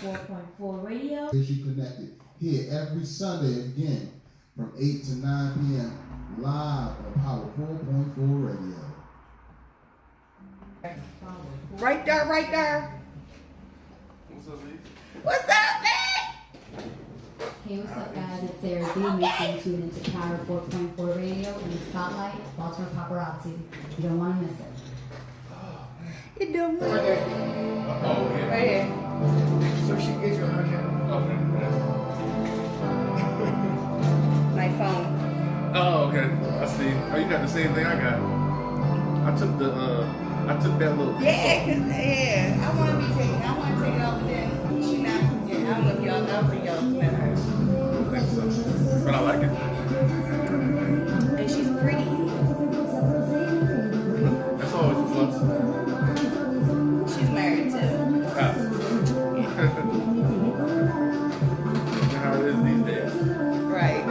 4.4 radio. As you connected here every Sunday again from 8 to 9 p.m. live on Power 4.4 radio. Right there, right there. What's up, Lee? What's up, man? Hey, what's up, guys? It's Sarah Z. Make sure you tune into Power 4.4 radio in the Spotlight, Baltimore Paparazzi. You don't want to miss it. You doing what? Oh, yeah. Right here. So she gets you her camera. Okay. My phone. Oh, okay. I see. Oh, you got the same thing I got. I took that little piece Yeah, off. cause I want to be taken. I want to take it off, but then she not. Yeah, I don't know if y'all. I don't think y'all met her. I think so. But I like it. And she's pretty. That's always a plus. She's married too. Ah. You know how it is these days. Right.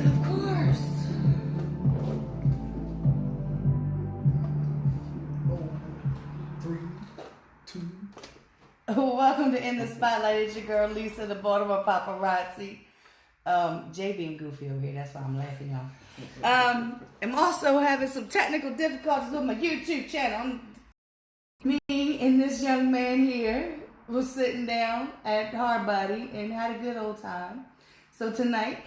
Of course. Welcome to In the Spotlight. It's your girl Lisa, the Baltimore Paparazzi. Jay being goofy over here, that's why I'm laughing, y'all. I'm also having some technical difficulties with my YouTube channel. Me and this young man here was sitting down at Hardbody and had a good old time. So tonight,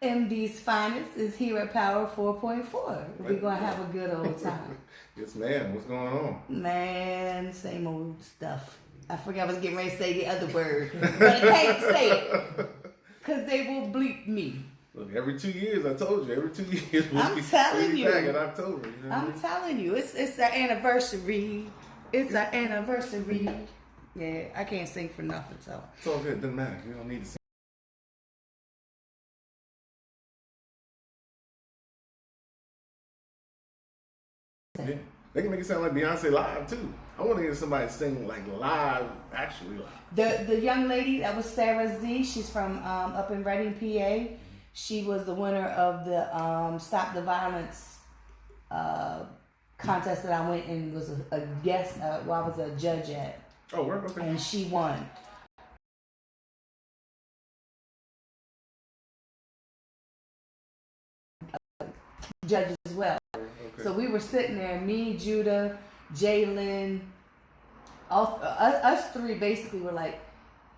MD's Fynest is here at Power 4.4. We're going to have a good old time. Yes, ma'am. What's going on? Man, same old stuff. I forgot I was getting ready to say the other word, but I can't say it because they will bleep me. Look, every 2 years, I told you, every 2 years I'm we'll telling be you. back in October. You know what I I'm mean? telling you, it's our anniversary. It's our anniversary. Yeah, I can't sing for nothing, so. It's all good. Doesn't matter. You don't need to sing. Yeah. They can make it sound like Beyonce live too. I want to hear somebody sing like live, actually live. The young lady, that was Sarah Z. She's from up in Reading, PA. She was the winner of the Stop the Violence contest that I went and was a guest. I was a judge at. Oh, work, okay. And she won. Judge as well. Okay. So we were sitting there, me, Judah, Jalen, us three basically were like,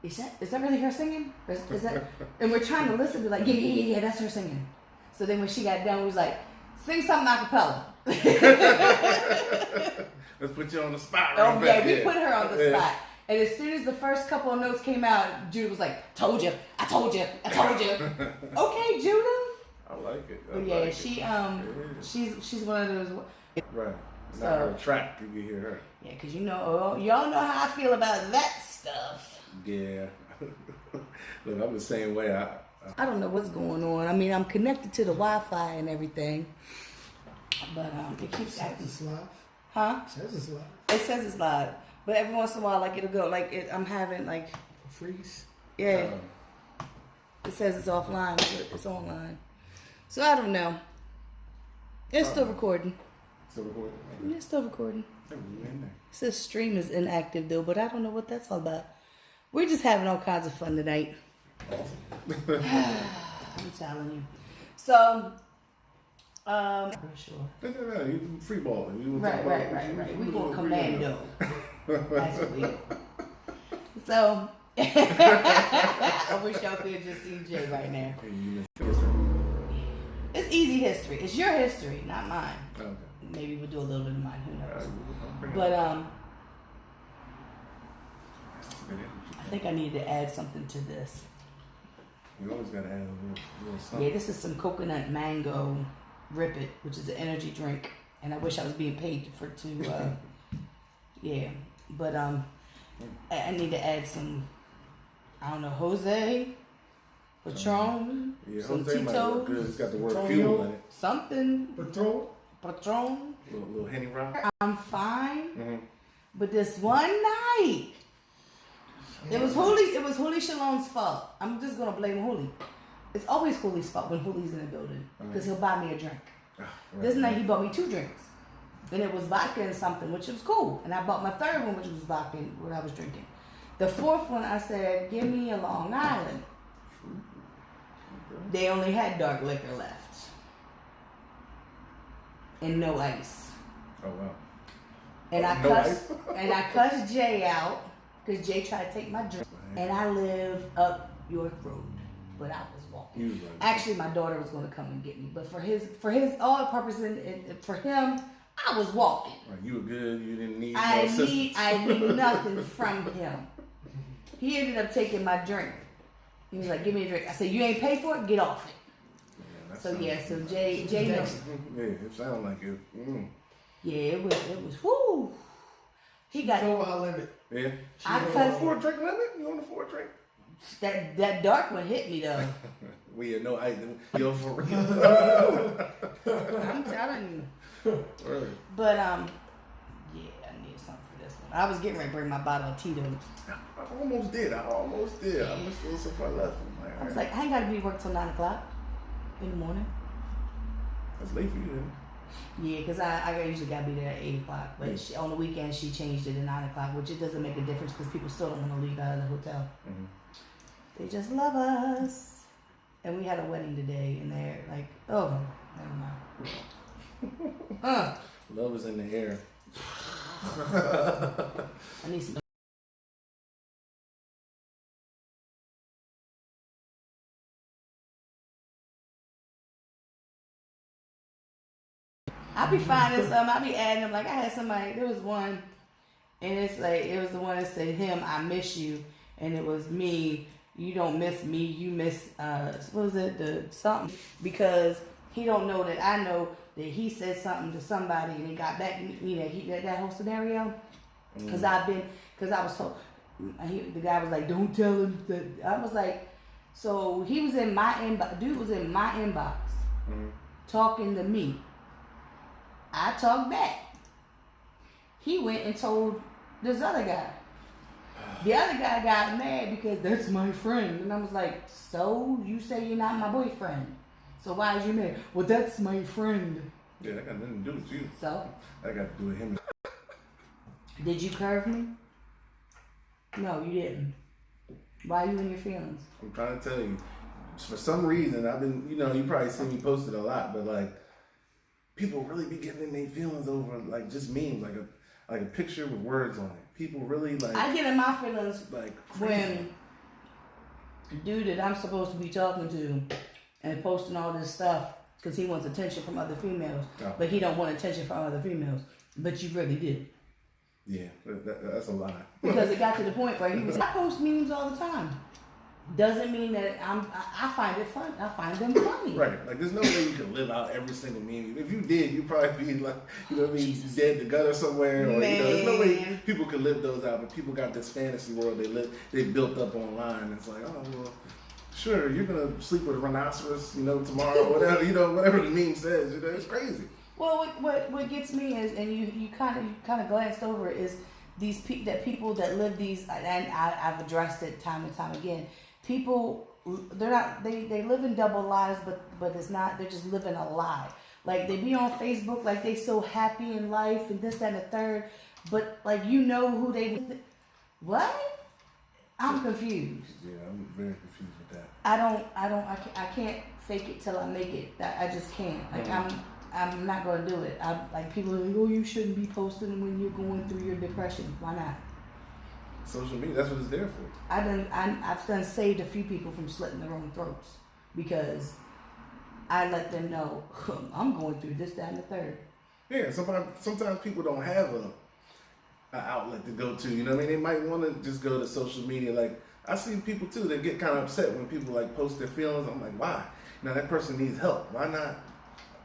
is that really her singing? Is that? And we're trying to listen to like, yeah, that's her singing. So then when she got done, we was like, sing something a cappella. Let's put you on the spot. Oh Right yeah, back. we put her on the spot. And as soon as the first couple of notes came out, Judah was like, told you, I told you, I told you. Okay, Judah. I like it. I But yeah, like she's one of those. Right. So- Not her track. You can hear her. Yeah, cause y'all know how I feel about that stuff. Yeah. Look, I'm the same way. I don't know what's going on. I mean, I'm connected to the Wi-Fi and everything, but it keeps acting. It's live. Huh? Says it's live. It says it's live, but every once in a while, like it'll go like I'm having like Freeze. yeah. It says it's offline, but it's online. So I don't know. It's still recording. Still recording? You're still recording. Hey, we in there. It says stream is inactive though, but I don't know what that's all about. We're just having all kinds of fun tonight. I'm telling you. So, for sure. You free balling. Right. We going commando. That's what we do. So, I wish y'all could just see Jay right now. It's easy history. It's your history, not mine. Okay. Maybe we'll do a little bit of mine. Who knows? Right. But I think I need to add something to this. You always gotta add a little something. Yeah, this is some coconut mango Rip It, which is an energy drink, and I wish I was being paid yeah. But I need to add some, I don't know, Jose, Patron, Yeah, some Jose might look good. Tito's, It's got the word Patron. fuel in it. something, Patron. Little Henny Rock. I'm fine. Mm-hmm. But this one night, it was Huli Shalom's fault. I'm just gonna blame Huli. It's always Huli's fault when Huli's in the building because he'll buy me a drink. Right. This night he bought me 2 drinks, and it was vodka and something, which was cool. And I bought my 3rd one, which was vodka, what I was drinking. The 4th one, I said, "Give me a Long Island." They only had dark liquor left, and no ice. Oh wow. And I No cussed, ice? and I cussed Jay out because Jay tried to take my drink. And I live up York Road, but I was walking. He was like, Actually, my daughter was going to come and get me, but for his all purposes, and for him, I was walking. right, you were good. You didn't need no I assistance. need nothing from him. He ended up taking my drink. He was like, "Give me a drink." I said, "You ain't pay for it. Get off it." Yeah, that So sounds- yeah, so Jay knows. Yeah, it sounded like it. Yeah, it was whoo. He got It's over her limit. Yeah. I She's cussed- 4 drink limit? You on the 4 drink? that dark one hit me though. We had no idea. Yo, for real. I'm telling you. Right. But yeah, I need something for this one. I was getting ready to bring my bottle of Tito's. I almost did. I missed it so far left. I'm like, I was like, I ain't gotta be at work till 9 o'clock in the morning. that's late for you then. Yeah, because I usually gotta be there at 8 o'clock. But she, on the weekend she changed it to 9 o'clock, which it doesn't make a difference because people still don't want to leave out of the hotel. Mm-hmm. They just love us. And we had a wedding today, and they're like, oh, never mind. Love is in the air. I need some. I be finding some. I be adding them. Like I had somebody. There was one, and it's like it was the one that said, "Him, I miss you," and it was me. You don't miss me. You miss what was it? The something because he don't know that I know that he said something to somebody and it got back to me. That whole scenario. Because I was told. The guy was like, "Don't tell him that." I was like, so he was in my inbox. Dude was in my inbox, talking to me. I talked back. He went and told this other guy. The other guy got mad because that's my friend. And I was like, so you say you're not my boyfriend. So why is you mad? Well, that's my friend. Yeah, that got nothing to do with you. So? That got to do with him. Did you curve me? No, you didn't. Why are you in your feelings? I'm trying to tell you. For some reason, I've been, you probably see me posted a lot, but like, people really be getting in their feelings over like just memes, like a picture with words on it. People really like. I get in my feelings like when the dude that I'm supposed to be talking to and posting all this stuff because he wants attention from other females, but he don't want attention from other females. But you really did. Yeah, that's a lie. Because it got to the point where he was. I post memes all the time. Doesn't mean that I find it fun. I find them funny. Right. Like, there's no way you can live out every single meme. If you did, you'd probably be like, dead to gutter somewhere. Or, there's no way people could live those out. But people got this fantasy world they built up online. It's like, oh, well, sure, you're going to sleep with a rhinoceros, tomorrow, whatever, whatever the meme says. It's crazy. Well, what gets me is, and you kind of glanced over it, is these people that live these, and I've addressed it time and time again. People, they live in double lives, but it's not. They're just living a lie. Like they be on Facebook like they so happy in life and this, that, and the third, but like you know who they what? I'm confused. Yeah, I'm very confused with that. I can't fake it till I make it. I just can't. Like I'm not gonna do it. I like people are like, oh, you shouldn't be posting when you're going through your depression. Why not? Social media, that's what it's there for. I've done saved a few people from slitting their own throats because I let them know I'm going through this, that, and the third. Yeah, sometimes people don't have an outlet to go to. You know what I mean? They might want to just go to social media. Like I see people too that get kind of upset when people like post their feelings. I'm like, why? Now that person needs help. Why not?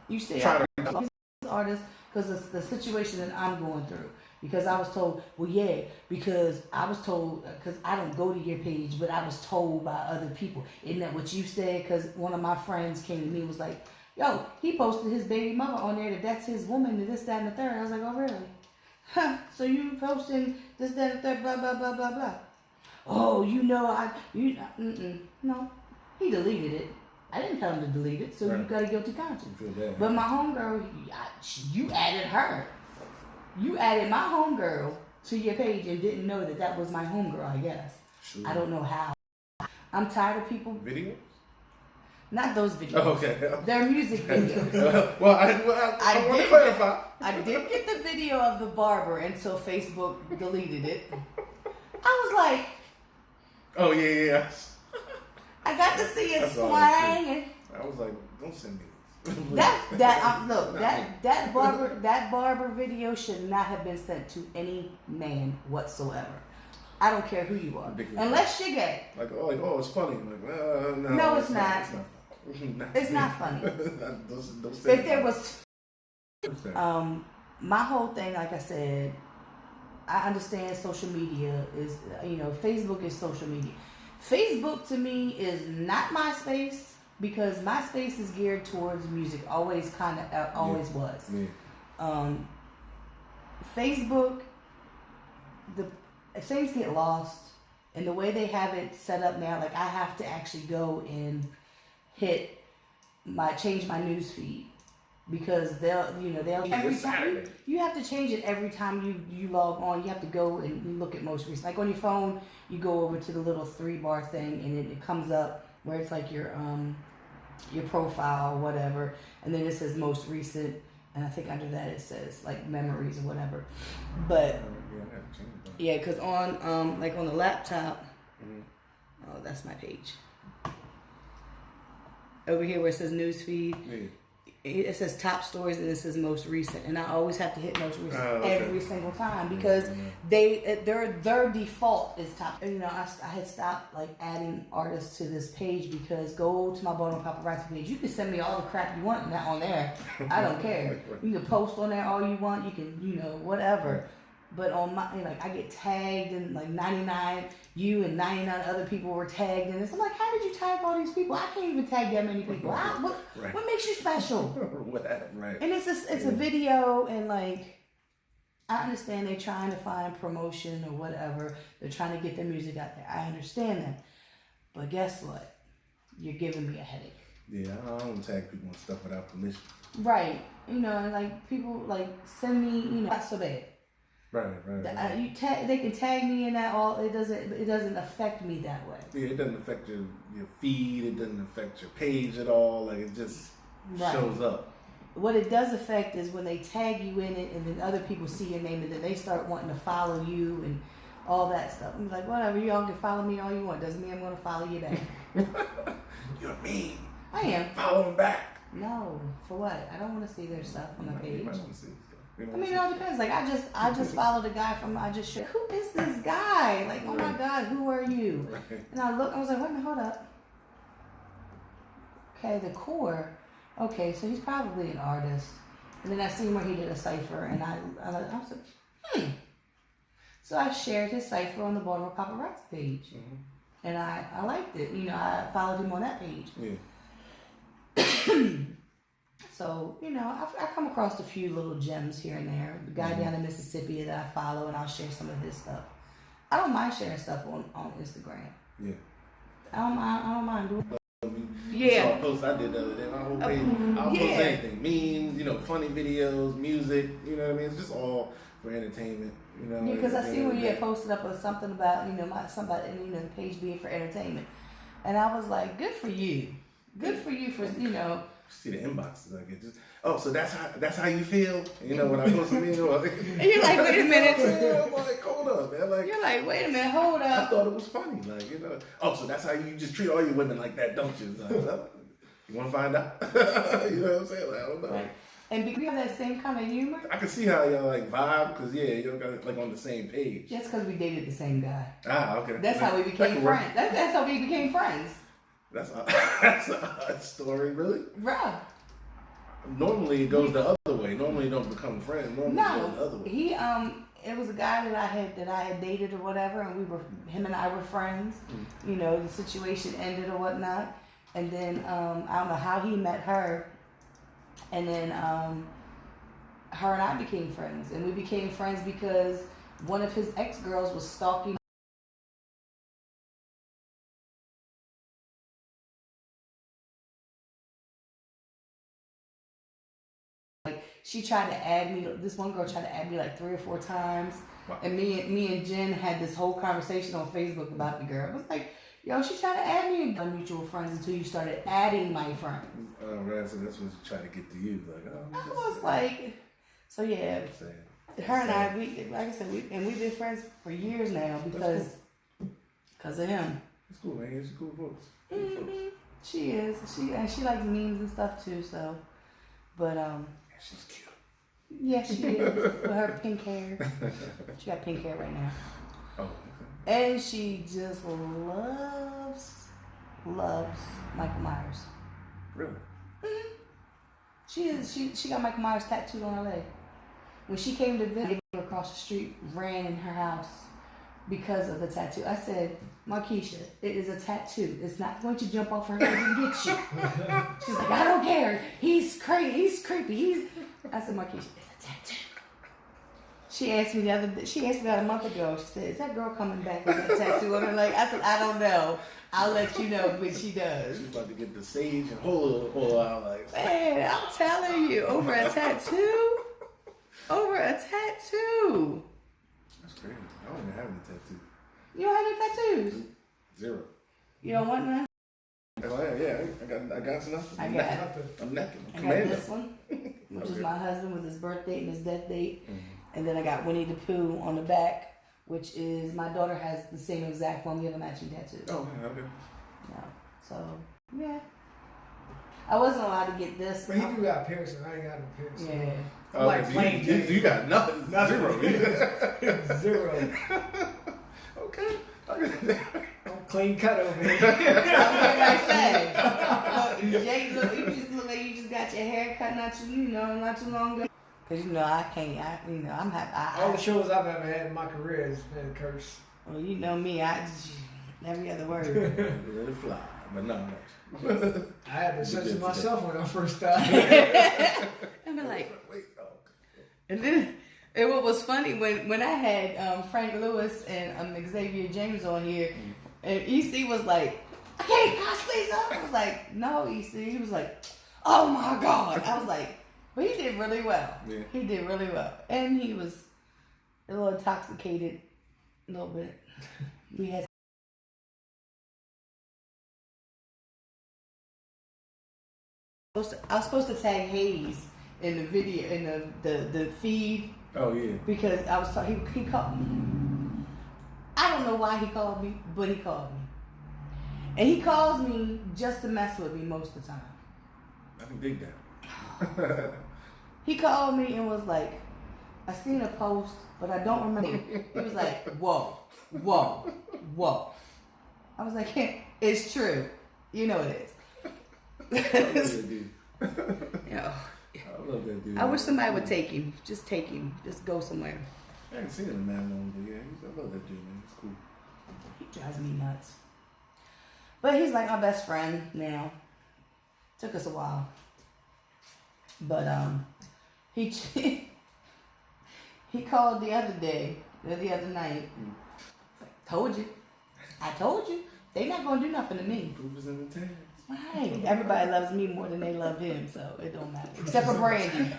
You see, try these artists because it's the situation that I'm going through. Because I was told, well, yeah, because I was told, because I don't go to your page, but I was told by other people. Isn't that what you said? Because one of my friends came to me and was like, yo, he posted his baby mother on there, that's his woman, and this, that, and the third. I was like, oh, really? Huh, so you posting this, that, and the third, blah, blah, blah, blah, blah. Oh, no, he deleted it. I didn't tell him to delete it, so right. You got a guilty conscience. But my homegirl, you added her. You added my homegirl to your page and didn't know that was my homegirl, I guess. Sure. I don't know how. I'm tired of people. Videos? Not those videos. Oh, okay. They're music videos. I want to clarify. I did get the video of the barber until Facebook deleted it. I was like, oh, yeah. I got to see his swang. I was like, don't send me this. That barber video should not have been sent to any man whatsoever. I don't care who you are, unless you're gay. Like oh, it's funny. Like, no, it's not. It's not funny. don't if there was, my whole thing, like I said, I understand social media is, Facebook is social media. Facebook to me is not MySpace. Because MySpace is geared towards music, always was. Yeah. Facebook, things get lost, and the way they have it set up now, like I have to actually go and change my news feed because they'll every time you have to change it every time you log on. You have to go and you look at most recent. Like on your phone, you go over to the little 3-bar thing, and it comes up where it's like your profile or whatever, and then it says most recent, and I think under that it says like memories or whatever. But yeah, because on like on the laptop, oh, that's my page. Over here where it says news feed, it says top stories and it says most recent, and I always have to hit most recent every single time because their default is top. And, I had stopped like adding artists to this page because go to my Baltimore Paparazzi page. You can send me all the crap you want on there. I don't care. You can post on there all you want. You can whatever. But on my, I get tagged and like 99, you and 99 other people were tagged in this. I'm like, how did you tag all these people? I can't even tag that many people. What makes you special? Right. And it's a video, and like, I understand they're trying to find promotion or whatever. They're trying to get their music out there. I understand that. But guess what? You're giving me a headache. Yeah, I don't tag people and stuff without permission. Right. And like people like send me, not so bad. Right. They can tag me in that all. It doesn't affect me that way. Yeah, it doesn't affect your feed. It doesn't affect your page at all. Like it just shows up. What it does affect is when they tag you in it, and then other people see your name, and then they start wanting to follow you and all that stuff. I'm like, whatever, y'all can follow me all you want. Doesn't mean I'm going to follow you back. You're mean. I am. Follow them back. No, for what? I don't want to see their stuff on my page. I mean, it all depends. Like, I just followed a guy who is this guy? Like, oh my God, who are you? Right. And I looked, I was like, wait a minute, hold up. Okay, the core. Okay, so he's probably an artist. And then I seen where he did a cipher, and I was like, So I shared his cipher on the Baltimore Paparazzi page. Mm-hmm. And I liked it. I followed him on that page. Yeah. So, I come across a few little gems here and there. The guy down in Mississippi that I follow, and I'll share some of his stuff. I don't mind sharing stuff on Instagram. Yeah. I don't mind doing it. Yeah. You saw a post I did the other day. My whole page, I'll post anything. Memes, you know, funny videos, music, you know what I mean? It's just all for entertainment, you know. Yeah, because I see when you had posted up with something about, you know, somebody, you know, the page being for entertainment. And I was like, good for you. Good for you for, you know. See the inboxes, like it just. Oh, so that's how you feel, you know, when I post a video. And you're like, wait a minute. I'm like, hold up, man. Like, you're like, wait a minute, hold I up. thought it was funny, like, you know. Oh, so that's how you just treat all your women like that, don't you? Like, you want to find out? You know what I'm saying? Like, I don't know. Right. And because we have that same kind of humor. I can see how y'all like vibe, because y'all got like on the same page. That's because we dated the same guy. Ah, okay. That's how we became friends. That's how we became friends. That's a odd story, really. Bruh. Normally it goes the other way. Normally you don't become friends. Normally it goes the other way. He it was a guy that I had dated or whatever, and him and I were friends. You know, the situation ended or whatnot, and then I don't know how he met her, and then her and I became friends, and we became friends because one of his ex-girls was stalking. She tried to add me. This one girl tried to add me like 3 or 4 times, wow. And me and Jen had this whole conversation on Facebook about the girl. I was like, "Yo, she tried to add me and mutual friends until you started adding my friends." Oh, right. So that's what she tried to get to you. Like, I was like, so yeah. Her and I, like I said, we've been friends for years now because of him. It's cool, man. She's cool folks. Mm-hmm. She is. She likes memes and stuff too. So, but she's cute. Yeah, she is. With her pink hair. She got pink hair right now. Oh, okay. And she just loves Michael Myers. Really? Mm-hmm. She got Michael Myers tattooed on her leg. When she came to visit, across the street, ran in her house because of the tattoo. I said, Markeisha, it is a tattoo. It's not going to jump off her head and get you. She's like, I don't care. He's crazy. He's creepy. I said, Markeisha, it's a tattoo. She asked me about a month ago. She said, is that girl coming back with that tattoo on her leg? I said, I don't know. I'll let you know when she does. She's about to get the sage and whole out like. Man, I'm telling you, over a tattoo? Over a tattoo. That's crazy. I don't even have any tattoos. You don't have any tattoos? 0. You don't want none? Yeah, I got some. I'm nothing. I got this one, which is my husband with his birth date and his death date. Mm-hmm. And then I got Winnie the Pooh on the back, which is my daughter has the same exact one. We have a matching tattoo. Oh, okay. Yeah. So, yeah. I wasn't allowed to get this. But he do got piercing. I ain't got no piercing. Yeah. Oh, like plain you got nothing. 0. 0. Okay. I'm clean cut over here. That's what I say. Jay, look, you just look like you just got your hair cut not too long ago. Cause I can't. I'm happy. All the shows I've ever had in my career has been a curse. Well, you know me. I just every other word. Let it fly, but not much. I had to censor myself when I first started. I'm like, wait. And then, what was funny when I had Frank Lewis and Xavier James on here, and EC was like, I can't cosplay up. I was like, no, EC. He was like, oh my God. I was like, but he did really well. Yeah. He did really well, and he was a little intoxicated, a little bit. We had. I was supposed to tag Hayes in the video, in the feed. Oh yeah. Because I was he called me. I don't know why he called me, but he called me. And he calls me just to mess with me most of the time. I can dig that. He called me and was like, I seen a post, but I don't remember. He was like, whoa. I was like, it's true. You know it is. I love that dude. Yeah. I love that dude. I wish somebody would take him. Just take him. Just go somewhere. I haven't seen him in that long, but yeah, I love that dude, man. He's cool. He drives me nuts. But he's like my best friend now. Took us a while. But he called the other night. Like, I told you. They not gonna do nothing to me. Proof is in the test. Right. Everybody loves me more than they love him, so it don't matter. Except for Brandy.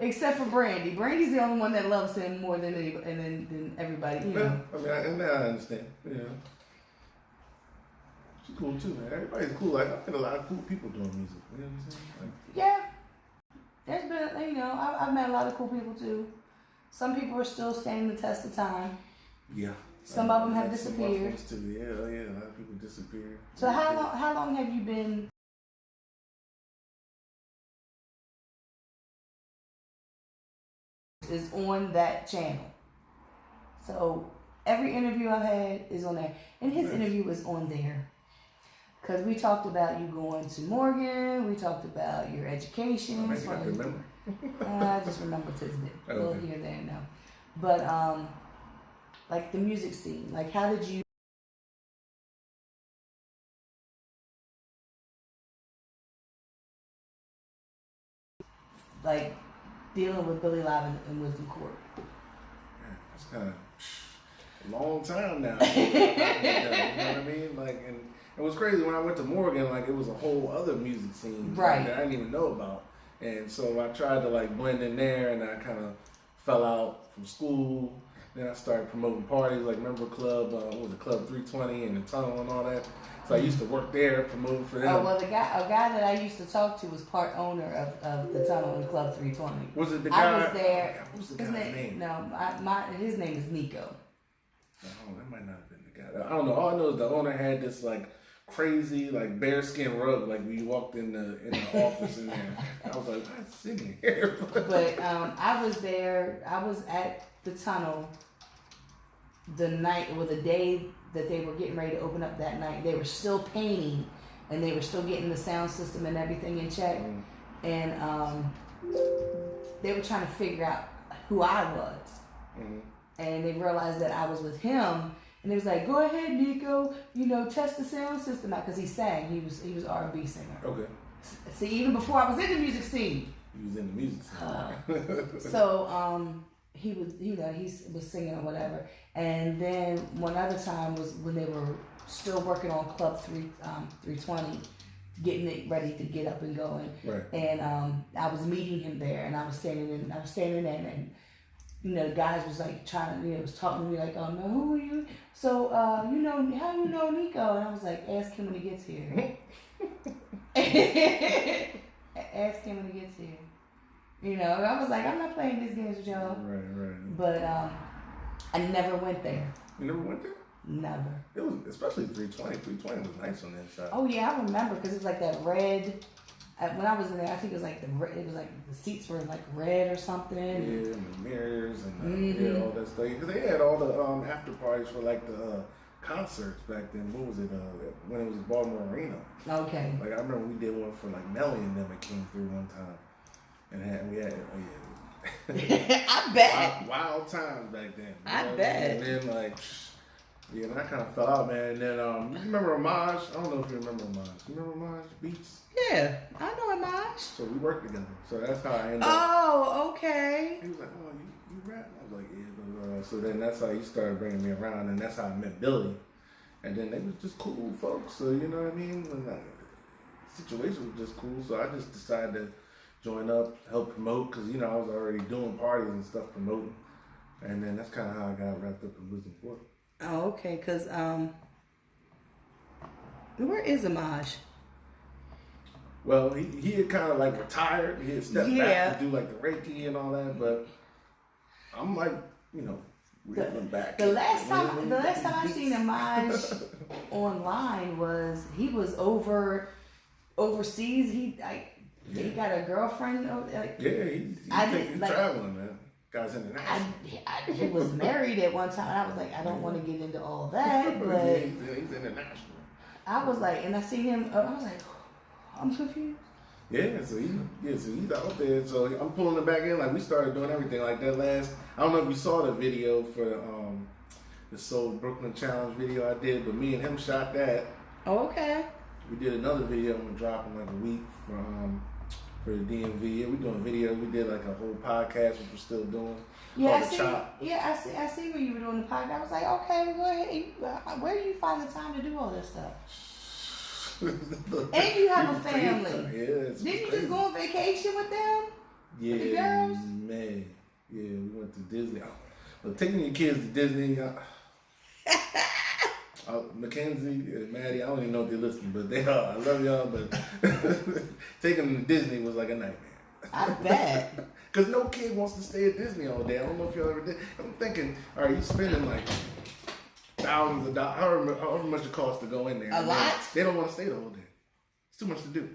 Except for Brandy. Brandy's the only one that loves him more than anybody, than everybody. You know. I mean, I understand. Yeah. She's cool too, man. Everybody's cool. Like, I met a lot of cool people doing music. You know what I'm saying? Like, Yeah. There's been, I've met a lot of cool people too. Some people are still standing the test of time. yeah. Some of them have Some disappeared. rough ones too. Yeah. A lot of people disappeared. So how long have you been is on that channel? So every interview I've had is on there. And his interview was on there. Because we talked about you going to Morgan, we talked about your education. Maybe I can remember. I just remember Tisbit. A little here and there now. But like the music scene, like how did you like dealing with Billy Live in Wisdom Court? Yeah, it's kind of a long time now. You know what I mean? Like, and it was crazy when I went to Morgan. Like, it was a whole other music scene Right. that I didn't even know about. And so I tried to like blend in there, and I kind of fell out from school. Then I started promoting parties like Member Club, what was it, Club 320 and the Tunnel and all that. So I used to work there promoting for them. Oh well, a guy that I used to talk to was part owner of the Tunnel and Club 320. Was it the guy? I was there. Oh, what was the His guy's name? No, his name is Nico. Oh, that might not have been the guy. I don't know. All I know is the owner had this like crazy like bearskin rug like when you walked in the office in there. I was like, what's sitting here? But I was there. I was at the Tunnel the day that they were getting ready to open up that night. They were still painting and they were still getting the sound system and everything in check. And they were trying to figure out who I was. And they realized that I was with him. And they was like, go ahead, Nico, test the sound system out. Because he sang. He was an R&B singer. Okay. See, even before I was in the music scene. He was in the music scene. So he was, he was singing or whatever. And then one other time was when they were still working on Club 320, getting it ready to get up and going. Right. And I was meeting him there, and I was standing there, and the guys was like trying to, was talking to me like, oh no, who are you? So how you know Nico? And I was like, ask him when he gets here. Ask him when he gets here. I was like, I'm not playing these games with y'all. Right. But I never went there. You never went there? Never. It was especially 320. 320 was nice on the inside. Oh yeah, I remember because it was like that red. When I was in there, I think it was like the seats were like red or something. Yeah, and the mirrors and all that stuff. Because they had all the after parties for like the concerts back then. What was it? When it was Baltimore Arena. Okay. Like I remember we did one for like Melly and them that came through one time, and we had I bet. wild times back then. I bet. And then like. Yeah, and I kind of fell out, man. And then, you remember Homage? I don't know if you remember Homage. You remember Homage Beats? Yeah, I know Homage. So we worked together. So that's how I ended up. Oh, okay. He was like, oh, you rap? I was like, yeah. So then that's how he started bringing me around, and that's how I met Billy. And then they was just cool folks. So, you know what I mean? And the situation was just cool. So I just decided to join up, help promote, because, I was already doing parties and stuff promoting. And then that's kind of how I got wrapped up in Wisdom Court. Oh, okay, because, where is Homage? Well, he had kind of like retired. He had stepped back to do like the Reiki and all that, but I'm like, reeling back. The last time I seen Homage online was he was overseas. He got a girlfriend. He's traveling, man. Guy's international. He was married at one time, and I was like, I don't want to get into all that, but he's international. I was like, and I see him. I was like, I'm confused. Yeah, so he's out there. So I'm pulling it back in. Like we started doing everything like that last. I don't know if you saw the video for the Soul Brooklyn Challenge video I did, but me and him shot that. Oh, okay. We did another video and we're dropping like a week for the DMV. Yeah, we're doing videos. We did like a whole podcast, which we're still doing. Yeah, I see where you were doing the podcast. I was like, okay, go ahead. Where do you find the time to do all this stuff? And you have a family. Yeah, Didn't you just go on vacation with them? Yeah, With the girls? man. Yeah, we went to Disney. Well, taking your kids to Disney. Mackenzie and Maddie, I don't even know if they're listening, but they are. I love y'all, but taking them to Disney was like a nightmare. I bet. Because no kid wants to stay at Disney all day. I don't know if y'all ever did. I'm thinking, all right, you spending like thousands of dollars, however much it costs to go in there. A lot? They don't want to stay the whole day. It's too much to do.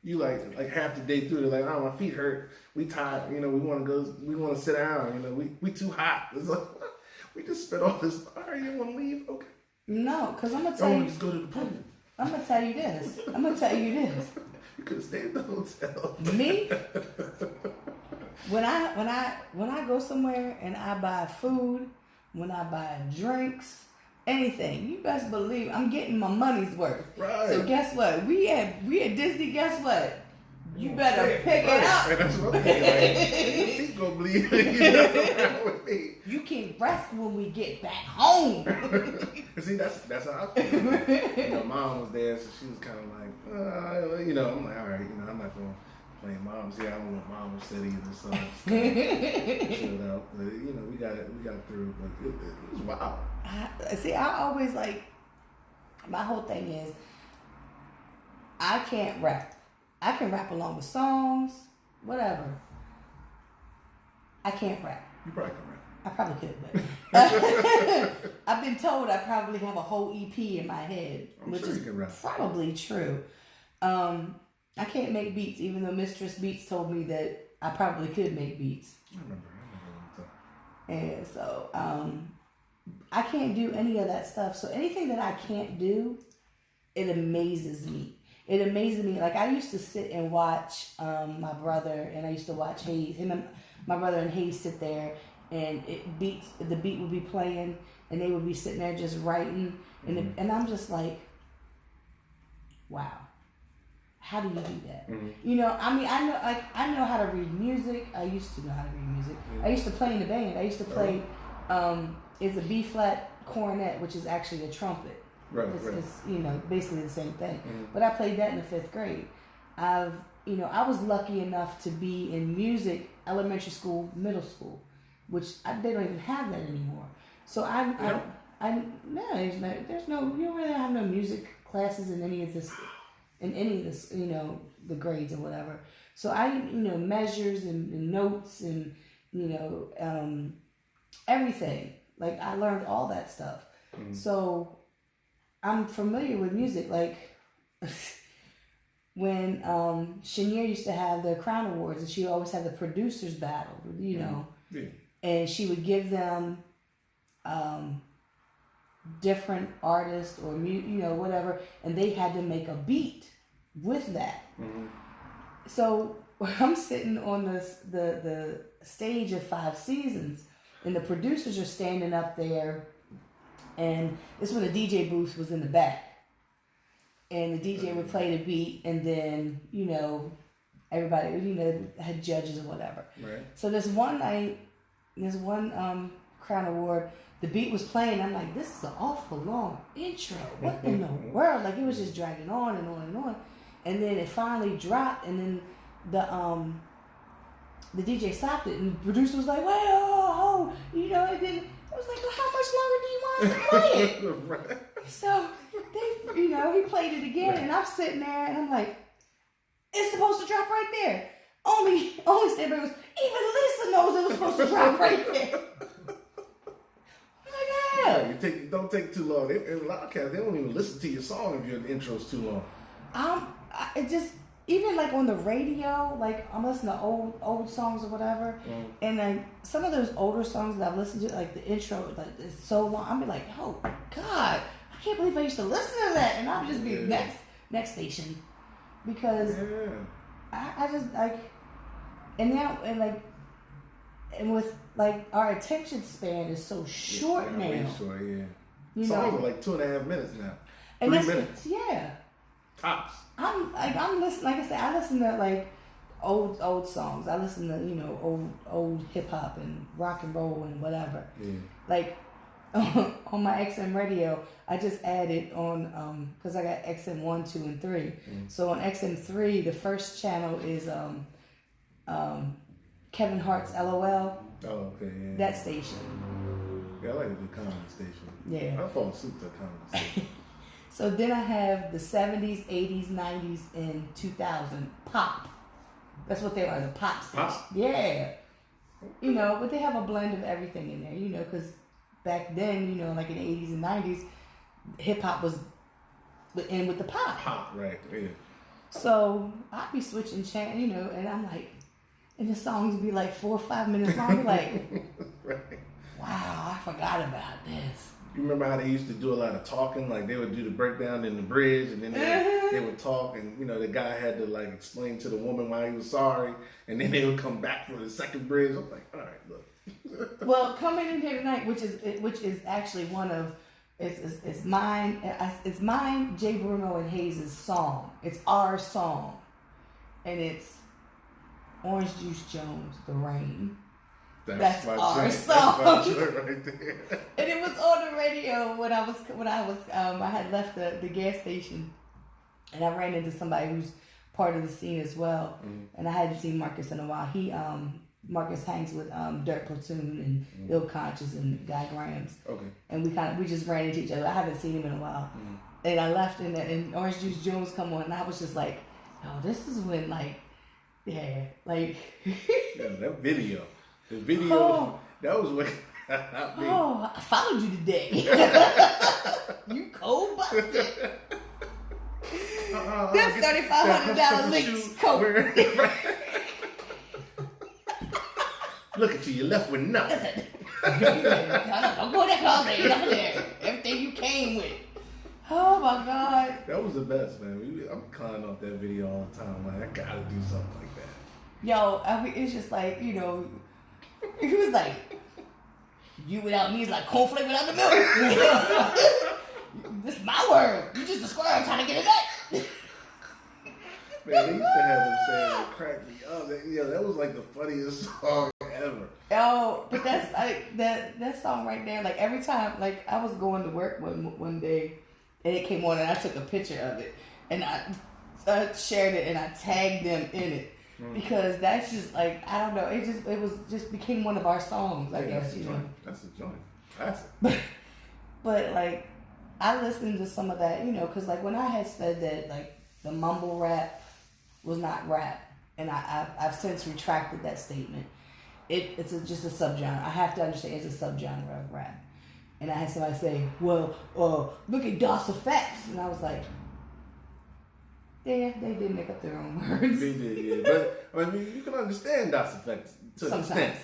You like half the day through, they're like, oh, my feet hurt. We tired. You know, we want to go. We want to sit down. You know, we too hot. It's like, we just spent all this. All right, you want to leave? Okay. No, because I'm gonna tell you. Just go to the pool. I'm gonna tell you this. You could have stayed at the hotel. Me, when I go somewhere and I buy food, when I buy drinks, anything, you best believe I'm getting my money's worth. Right. So guess what? We at Disney. Guess what? You better pick it up. And that's what I'm thinking. Like, your feet gonna bleed. You know, with me. You can rest when we get back home. See, that's how I feel. You know, mom was there, so she was kind of like, you know, I'm like, all right, you know, I'm not gonna play mom's here. I don't want mom upset either, so chilled out. But you know, we got through. But it was wild. I always like, my whole thing is, I can't rap. I can rap along with songs, whatever. I can't rap. You probably can rap. I probably could, but I've been told I probably have a whole EP in my head, which sure is you can rap. probably true. I can't make beats, even though Mistress Beats told me that I probably could make beats. I remember that. And so I can't do any of that stuff. So anything that I can't do, it amazes me. It amazes me. Like, I used to sit and watch my brother, and I used to watch Hayes. Him and my brother and Hayes sit there, and the beat would be playing, and they would be sitting there just writing, and I'm just like, wow, how do you do that? Mm-hmm. You know, I mean, I know how to read music. I used to know how to read music. I used to play in the band. I used to play. It's a B flat cornet, which is actually a trumpet. Right. It's you know, basically the same thing. Mm-hmm. But I played that in the 5th grade. I was lucky enough to be in music, elementary school, middle school, which they don't even have that anymore. So there's no, you don't really have no music classes in any of this, you know, the grades or whatever. So measures and notes and, you know, everything. Like, I learned all that stuff. Mm-hmm. So I'm familiar with music. Like, when Chenier used to have the Crown Awards, and she always had the producers battle, you know, and she would give them different artists or you know, whatever, and they had to make a beat with that. Mm-hmm. So I'm sitting on the stage of 5 Seasons, and the producers are standing up there, and this is when the DJ booth was in the back. And the DJ would play the beat, and then, you know, everybody, you know, had judges or whatever. Right. So this one night, Crown Award, the beat was playing. I'm like, this is an awful long intro. What in the world? Like, it was just dragging on and on and on. And then it finally dropped, and then the DJ stopped it, and the producer was like, wait, oh, you know, and then I was like, well, how much longer do you want us to play it? Right. So they, you know, he played it again, and I'm sitting there, and I'm like, it's supposed to drop right there. Only Stanbury was, even Lisa knows it was supposed to drop right there. I'm like, yeah. Don't take too long. In a lot of cases, they don't even listen to your song if your intro's too long. It just, even like on the radio, like I'm listening to old songs or whatever, and like some of those older songs that I've listened to, like the intro, like it's so long. I'm be like, oh God, I can't believe I used to listen to that, and I'll just be next station, because I just like, and now and with like our attention span is so short now. Way short, yeah. You songs know? are like 2.5 minutes now. And 3 minutes. Yeah. Tops. I'm listening. Like I said, I listen to like old songs. I listen to, you know, old hip hop and rock and roll and whatever. Yeah. Like on my XM radio, I just added on because I got XM 1, 2, and 3. So on XM 3, the first channel is Kevin Hart's LOL. Oh, okay, yeah. That station. Yeah, I like the comedy station. Yeah. I fall asleep to a comedy station. So then I have the 70s, 80s, 90s, and 2000 pop. That's what they are, the pop station. Pop? Yeah. You know, but they have a blend of everything in there, you know, because back then, you know, like in the 80s and 90s, hip hop was in with the pop. Pop, right, yeah. So I'd be switching channel, you know, and I'm like, and the songs would be like 4 or 5 minutes long. I'd be like, Right. wow, I forgot about this. You remember how they used to do a lot of talking? Like they would do the breakdown in the bridge, and then they would talk, and you know the guy had to like explain to the woman why he was sorry, and then they would come back for the second bridge. I'm like, all right, look. Well, coming in here tonight, which is actually one of it's mine, Jay Bruno and Hayes' song. It's our song, and it's Orange Juice Jones, The Rain. That's our song. That's my joint right there. And it was on the radio when I had left the gas station, and I ran into somebody who's part of the scene as well. And I hadn't seen Marcus in a while. Marcus hangs with Dirt Platoon and Ill Conscious and Guy Grams. Okay. And we just ran into each other. I haven't seen him in a while. And I left and Orange Juice Jones come on, and I was just like, oh, this is when yeah, that video. The video, that was what got me. Oh, I followed you today. You cold busted. Them $3,500 links cold. Look at you left with nothing. Don't go in that closet. Ain't nothing there. Everything you came with. Oh my God. That was the best, man. I'm clowning off that video all the time. Like, I gotta do something like that. Yo, I mean, it's just like, you know, he was like, you without me is like cornflake without the milk. This is my word. You just a squirrel trying to get it back. Man, they used to have them saying it cracked me up. That was like the funniest song ever. Oh, but that's like that song right there. Like every time, like I was going to work one day, and it came on, and I took a picture of it, and I shared it, and I tagged them in it. Because that's just like, I don't know, it just became one of our songs, I guess, you know. That's a joint. Classic. But like, I listened to some of that, you know, because like when I had said that like the mumble rap was not rap, and I've since retracted that statement. It's just a subgenre. I have to understand it's a subgenre of rap. And I had somebody say, well, look at DOS Effects. And I was like, yeah, they did make up their own words. They did, yeah. But I mean, you can understand DOS Effects to an extent.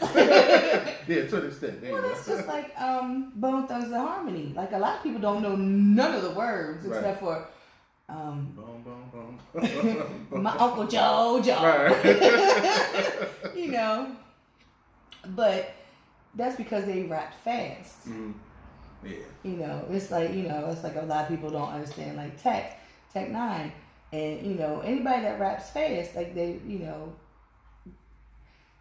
Yeah, to an extent. Well, it's just like Bone Thugs-n-Harmony. Like a lot of people don't know none of the words except for my Uncle Jojo. Right. You know, but that's because they rap fast. Yeah. You know, it's like a lot of people don't understand like Tech 9. And, you know, anybody that raps fast, like they, you know,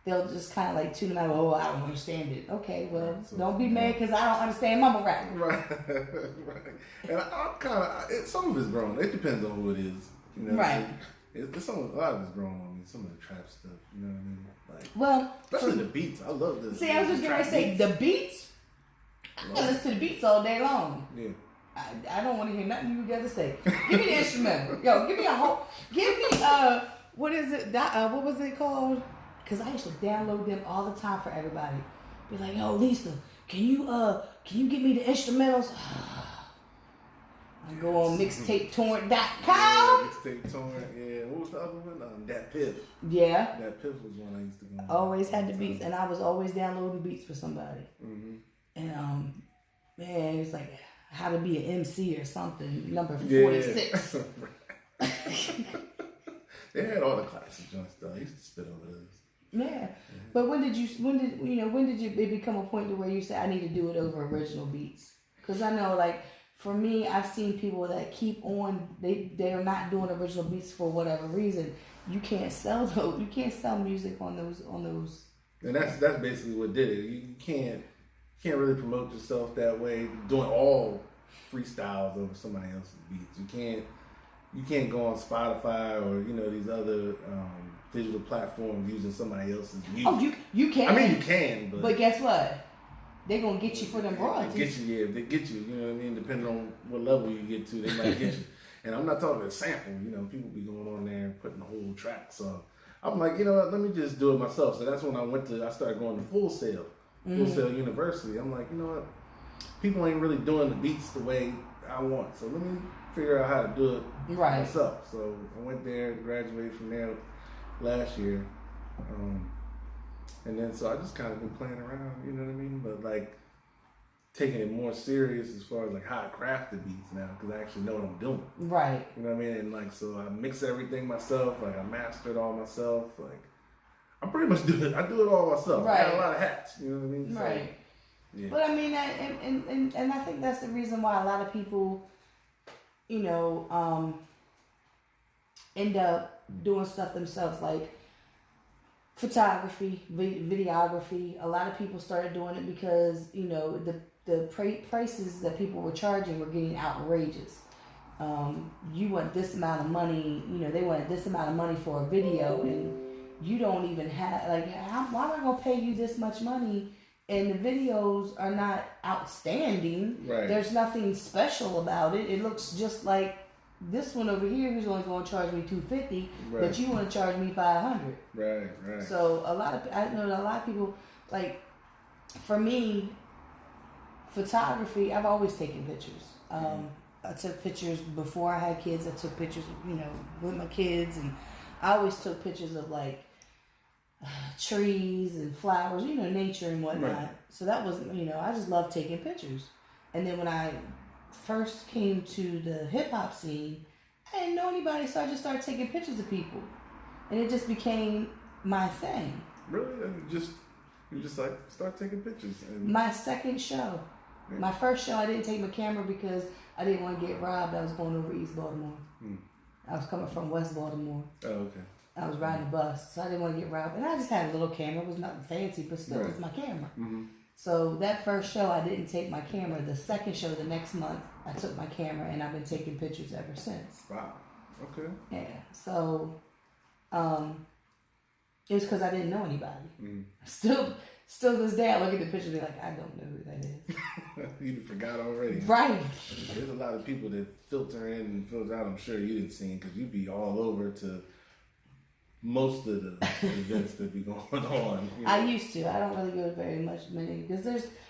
they'll just kind of like tune them out. Oh, I don't understand it. Okay, well, don't be mad because I don't understand mumble rap. Right. And I'm kind of, some of it's grown. It depends on who it is. You know, right. A lot of it's grown on me. Some of the trap stuff, you know what I mean? Like, well, especially the beats. I love the. See, I was just going to say, the beats, I can listen to the beats all day long. Yeah. I don't want to hear nothing you got to say. Give me the instrumental. Yo, give me what is it? What was it called? Because I used to download them all the time for everybody. Be like, yo, Lisa, can you give me the instrumentals? I go on mixtapetorrent.com. Yeah, mixtape torrent. Yeah. What was the other one? That Piff. Yeah. That Piff was one I used to go on. Always had the beats, and I was always downloading beats for somebody. And man, it's like how to be an MC or something, number 46. Yeah. They had all the classic joints though. I used to spit over those. Yeah. But when did it become a point to where you said I need to do it over original beats? Because I know, like, for me, I've seen people that keep on, they are not doing original beats for whatever reason. You can't sell those. You can't sell music on those. And that's basically what did it. You can't can't really promote yourself that way doing all freestyles over somebody else's beats. You can't go on Spotify or these other digital platforms using somebody else's music. Oh, you can. I mean, you can, but guess what? They're gonna get you for them royalties. They get you. You know what I mean? Depending on what level you get to, they might get you. And I'm not talking a sample. People be going on there and putting the whole track. So I'm like, you know what? Let me just do it myself. So that's when I started going to Full Sail University. I'm like, you know what? People ain't really doing the beats the way I want. So let me figure out how to do it myself. So I went there, graduated from there last year. And then so I just kind of been playing around, you know what I mean? But like taking it more serious as far as like how I craft the beats now, because I actually know what I'm doing. Right. You know what I mean? And like, so I mix everything myself. Like I master it all myself. Like I'm pretty much I do it all myself. Right. I got a lot of hats. You know what I mean? So, right. yeah. But I mean, and I think that's the reason why a lot of people, end up doing stuff themselves, like photography, videography. A lot of people started doing it because the prices that people were charging were getting outrageous. You want this amount of money, they wanted this amount of money for a video, and you don't even have, like, why am I gonna pay you this much money? And the videos are not outstanding. Right. There's nothing special about it. It looks just like this one over here, who's only going to charge me $250, but you want to charge me $500. Right. So I know a lot of people, like, for me, photography, I've always taken pictures. I took pictures before I had kids. I took pictures, with my kids, and I always took pictures of like trees and flowers, nature and whatnot. Right. So that was, I just love taking pictures. And then when I first came to the hip hop scene, I didn't know anybody, so I just started taking pictures of people, and it just became my thing. Really? You just like start taking pictures. And My second show, my first show, I didn't take my camera because I didn't want to get robbed. I was going over East Baltimore. I was coming from West Baltimore. Oh, okay. I was riding a bus, so I didn't want to get robbed. And I just had a little camera. It was nothing fancy, but still, it was my camera. Mm-hmm. So that first show, I didn't take my camera. The second show, the next month, I took my camera, and I've been taking pictures ever since. Wow. Okay. Yeah. So, it was because I didn't know anybody. Still to this day, I look at the picture and be like, I don't know who that is. You forgot already. Right. There's a lot of people that filter in and filter out. I'm sure you didn't see because you'd be all over to most of the events that be going on. I used to. I don't really go to very many because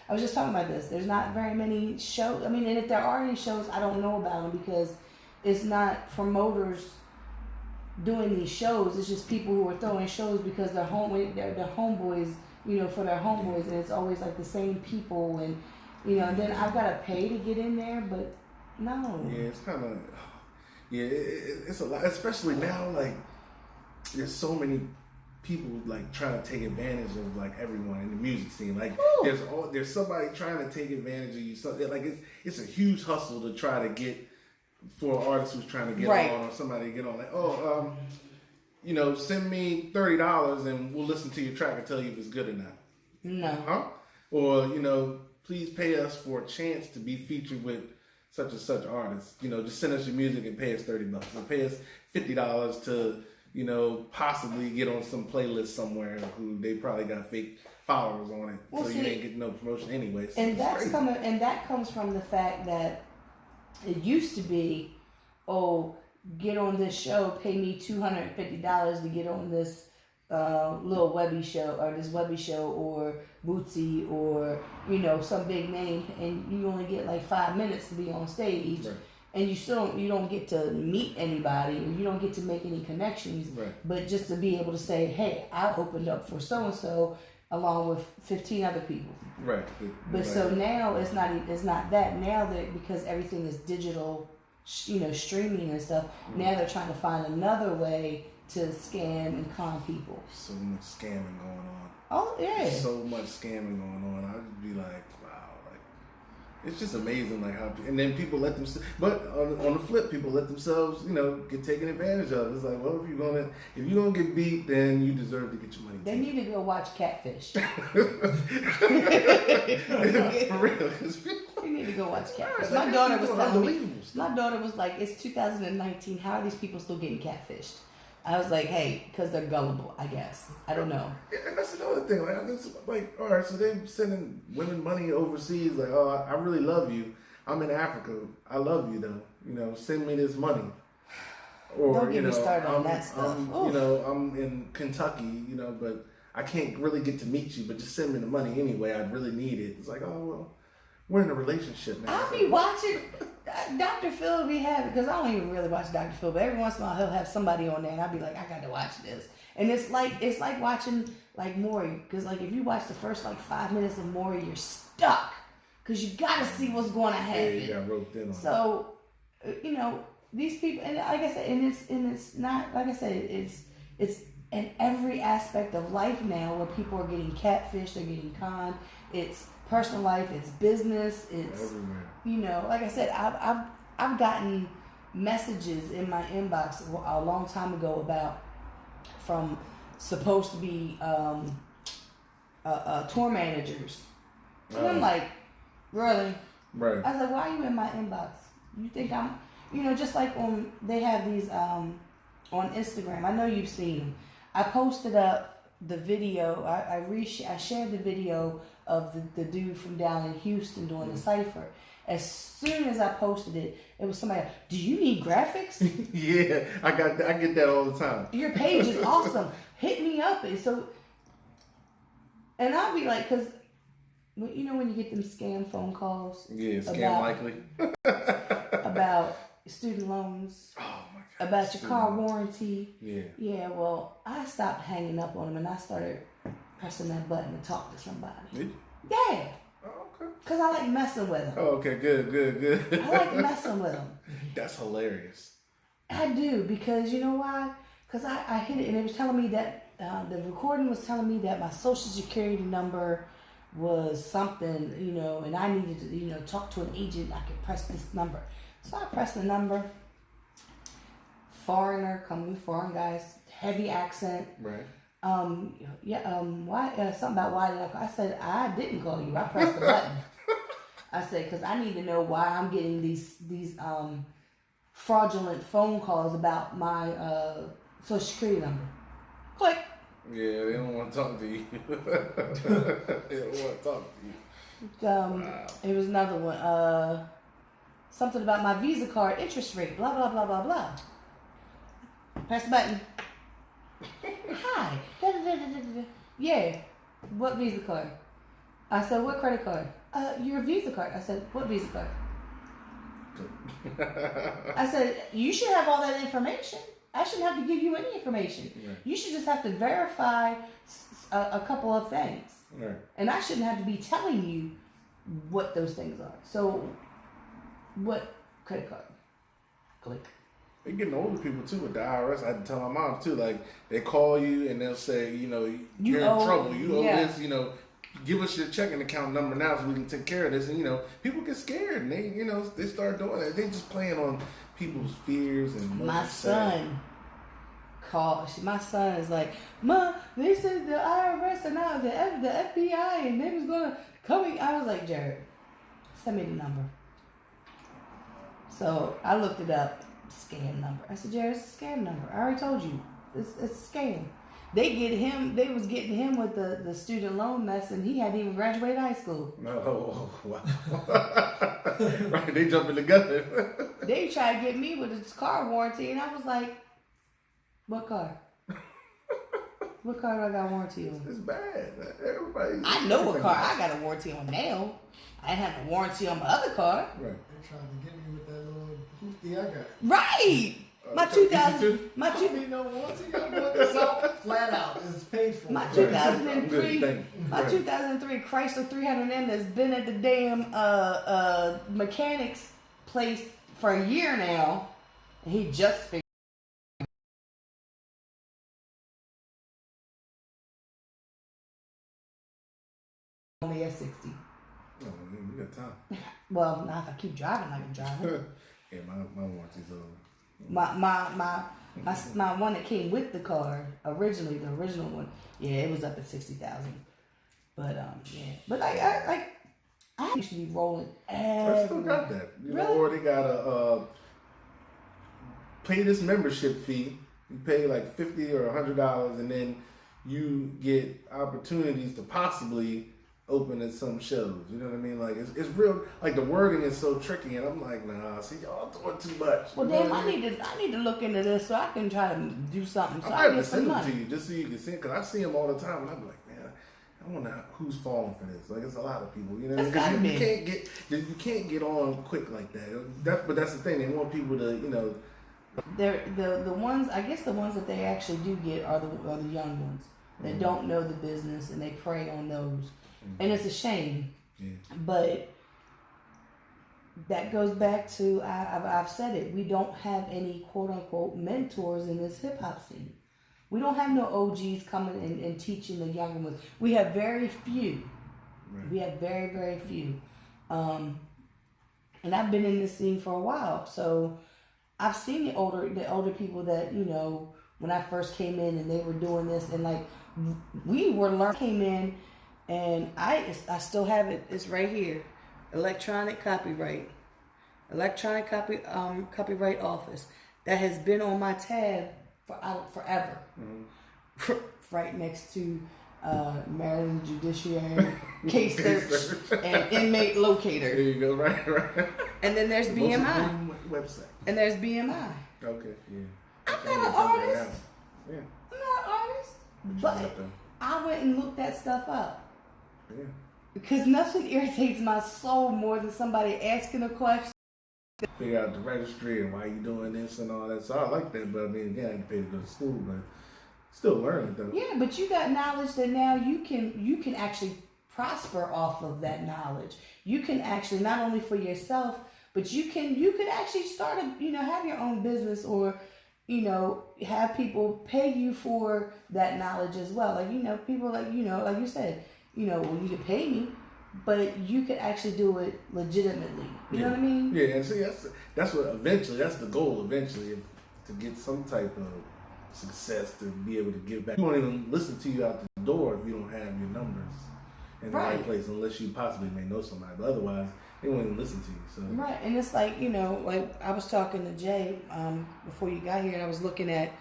I was just talking about this. There's not very many shows. I mean, and if there are any shows, I don't know about them because it's not promoters doing these shows. It's just people who are throwing shows because they're homeboys, for their homeboys, and it's always like the same people, and and then I've got to pay to get in there, but no. Yeah, it's kind of it's a lot, especially now. Like, there's so many people like trying to take advantage of like everyone in the music scene. Like, there's somebody trying to take advantage of you. So like it's a huge hustle to try to get for an artist who's trying to get on, or somebody to get on. Like, send me $30 and we'll listen to your track and tell you if it's good or not. No. Huh? Or please pay us for a chance to be featured with such and such artist. Just send us your music and pay us $30. Or pay us $50 to possibly get on some playlist somewhere who they probably got fake followers on it, so you ain't getting no promotion anyway. So and that comes from the fact that it used to be, get on this show, pay me $250 to get on this little Webby show or this Webby show or Bootsy or some big name, and you only get like 5 minutes to be on stage. Right. And you don't get to meet anybody, and you don't get to make any connections. Right. But just to be able to say, hey, I opened up for so and so along with 15 other people. Right. But so now it's not that. Now that because everything is digital, streaming and stuff, now they're trying to find another way to scam and con people. So much scamming going on. Oh yeah. So much scamming going on. I'd be like, wow, like It's just amazing, like how, and then people let them. But on the flip, people let themselves, get taken advantage of. It's like, well, if you're gonna get beat, then you deserve to get your money. They need to go watch Catfish. For real. You need to go watch Catfish. Like, My daughter was people telling me. unbelievable stuff. My daughter was like, "It's 2019. How are these people still getting catfished?" I was like, "Hey, because they're gullible. I guess. I don't know." Yeah, and that's another thing. Like, all right, so they're sending women money overseas. Like, oh, I really love you. I'm in Africa. I love you, though. Send me this money. Or Don't get me started on that stuff. I'm in Kentucky. But I can't really get to meet you. But just send me the money anyway. I really need it. It's like, oh well, we're in a relationship now. I'll be watching. Dr. Phil be having, because I don't even really watch Dr. Phil, but every once in a while he'll have somebody on there and I'll be like, I got to watch this. And it's like watching like Maury, because like if you watch the first like 5 minutes of Maury, you're stuck because you got to see what's going to happen. Yeah, you got roped in on So, these people, and like I said, and it's not, like I said, it's in every aspect of life now where people are getting catfished, they're getting conned. It's personal life, it's business, it's everywhere. Like I said, I've gotten messages in my inbox a long time ago from supposed to be tour managers, and I'm like, really? Right. I was like, why are you in my inbox? You think I'm, just like they have these on Instagram. I know you've seen them. I posted up the video. I shared the video of the dude from down in Houston doing the cipher. As soon as I posted it, it was somebody, do you need graphics? Yeah, I get that all the time. Your page is awesome. Hit me up. And I'll be like, because, when you get them scam phone calls. Yeah, scam likely. About student loans. Oh my God. About your car warranty. Yeah. Yeah, well, I stopped hanging up on them and I started pressing that button to talk to somebody. Did you? Yeah. Oh, okay. Because I like messing with them. Oh, okay, good. I like messing with them. That's hilarious. I do, because you know why? Because I hit it and it was telling me that, the recording was telling me that my social security number was something, and I needed to, talk to an agent. I could press this number. So I pressed the number. Foreigner, foreign guys, heavy accent. Right. Why? Something about why did I call? I said, I didn't call you. I pressed the button. I said, because I need to know why I'm getting these fraudulent phone calls about my social security number. Click. Yeah, they don't want to talk to you. They don't want to talk to you. Wow. It was another one. Something about my Visa card interest rate. Blah blah blah blah blah. Press the button. Hi. Yeah. What Visa card? I said, what credit card? Your Visa card. I said, what Visa card? I said, you should have all that information. I shouldn't have to give you any information. Right. You should just have to verify a couple of things. Right. And I shouldn't have to be telling you what those things are. So, what credit card? Click. They're getting older people too with the IRS. I had to tell my mom too. Like, they call you and they'll say, you're in trouble. You owe this. Give us your checking account number now so we can take care of this. And people get scared and they start doing it. They just playing on people's fears and my son called. My son is like, Mom, they said the IRS and now the FBI and they was gonna come. I was like, Jared, send me the number. So I looked it up. Scam number. I said, Jared, it's a scam number. I already told you. It's a scam. They was getting him with the student loan mess and he hadn't even graduated high school. Oh, wow. Right, they jumping the gun. They tried to get me with his car warranty and I was like, what car? What car do I got warranty on? It's bad. Everybody. I know what car I got a warranty on now. I didn't have a warranty on my other car. Right. They're trying to get me with that little hoopty I got. Right. My 2000. I don't need no warranty. I bought this out flat out. It's paid for. My 2003. My 2003 Chrysler 300M that's been at the damn mechanics place for a year now, and he just figured. Only at 60. Oh, man, we got time. Well, not if I keep driving like I'm driving. Yeah, my warranty's over. My one that came with the car originally, the original one, yeah, it was up at 60,000. But yeah, but I used to be rolling. I still got that. You Really? know, or they got a pay this membership fee. You pay like $50 or $100, and then you get opportunities to possibly open at some shows. You know what I mean? Like it's real. Like the wording is so tricky, and I'm like, nah, see, y'all doing too much. Well, you know damn, what I need to look into this so I can try to do something. So I I have to get some send them money. to you just so you can see it, because I see them all the time, and I'm like, man, I wonder who's falling for this. Like it's a lot of people, you know, That's because gotta you can't get on quick like that. But that's the thing. They want people to, you know. They're the ones, I guess the ones that they actually do get are the young ones that don't know the business, and they prey on those. And it's a shame. Yeah. But that goes back to, I've said it, we don't have any quote unquote mentors in this hip hop scene. We don't have no OGs coming and teaching the younger ones. We have very few. Right. We have very, very few. And I've been in this scene for a while, so I've seen the older people that, you know, when I first came in and they were doing this, and like we were learning, came in, and I still have it. It's right here, electronic copyright office that has been on my tab forever, right next to Maryland Judiciary Case Search and Inmate Locator. There you go, right. And then there's BMI. Website. And there's BMI. Okay, yeah. I'm not an artist. Yeah. I'm not an artist. But I went and looked that stuff up. Yeah. Because nothing irritates my soul more than somebody asking a question. Figure out the registry and why you doing this and all that. So I like that, but I mean, again, I didn't pay to go to school, but still learning though. Yeah, but you got knowledge that now you can actually prosper off of that knowledge. You can actually, not only for yourself, but you could actually start have your own business, or, you know, have people pay you for that knowledge as well. Like, you know, people like, you know, like you said, you know, well, you could pay me, but you could actually do it legitimately. You know what I mean? Yeah, and see, that's what eventually, that's the goal eventually, to get some type of success, to be able to give back. People won't even listen to you out the door if you don't have your numbers in the right place, unless you possibly may know somebody, but otherwise they won't even listen to you. So right, and it's like, you know, like I was talking to Jay before you got here, and I was looking at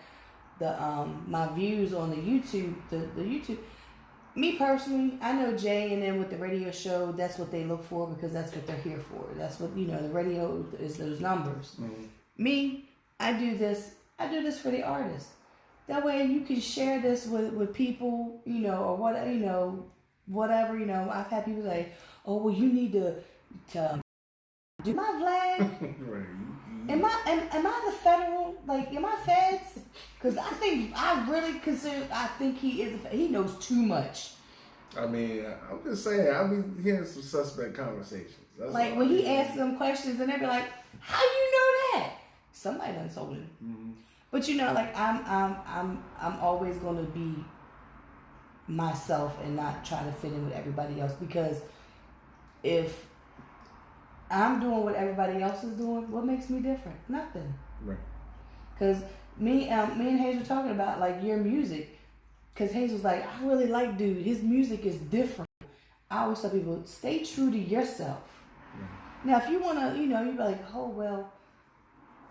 the my views on the YouTube, the YouTube. Me personally, I know Jay, and then with the radio show, that's what they look for, because that's what they're here for. That's what, you know, the radio is, those numbers. Mm-hmm. Me, I do this for the artist. That way you can share this with people, you know, or what, you know, whatever, you know. I've had people say, oh, well, you need to do my flag. Right. Am I the federal? Like, am I feds? Because I think he knows too much. I mean, I'm just saying, I've been hearing some suspect conversations. That's like when he asks them questions, and they be like, "How you know that?" Somebody done told him. Mm-hmm. But you know, like I'm always gonna be myself and not try to fit in with everybody else, because if I'm doing what everybody else is doing, what makes me different? Nothing. Right. Because me and Hayes were talking about, like, your music. Because Hayes was like, I really like dude. His music is different. I always tell people, stay true to yourself. Right. Now, if you want to, you know, you're like, oh, well,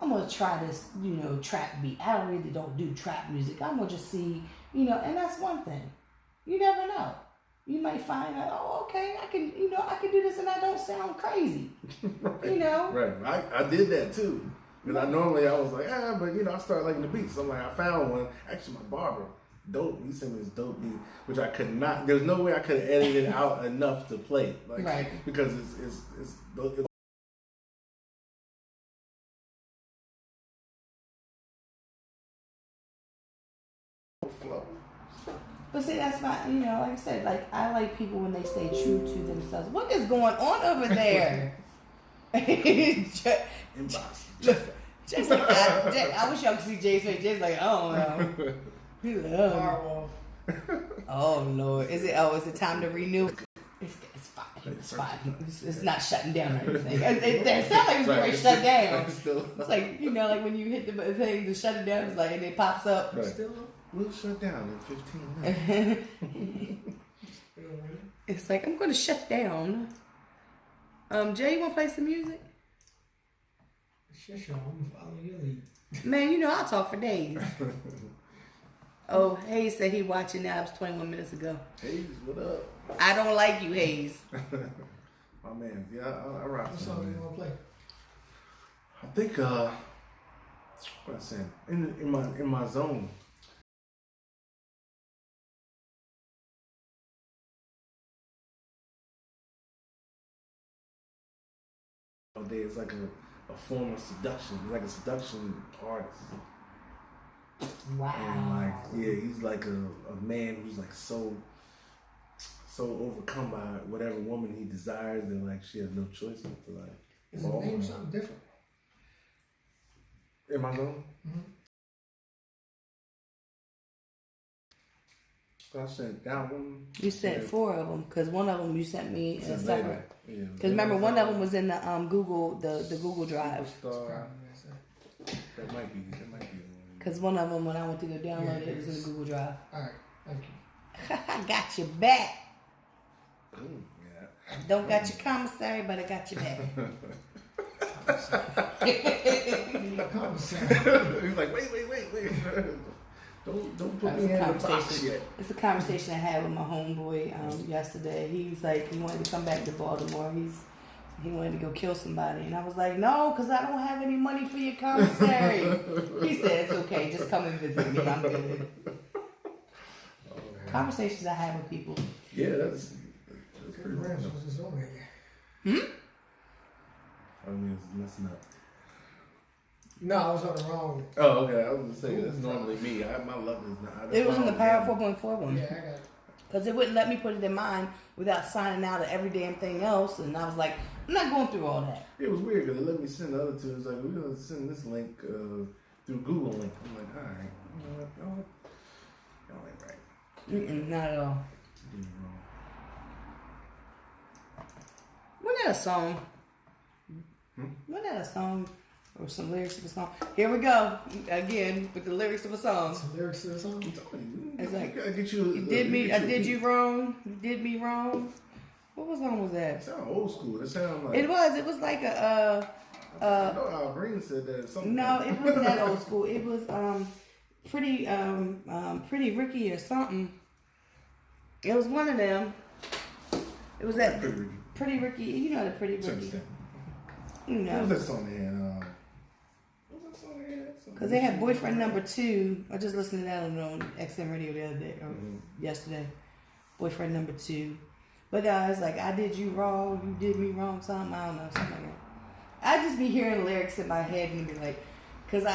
I'm going to try this, you know, trap beat. I don't do trap music. I'm going to just see, you know, and that's one thing. You never know. You might find out, oh, okay, I can do this and I don't sound crazy. Right. You know? Right. I did that too. Because I was like, but you know, I started liking the beats. So I'm like, I found one. Actually, my barber, dope. He sent me this dope beat, which I could not. There's no way I could have edited it out enough to play it. Like, right. Because it's flow. But see, that's not, you know, like I said, like, I like people when they stay true to themselves. What is going on over there? Just like I wish y'all could see Jay's face. Jay's like, I don't know. He like, oh Lord. Is it time to renew? It's It's fine. It's not shutting down or anything. It sounds like it's going to shut down. It's like, you know, like when you hit the thing to shut it down, it's like, and it pops up. Right. Still We'll shut down in 15 minutes. It's like, I'm going to shut down. Jay, you want to play some music? Sure, I'm following your lead. Man, you know, I'll talk for days. Oh, Hayes said he watching now. It was 21 minutes ago. Hayes, what up? I don't like you, Hayes. My man, yeah, I rock. What song you want to play? I think what I said in my zone. It's like a form of seduction. He's like a seduction artist. Wow. And like, yeah, he's like a man who's like so overcome by whatever woman he desires that like she has no choice but to like. Is it name something different? In my zone? I sent that one. You sent 4 of them, because one of them you sent me in a separate. Yeah. Because remember, one of them was in the Google, the Google Drive. That might be. Because one of them, when I went to go download it was in the Google Drive. All right, thank you. I got your back. Ooh, yeah. Don't got your commissary, but I got your back. He's like, wait. Don't put me in the box yet. It's a conversation I had with my homeboy yesterday. He's like, he wanted to come back to Baltimore. He wanted to go kill somebody. And I was like, no, because I don't have any money for your commissary. He said, it's okay. Just come and visit me. I'm good. Conversations I have with people. Yeah, that's pretty random. I mean, it's messing up. No, I was on the wrong. Oh, okay. I was going to say, that's normally me. My luck is not. It was in the Power 4.4 one. Yeah, I got it. Because it wouldn't let me put it in mine without signing out of every damn thing else. And I was like, I'm not going through all that. It was weird because it let me send the other two. It's like, we're going to send this link through Google link. I'm like, all right. You know what? Y'all ain't right. Not at all. You're wrong. Wasn't that a song? Wasn't that a song? Or some lyrics of a song? Here we go. Again, with the lyrics of a song. Some lyrics to the song? It's like, I get you. I did you wrong. You did me wrong. What song was that? It sound old school. It sound like. It was like I know Al Green said that. Something. No, it wasn't that old school. It was pretty Ricky or something. It was one of them. It was that Pretty Ricky. You know the Pretty Ricky. You know. What was that song they had? Because they had Boyfriend Number 2. I just listened to that on XM Radio the other day, or yesterday. Boyfriend Number 2. But it's like, I did you wrong, you did me wrong, something, I don't know, something like that. I just be hearing lyrics in my head and be like, because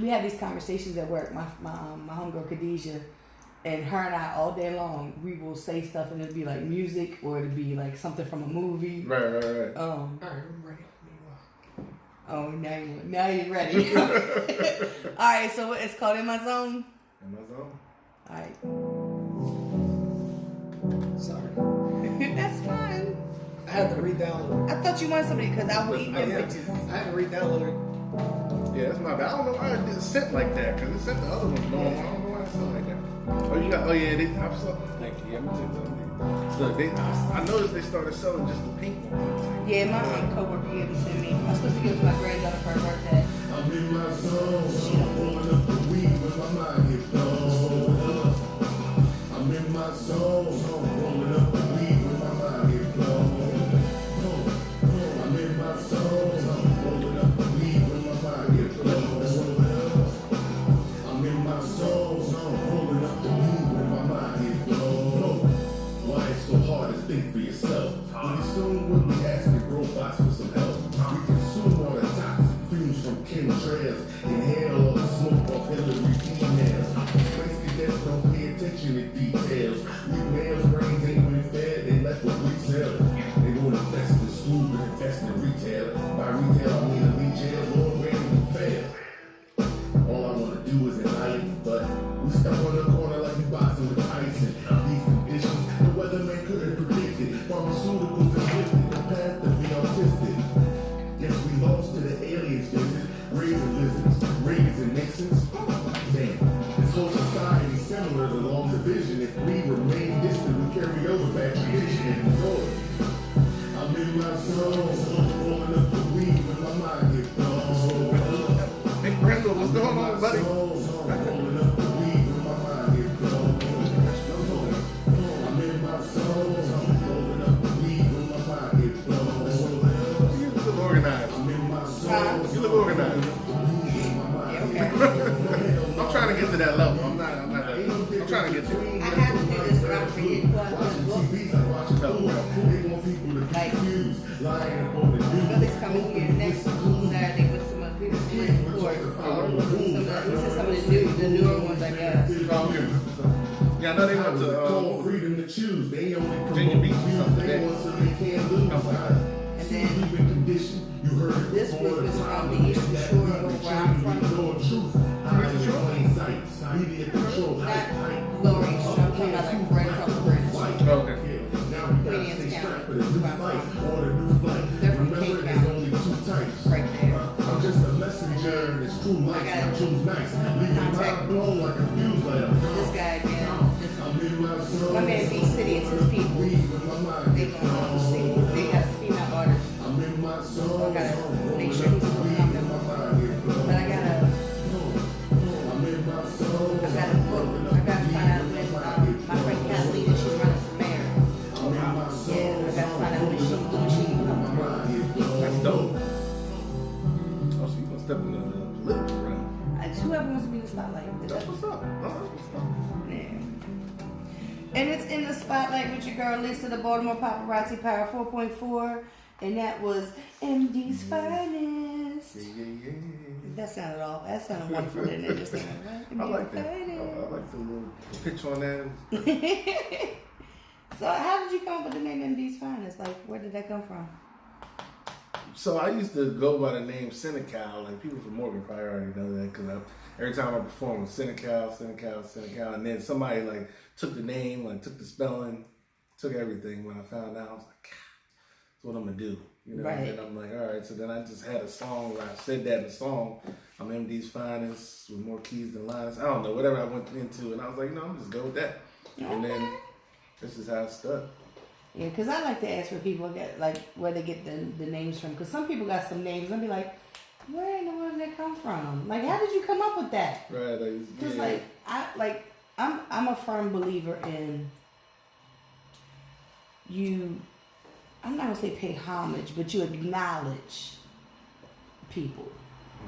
we had these conversations at work, my homegirl Khadijah, and her and I all day long, we will say stuff and it'll be like music or it'll be like something from a movie. Right. All right, I'm ready. Oh, now you're ready. All right, so it's called In My Zone. In My Zone. All right. Sorry. That's fine. I had to re-download it. I thought you wanted somebody because I will eat them bitches. I had to re-download it. Yeah, that's my bad. I don't know why it didn't set like that because it set the other one normal. I don't know why it set like that. Oh, yeah, I'm so thank you. Yeah, so I noticed they started selling just the pink ones. Yeah, my coworker gave them to me. I was supposed to give it to my granddaughter for her birthday. I'm in my zone. I'm rolling up the weed with my mind hit low. I'm in my zone. I'm rolling up the weed with my mind hit low. I'm in my zone. I'm rolling up the weed with my mind hit low. I'm in my zone. I'm rolling up the weed with my mind hit low. Why it's so hard to think for yourself? Pretty soon we'll be asking robots for some help. We consume all the toxic fumes from chemtrails, inhale all the smoke off Hillary emails. Space cadets don't pay attention to details. We males' brains ain't been fed, they left with retail. They won't invest in school, but invest in retail. By retail, I mean elite jail, Lord, ready to fail. All I want to do is annihilate, but we stuck on the corner like we boxing with Tyson. These conditions, the weatherman couldn't predict it. Pharmaceutical They want people to be Like, confused, lying up on the news. Billy's coming here next Saturday with some of the people who record. Some of the newer ones, I guess. Yeah, I know they went to freedom to choose. They only Virginia Beach or something. they want so they can't lose. And then Condition. You heard it this before. group is from the Eastern Shore of where I'm from. Media control. Not Lower East Shore, I'm talking about like right across the bridge. Okay. Queens County. For the new fight or the new flight. They're from Remember, King there's County. only two types. Right there. I'm just a messenger and it's true life. I choose nice. Leave your mind blown like a fuse light. This guy again. I'm in my zone. My man B City is his people. They gonna see. They got female artists. I'm in my zone. I gotta make sure he's still coming. But I gotta book. I gotta find out when my friend Kathleen, she's running for mayor. Yeah, I gotta find out when she comes. That's dope. Oh, so you gonna step in the political realm. Whoever wants to be in the spotlight. That's what's up. Oh, that's what's up. Yeah. And it's in the spotlight with your girl Lisa, the Baltimore Paparazzi Power 4.4, and that was MD's Finest. Yeah. That sounded wonderful, didn't it? Just sounded right. I like that. I like the little pitch on that. So how did you come up with the name MD's Finest? Like, where did that come from? So I used to go by the name Senecal. Like people from Morgan probably already know that because every time I perform with Senecal, and then somebody like took the name, like took the spelling, took everything. When I found out, I was like, that's what I'm gonna do. You know, right. And then I'm like, all right. So then I just had a song where I said that in the song. I'm MD's Finest with more keys than lines. I don't know, whatever I went into, and I was like, I'm just go with that. Okay. And then this is how it stuck. Yeah, because I like to ask where people get, like, where they get the names from. Because some people got some names, and I'll be like, where in the world did they come from? Like, how did you come up with that? Right. Because, Yeah. I'm a firm believer in you. I'm not gonna say pay homage, but you acknowledge people.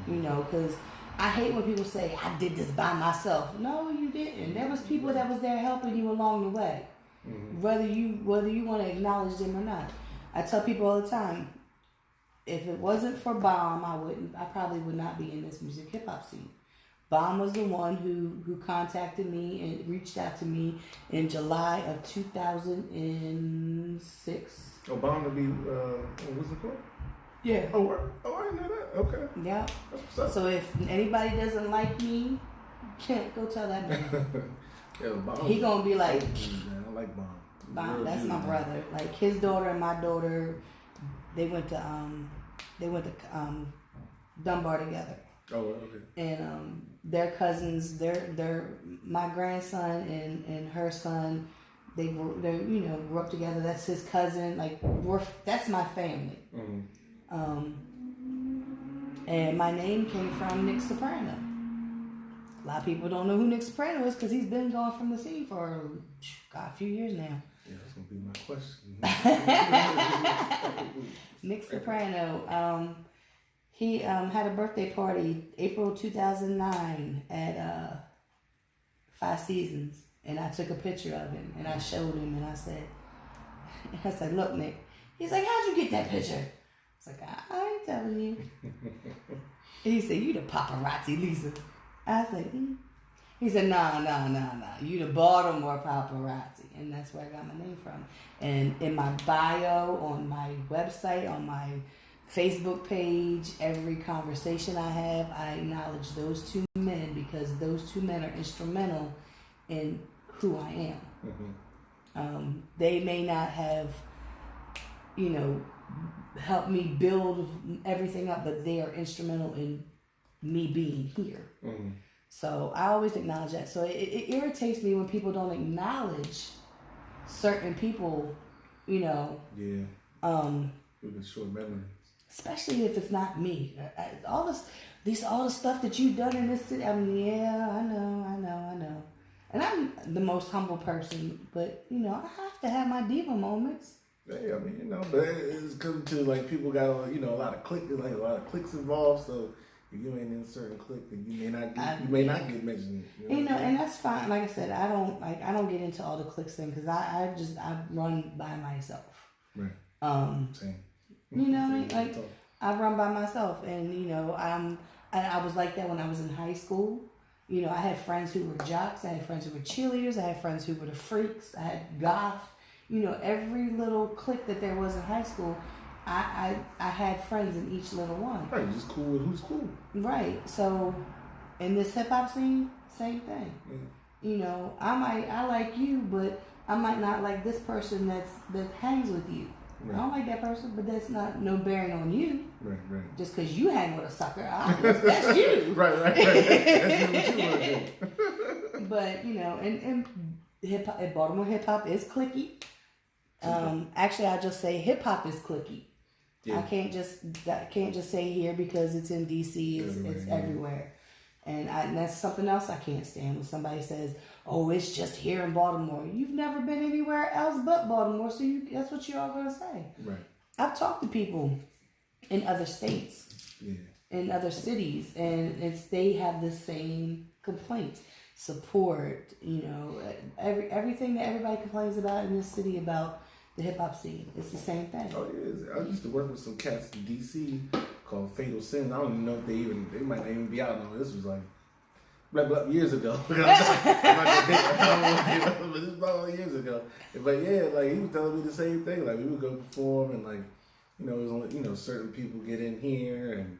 You know, because I hate when people say I did this by myself. No, you didn't. There was people that was there helping you along the way. Mm-hmm. Whether you want to acknowledge them or not. I tell people all the time, if it wasn't for Bomb, I probably would not be in this music hip hop scene. Bomb was the one who contacted me and reached out to me in July of 2006. Oh, Bomb to be what's it called? Yeah. Oh, I didn't know that. Okay. Yeah. That's what's up. So if anybody doesn't like me, go tell that man. Yeah, Bomb. He gonna be like, man, I like Bomb. Bomb, that's my brother. Like his daughter and my daughter, they went to Dunbar together. Oh, okay. And their cousins, they're my grandson and her son. They grew up together. That's his cousin. Like that's my family. Mm-hmm. And my name came from Nick Soprano. A lot of people don't know who Nick Soprano is because he's been gone from the scene for a few years now. Yeah, that's gonna be my question. Nick Soprano. He had a birthday party April 2009 at Five Seasons, and I took a picture of him and I showed him and I said, "Look, Nick." He's like, "How'd you get that picture?" It's like, I ain't telling you. And he said, "You the paparazzi, Lisa." I said, He said, "No. You the Baltimore paparazzi," and that's where I got my name from. And in my bio, on my website, on my Facebook page, every conversation I have, I acknowledge those two men because those two men are instrumental in who I am. Mm-hmm. They may not have, helped me build everything up, but they are instrumental in me being here. Mm-hmm. So I always acknowledge that. So it irritates me when people don't acknowledge certain people, Yeah. With a short memory. Especially if it's not me. All the stuff that you've done in this city. I mean, yeah, I know. And I'm the most humble person, but I have to have my diva moments. Yeah, I mean, but it's come to like people got a lot of clicks involved. So if you ain't in a certain clique, then you may not get mentioned. And that's fine. Like I said, I don't get into all the cliques thing because I run by myself. Right. Same. You know what I mean? Like, I run by myself, and you know, I was like that when I was in high school. You know, I had friends who were jocks, I had friends who were cheerleaders, I had friends who were the freaks, I had goth. You know, every little clique that there was in high school, I had friends in each little one. Right, just cool with who's cool. Right. So, in this hip hop scene, same thing. Yeah. You know, I like you, but I might not like this person that hangs with you. Right. I don't like that person, but that's not no bearing on you. Right, right. Just because you hang with a sucker, that's you. Right. That's what you want to do. But you know, and hip hop, Baltimore hip hop is cliquey. Actually, I just say hip hop is cliquey. Yeah. I can't just say here because it's in DC. It's everywhere. And that's something else I can't stand when somebody says, "Oh, it's just here in Baltimore." You've never been anywhere else but Baltimore, so that's what you're all gonna say. Right. I've talked to people in other states, in other cities, and they have the same complaints. Support, you know, everything that everybody complains about in this city about the hip hop scene. It's the same thing. Oh yeah, I used to work with some cats in DC called Fatal Sin. I don't even know if they might not even be out now. This was like years ago. But this was about years ago. But yeah, like he was telling me the same thing. Like we would go perform and like, you know, it was only, you know, certain people get in here and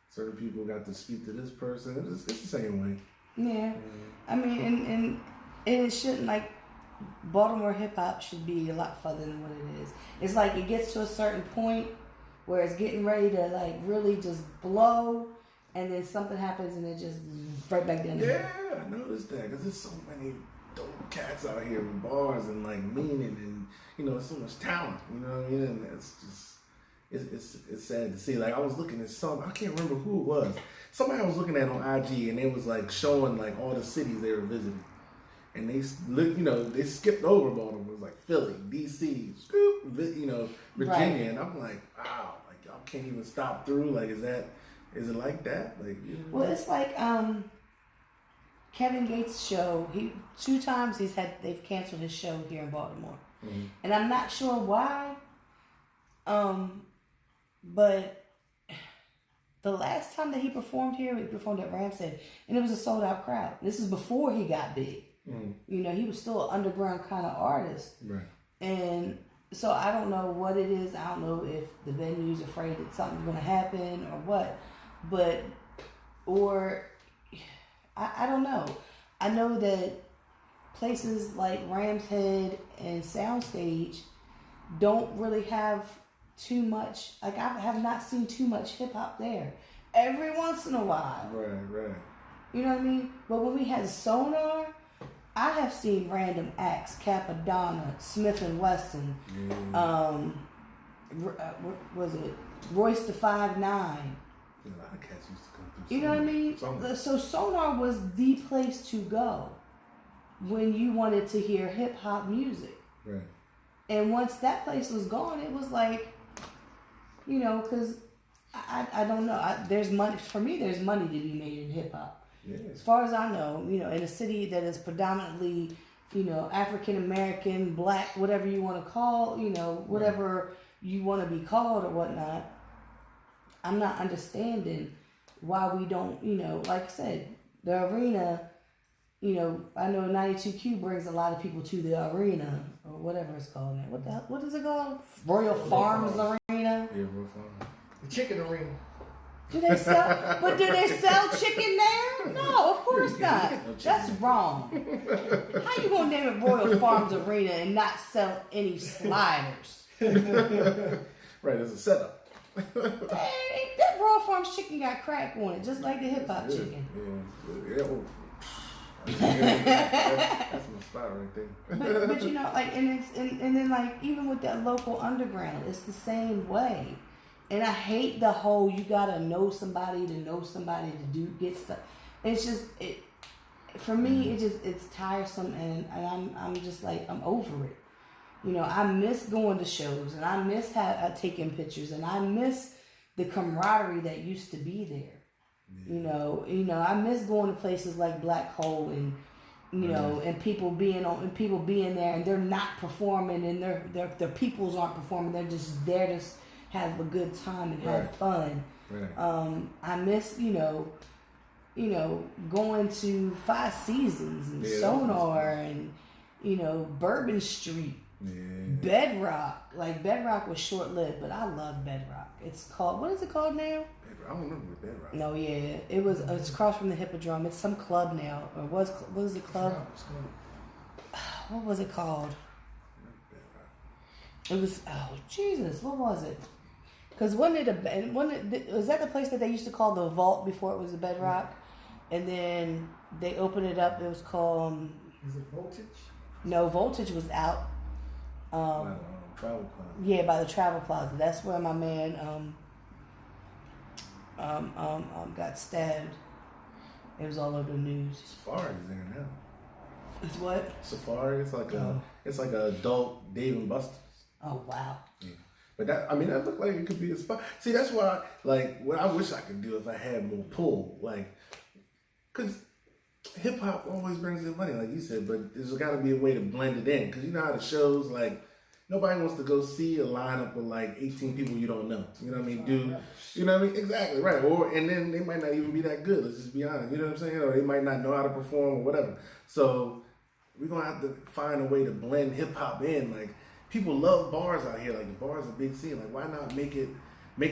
certain people got to speak to this person. It's the same way. Yeah. I mean, and it shouldn't, like, Baltimore hip hop should be a lot further than what it is. It's like it gets to a certain point where it's getting ready to like really just blow, and then something happens and it just right back down. Yeah, I noticed that because there's so many dope cats out here with bars and like meaning, and you know, so much talent. You know what I mean? And it's just it's sad to see. Like I was looking at some, I can't remember who it was. Somebody I was looking at on IG, and they was like showing like all the cities they were visiting. And they, you know, they skipped over Baltimore. It was like Philly, DC, you know, Virginia, right. And I'm like, wow, like y'all can't even stop through. Like, is it like that? Like, you know? Well, it's like Kevin Gates' show. Two times they've canceled his show here in Baltimore, and I'm not sure why. But the last time that he performed here, he performed at Ramshead, and it was a sold out crowd. This is before he got big. You know, he was still an underground kind of artist. Right. And so I don't know what it is. I don't know if the venue's afraid that something's going to happen or what. But, I don't know. I know that places like Ramshead and Soundstage don't really have too much. Like, I have not seen too much hip hop there. Every once in a while. Right. You know what I mean? But when we had Sonar, I have seen random acts, Capadonna, Smith & Wesson, was it Royce the 5'9". A lot of cats used to come through. You know what I mean? So Sonar was the place to go when you wanted to hear hip hop music. Right. And once that place was gone, it was like, you know, because I don't know. There's money for me. There's money to be made in hip hop. Yes. As far as I know, you know, in a city that is predominantly, you know, African American, black, whatever you want to call, you know, whatever you want to be called or whatnot, I'm not understanding why we don't, you know, like I said, the arena, you know, I know 92Q brings a lot of people to the arena or whatever it's called now. What is it called? Royal Farms Arena? Yeah, Royal Farms. The chicken arena. Do they sell chicken there? No, of course not. That's wrong. How you gonna name it Royal Farms Arena and not sell any sliders? Right, it's a setup. That Royal Farms chicken got crack on it, just like the hip hop chicken. That's my spot right there. But you know, like, and then like even with that local underground, it's the same way. And I hate the whole you gotta know somebody to get stuff. It's just for me. It's tiresome, and I'm just like I'm over it. You know, I miss going to shows, and I miss taking pictures, and I miss the camaraderie that used to be there. Yeah. You know, I miss going to places like Black Hole and you know, and people being there and they're not performing and their peoples aren't performing. They're just there to have a good time and have fun. Right. I miss, you know, going to Five Seasons and Sonar and, you know, Bourbon Street, Bedrock. Like Bedrock was short lived, but I love Bedrock. It's called, what is it called now? I don't remember Bedrock. No, it's across from the Hippodrome. It's some club now, or what was the club? What was it called? It was, oh Jesus, what was it? Because was that the place that they used to call the Vault before it was the Bedrock? And then they opened it up. It was called. Is it Voltage? No, Voltage was out. Travel Plaza. Yeah, by the Travel Plaza. That's where my man got stabbed. It was all over the news. Safari's there now. It's what? Safari. It's like a adult Dave and Buster's. Oh wow. Yeah. But that looked like it could be a spot. See, that's why, like, what I wish I could do if I had more pull, like, because hip hop always brings in money, like you said, but there's got to be a way to blend it in. Because you know how the shows, like, nobody wants to go see a lineup of like 18 people you don't know. You know what I mean? You know what I mean? Exactly, right. And then they might not even be that good, let's just be honest. You know what I'm saying? Or they might not know how to perform or whatever. So we're going to have to find a way to blend hip hop in. Like, people love bars out here. Like, the bar's a big scene. Like, why not make it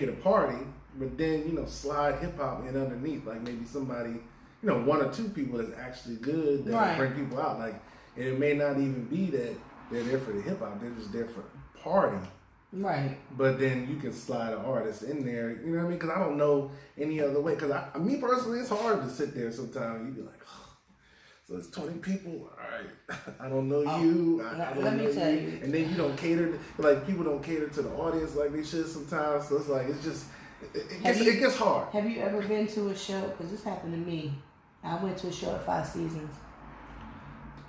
a party, but then, you know, slide hip hop in underneath. Like, maybe somebody, you know, one or two people that's actually good that bring people out. Like, and it may not even be that they're there for the hip hop. They're just there for the party. Right. But then you can slide an artist in there. You know what I mean? Because I don't know any other way. Because me personally, it's hard to sit there sometimes. You be like, oh, so it's 20 people. All right, I don't know you. I don't let me know tell you. And then you don't cater. Like, people don't cater to the audience like they should sometimes. So it's like it gets hard. Have you ever been to a show? Because this happened to me. I went to a show at Five Seasons.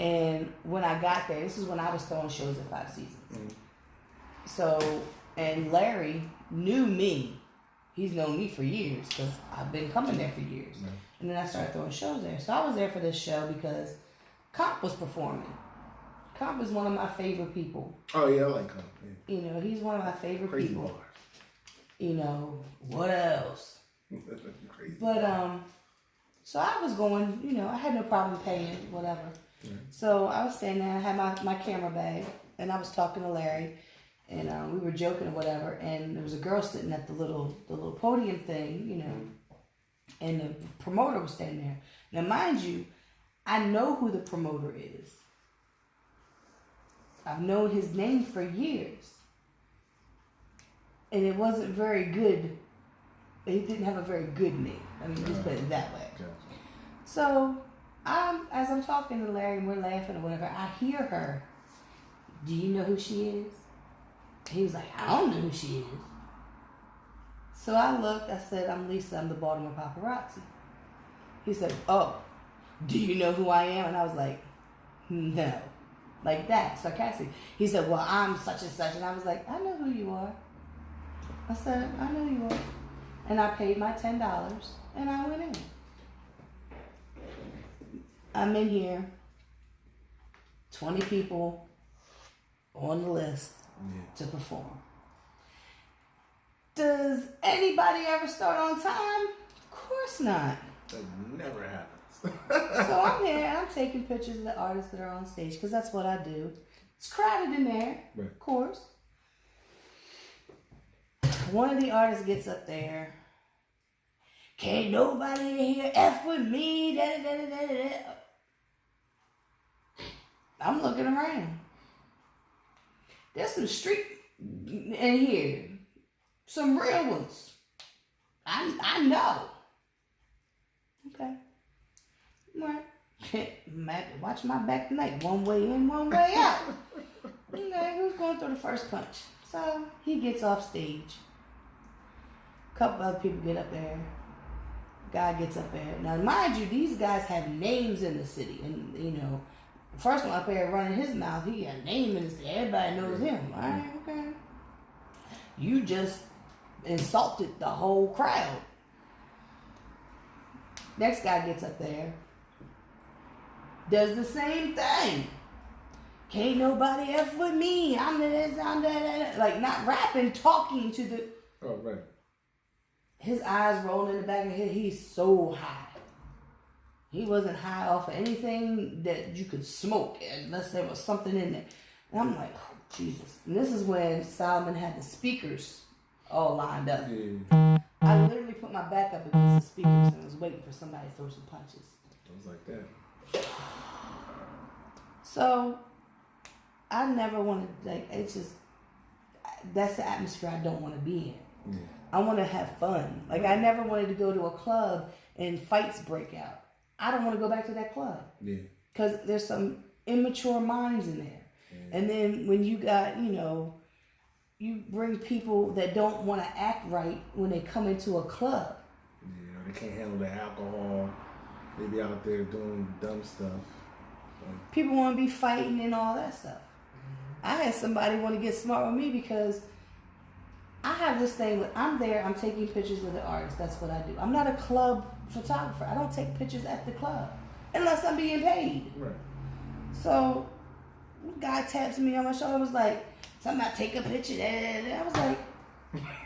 And when I got there, this is when I was throwing shows at Five Seasons. Mm-hmm. So, and Larry knew me. He's known me for years because I've been coming there for years. Mm-hmm. And then I started throwing shows there. So I was there for this show because Comp was performing. Comp is one of my favorite people. Oh, yeah, I like Comp. Yeah. You know, he's one of my favorite Crazy people. Bars. You know, what else? Crazy. But, so I was going, you know, I had no problem paying, whatever. Mm-hmm. So I was standing there, I had my camera bag, and I was talking to Larry, and we were joking or whatever, and there was a girl sitting at the little podium thing, you know, and the promoter was standing there. Now, mind you, I know who the promoter is. I've known his name for years. And it wasn't very good. He didn't have a very good name. I mean, just put it that way. Gotcha. So, as I'm talking to Larry and we're laughing or whatever, I hear her. Do you know who she is? He was like, I don't know who she is. So I looked, I said, I'm Lisa, I'm the Baltimore Paparazzi. He said, oh, do you know who I am? And I was like, no. Like that, sarcastic. He said, well, I'm such and such. And I was like, I know who you are. I said, I know you are. And I paid my $10 and I went in. I'm in here, 20 people on the list to perform. Does anybody ever start on time? Of course not. That never happens. So I'm here and I'm taking pictures of the artists that are on stage because that's what I do. It's crowded in there, of course. One of the artists gets up there. Can't nobody in here F with me. Da, da, da, da, da. I'm looking around. There's some street in here. Some real ones. I know. Okay. Right. Watch my back tonight. One way in, one way out. Okay, who's going through the first punch? So he gets off stage. A couple other people get up there. Guy gets up there. Now, mind you, these guys have names in the city. And, you know, the first one up there running his mouth, he got a name in the city. Everybody knows him. All right, okay. You just insulted the whole crowd. Next guy gets up there. does the same thing. Can't nobody F with me. I'm this, I'm that. Like, not rapping, talking to the... Oh, right. His eyes rolling in the back of his head. He's so high. He wasn't high off of anything that you could smoke unless there was something in there. And I'm like, oh, Jesus. And this is when Solomon had the speakers all lined up. Yeah. I literally put my back up against the speakers and was waiting for somebody to throw some punches. It was like that. So, I never wanted, like, it's just, that's the atmosphere I don't want to be in. Yeah. I want to have fun. Like, I never wanted to go to a club and fights break out. I don't want to go back to that club. Yeah. Because there's some immature minds in there. Yeah. And then when you got, you bring people that don't want to act right when they come into a club. Yeah, they can't handle the alcohol. They be out there doing dumb stuff. People want to be fighting and all that stuff. I had somebody want to get smart with me because I have this thing with, I'm there, I'm taking pictures of the artists. That's what I do. I'm not a club photographer. I don't take pictures at the club unless I'm being paid. Right. So, guy taps me on my shoulder and was like, something about take a picture. And I was like,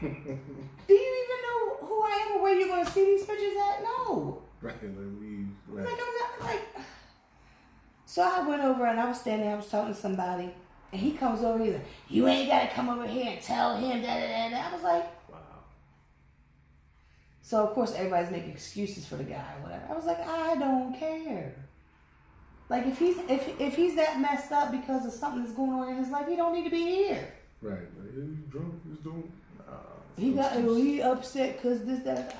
do you even know who I am or where you're going to see these pictures at? No. Right. Right. Like, I'm not, like... So I went over and I was standing there, I was talking to somebody, and he comes over, he's like, you ain't got to come over here and tell him that. I was like, wow. So, of course, everybody's making excuses for the guy or whatever. I was like, I don't care. Like, if he's that messed up because of something that's going on in his life, he don't need to be here. Right. He's drunk, he's doing... he upset because this, that.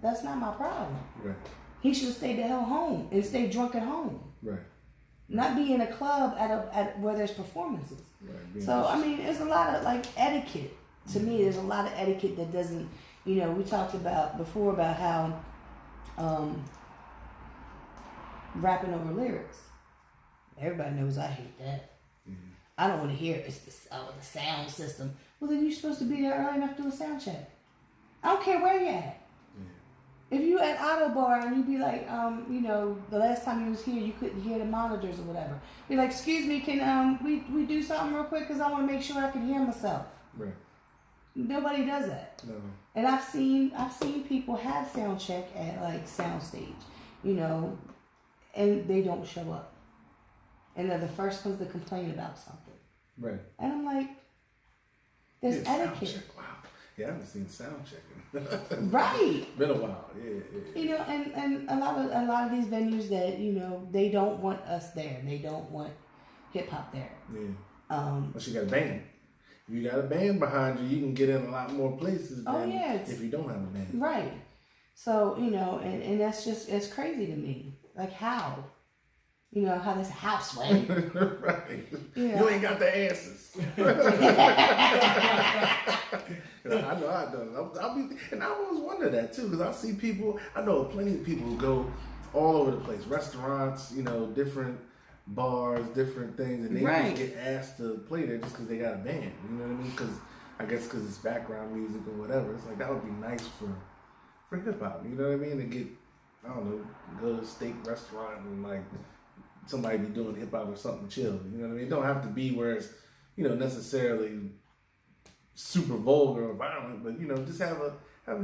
That's not my problem. Right. He should have stayed the hell home and stayed drunk at home. Right. Not be in a club at where there's performances. Right. So, I mean, there's a lot of, like, etiquette. To me, there's a lot of etiquette that doesn't, we talked about before about how rapping over lyrics. Everybody knows I hate that. Mm-hmm. I don't want to hear it's the sound system. Well, then you're supposed to be there early enough to do a sound check. I don't care where you're at. If you at Auto Bar and you be like, the last time you was here, you couldn't hear the monitors or whatever. Be like, excuse me, can we do something real quick because I want to make sure I can hear myself. Right. Nobody does that. No. And I've seen people have sound check at like soundstage, and they don't show up, and they're the first ones to complain about something. Right. And I'm like, there's etiquette. Wow. Yeah, I haven't seen sound checking. Right. Been a while. Yeah. And a lot of these venues that they don't want us there. They don't want hip hop there. Yeah. Unless you got a band. If you got a band behind you, you can get in a lot more places than if you don't have a band. Right. So and that's just, it's crazy to me. Like how. How this house went. Right. You ain't got the answers. I know I don't. And I always wonder that too, because I see people, I know plenty of people who go all over the place, restaurants, different bars, different things, and they just get asked to play there just because they got a band. You know what I mean? Because I guess because it's background music or whatever. It's like that would be nice for hip hop. You know what I mean? To get, I don't know, go to a steak restaurant and like somebody be doing hip hop or something chill. You know what I mean? It don't have to be where it's necessarily super vulgar or violent, but just have a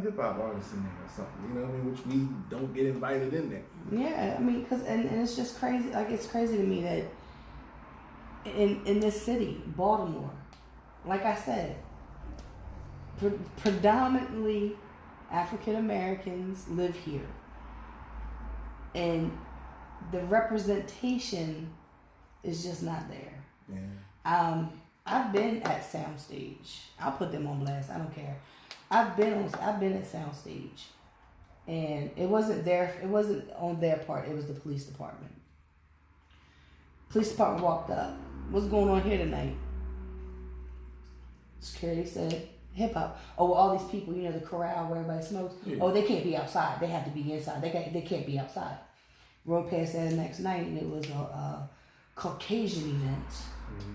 hip hop artist in there or something. You know what I mean? Which we don't get invited in there. Yeah, I mean, and it's just crazy. Like it's crazy to me that in this city, Baltimore, like I said, predominantly African Americans live here, and the representation is just not there. Yeah. I've been at Soundstage. I'll put them on blast. I don't care. I've been at Soundstage, and it wasn't on their part. It was the police department. Police department walked up. What's going on here tonight? Security said hip hop. Oh, well, all these people, the corral where everybody smokes. Yeah. Oh, they can't be outside. They have to be inside. They can't be outside. Rode past that the next night, and it was a Caucasian event. Mm-hmm.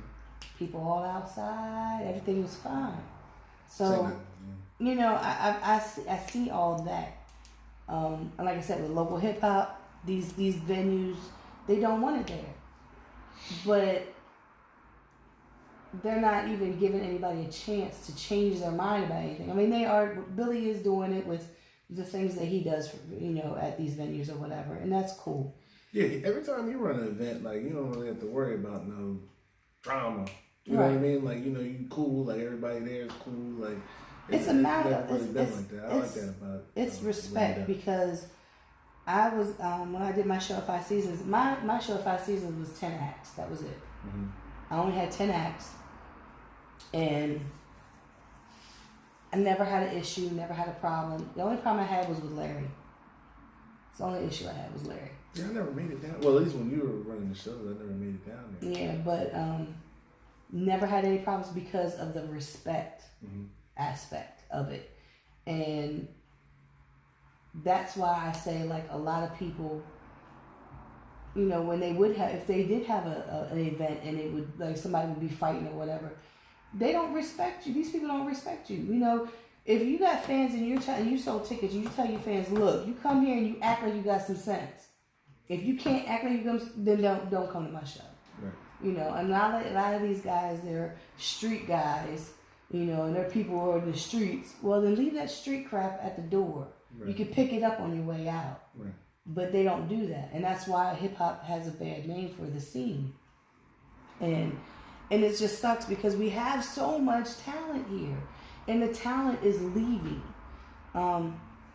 People all outside. Everything was fine. So, I see all of that. And like I said, with local hip hop, these venues They don't want it there. But they're not even giving anybody a chance to change their mind about anything. I mean, Billy is doing it with the things that he does, at these venues or whatever, and that's cool. Yeah, every time you run an event, like, you don't really have to worry about no drama. You know what I mean? Like, you cool, like, everybody there is cool, like, it's a matter of, really like that. I like that about it's respect, because I was, when I did my show at 5 Seasons, my show at 5 Seasons was 10 acts. That was it. Mm-hmm. I only had 10 acts. And I never had an issue, never had a problem. The only problem I had was with Larry. It's the only issue I had was Larry. Yeah, I never made it down. Well, at least when you were running the shows, I never made it down there. Yeah, but never had any problems because of the respect aspect of it. And that's why I say, like, a lot of people, when they would have, if they did have an event and it would, like, somebody would be fighting or whatever, they don't respect you. These people don't respect you. If you got fans and you sold tickets, you tell your fans, look, you come here and you act like you got some sense. If you can't act like you got, then don't come to my show. Right. And a lot of these guys, they're street guys, and they're people who are in the streets. Well, then leave that street crap at the door. Right. You can pick it up on your way out. Right. But they don't do that. And that's why hip hop has a bad name for the scene. And it just sucks because we have so much talent here. And the talent is leaving.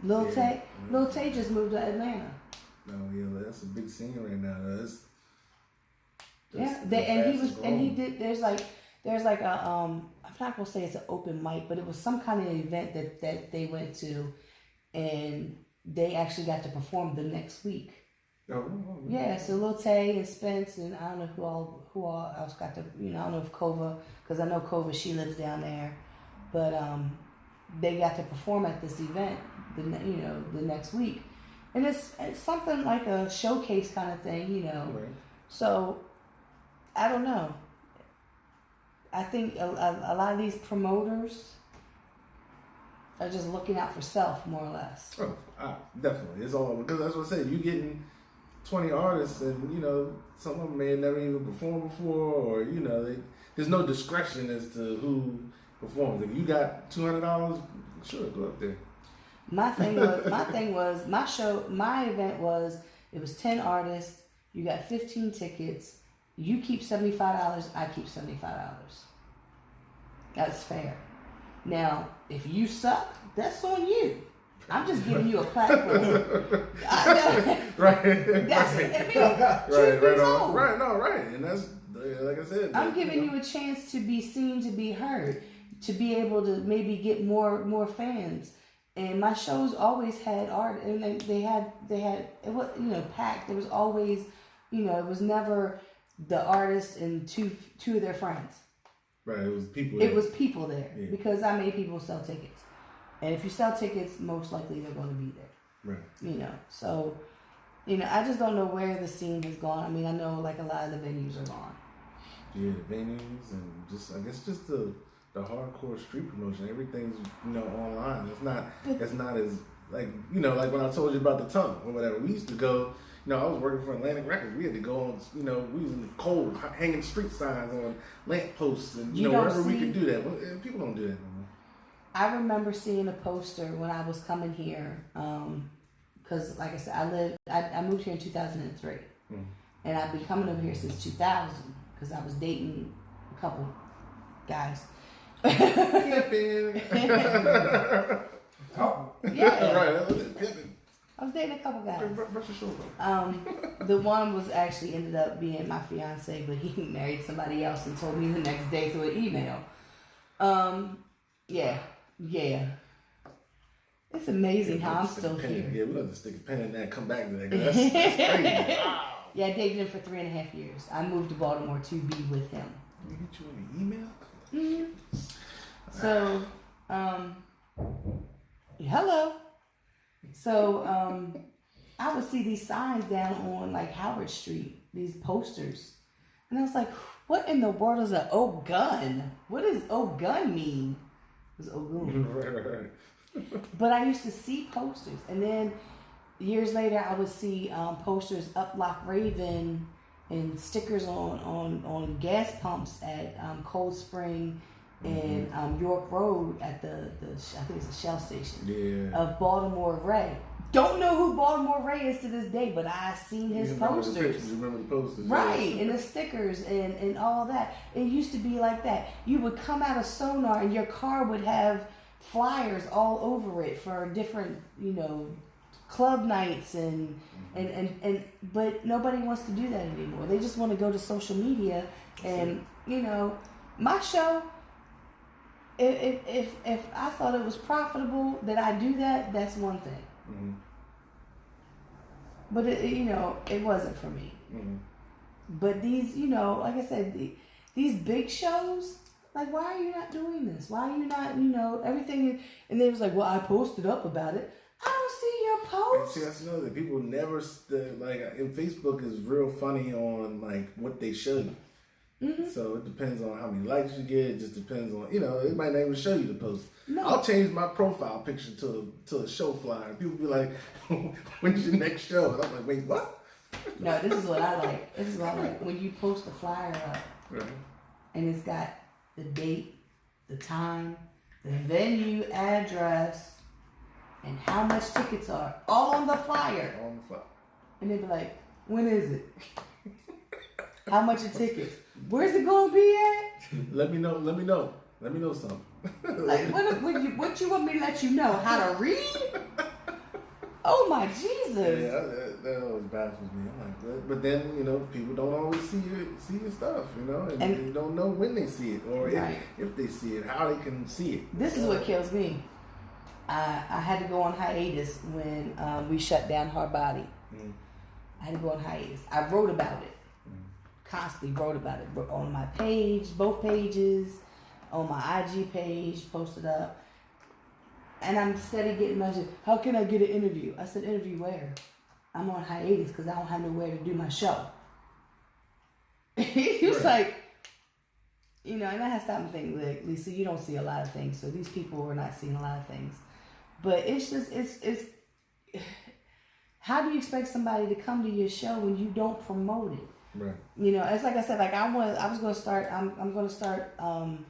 Lil Tay just moved to Atlanta. Oh yeah, that's a big scene right now. There's like a I'm not gonna say it's an open mic, but it was some kind of event that they went to, and they actually got to perform the next week. Yeah, so Lil Tay and Spence and I don't know who all else got to, I don't know if Kova, because I know Kova, she lives down there, but they got to perform at this event the next week, and it's something like a showcase kind of thing, Right. So I don't know. I think a lot of these promoters are just looking out for self, more or less. Oh, definitely. It's all because that's what I said. You getting 20 artists, and some of them may have never even performed before, or there's no discretion as to who performs. If you got $200, sure, go up there. My thing was my event was, it was 10 artists. You got 15 tickets. You keep $75. I keep $75. That's fair. Now, if you suck, that's on you. I'm just giving you a platform. Right. That's right. And that's, like I said, I'm giving you a chance to be seen, to be heard, to be able to maybe get more fans. And my shows always had art, and they had it was packed. There was always, it was never the artist and two of their friends. Right, it was people. It was people there because I made people sell tickets, and if you sell tickets, most likely they're going to be there. Right. So, I just don't know where the scene has gone. I mean, I know like a lot of the venues are gone. Yeah, the venues and just the hardcore street promotion. Everything's online. It's not as like when I told you about the tunnel or whatever. We used to go. I was working for Atlantic Records. We had to go on, we was in the cold, hanging street signs on lamp posts and, wherever we could do that. People don't do that no more. I remember seeing a poster when I was coming here, because, like I said, I moved here in 2003. And I've been coming over here since 2000, because I was dating a couple guys. Pimping. Yeah. Right, pimping. I was dating a couple guys. Brush your shoulder. The one was actually ended up being my fiance, but he married somebody else and told me the next day through an email. Yeah. It's amazing how I'm still here. Yeah, we have to stick a pen in that and come back to that. That's crazy. Wow. Yeah, I dated him for 3.5 years. I moved to Baltimore to be with him. Did he get you an email? Mm-hmm. So, hello. So, I would see these signs down on like Howard Street, these posters. And I was like, what in the world is an O gun? What does O gun mean? It was Ogun. Right. But I used to see posters. And then years later, I would see posters up Loch Raven and stickers on gas pumps at Cold Spring and York Road at the I think it's a Shell station of Baltimore Ray. Don't know who Baltimore Ray is to this day, but I seen his posters. You remember the posters, right? And the stickers and all that. It used to be like that. You would come out of Sonar and your car would have flyers all over it for different, club nights and but nobody wants to do that anymore. They just want to go to social media and my show. If I thought it was profitable that I do that, that's one thing. Mm-hmm. But it wasn't for me. Mm-hmm. But these, like I said, these big shows, like, why are you not doing this? Why are you not, everything? And they was like, well, I posted up about it. I don't see your post. See, that's another thing. People never, and Facebook is real funny on, like, what they show you. Mm-hmm. So it depends on how many likes you get. It just depends on, it might not even show you the post. No. I'll change my profile picture to a show flyer. People be like, when's your next show? And I'm like, wait, what? No, this is what I like. This is what I like. When you post a flyer up, right, and it's got the date, the time, the venue address, and how much tickets are all on the flyer. All on the flyer. And they be like, when is it? How much are tickets? Where's it gonna be at? Let me know something. Like, what you want me to let you know? How to read? Oh my Jesus! Yeah, that always baffles me. I'm like, but then people don't always see your stuff, and you don't know when they see it or if they see it, how they can see it. This is what kills me. I had to go on hiatus when we shut down Hard Body. Mm. I had to go on hiatus. I wrote about it. Constantly wrote about it on my page, both pages, on my IG page, posted up. And I'm steady getting messages. How can I get an interview? I said, interview where? I'm on hiatus because I don't have nowhere to do my show. He was like, and I had to stop and think, like, Lisa, you don't see a lot of things. So these people are not seeing a lot of things. But it's just, it's how do you expect somebody to come to your show when you don't promote it? Right. It's like I said, like I'm going to start, I'm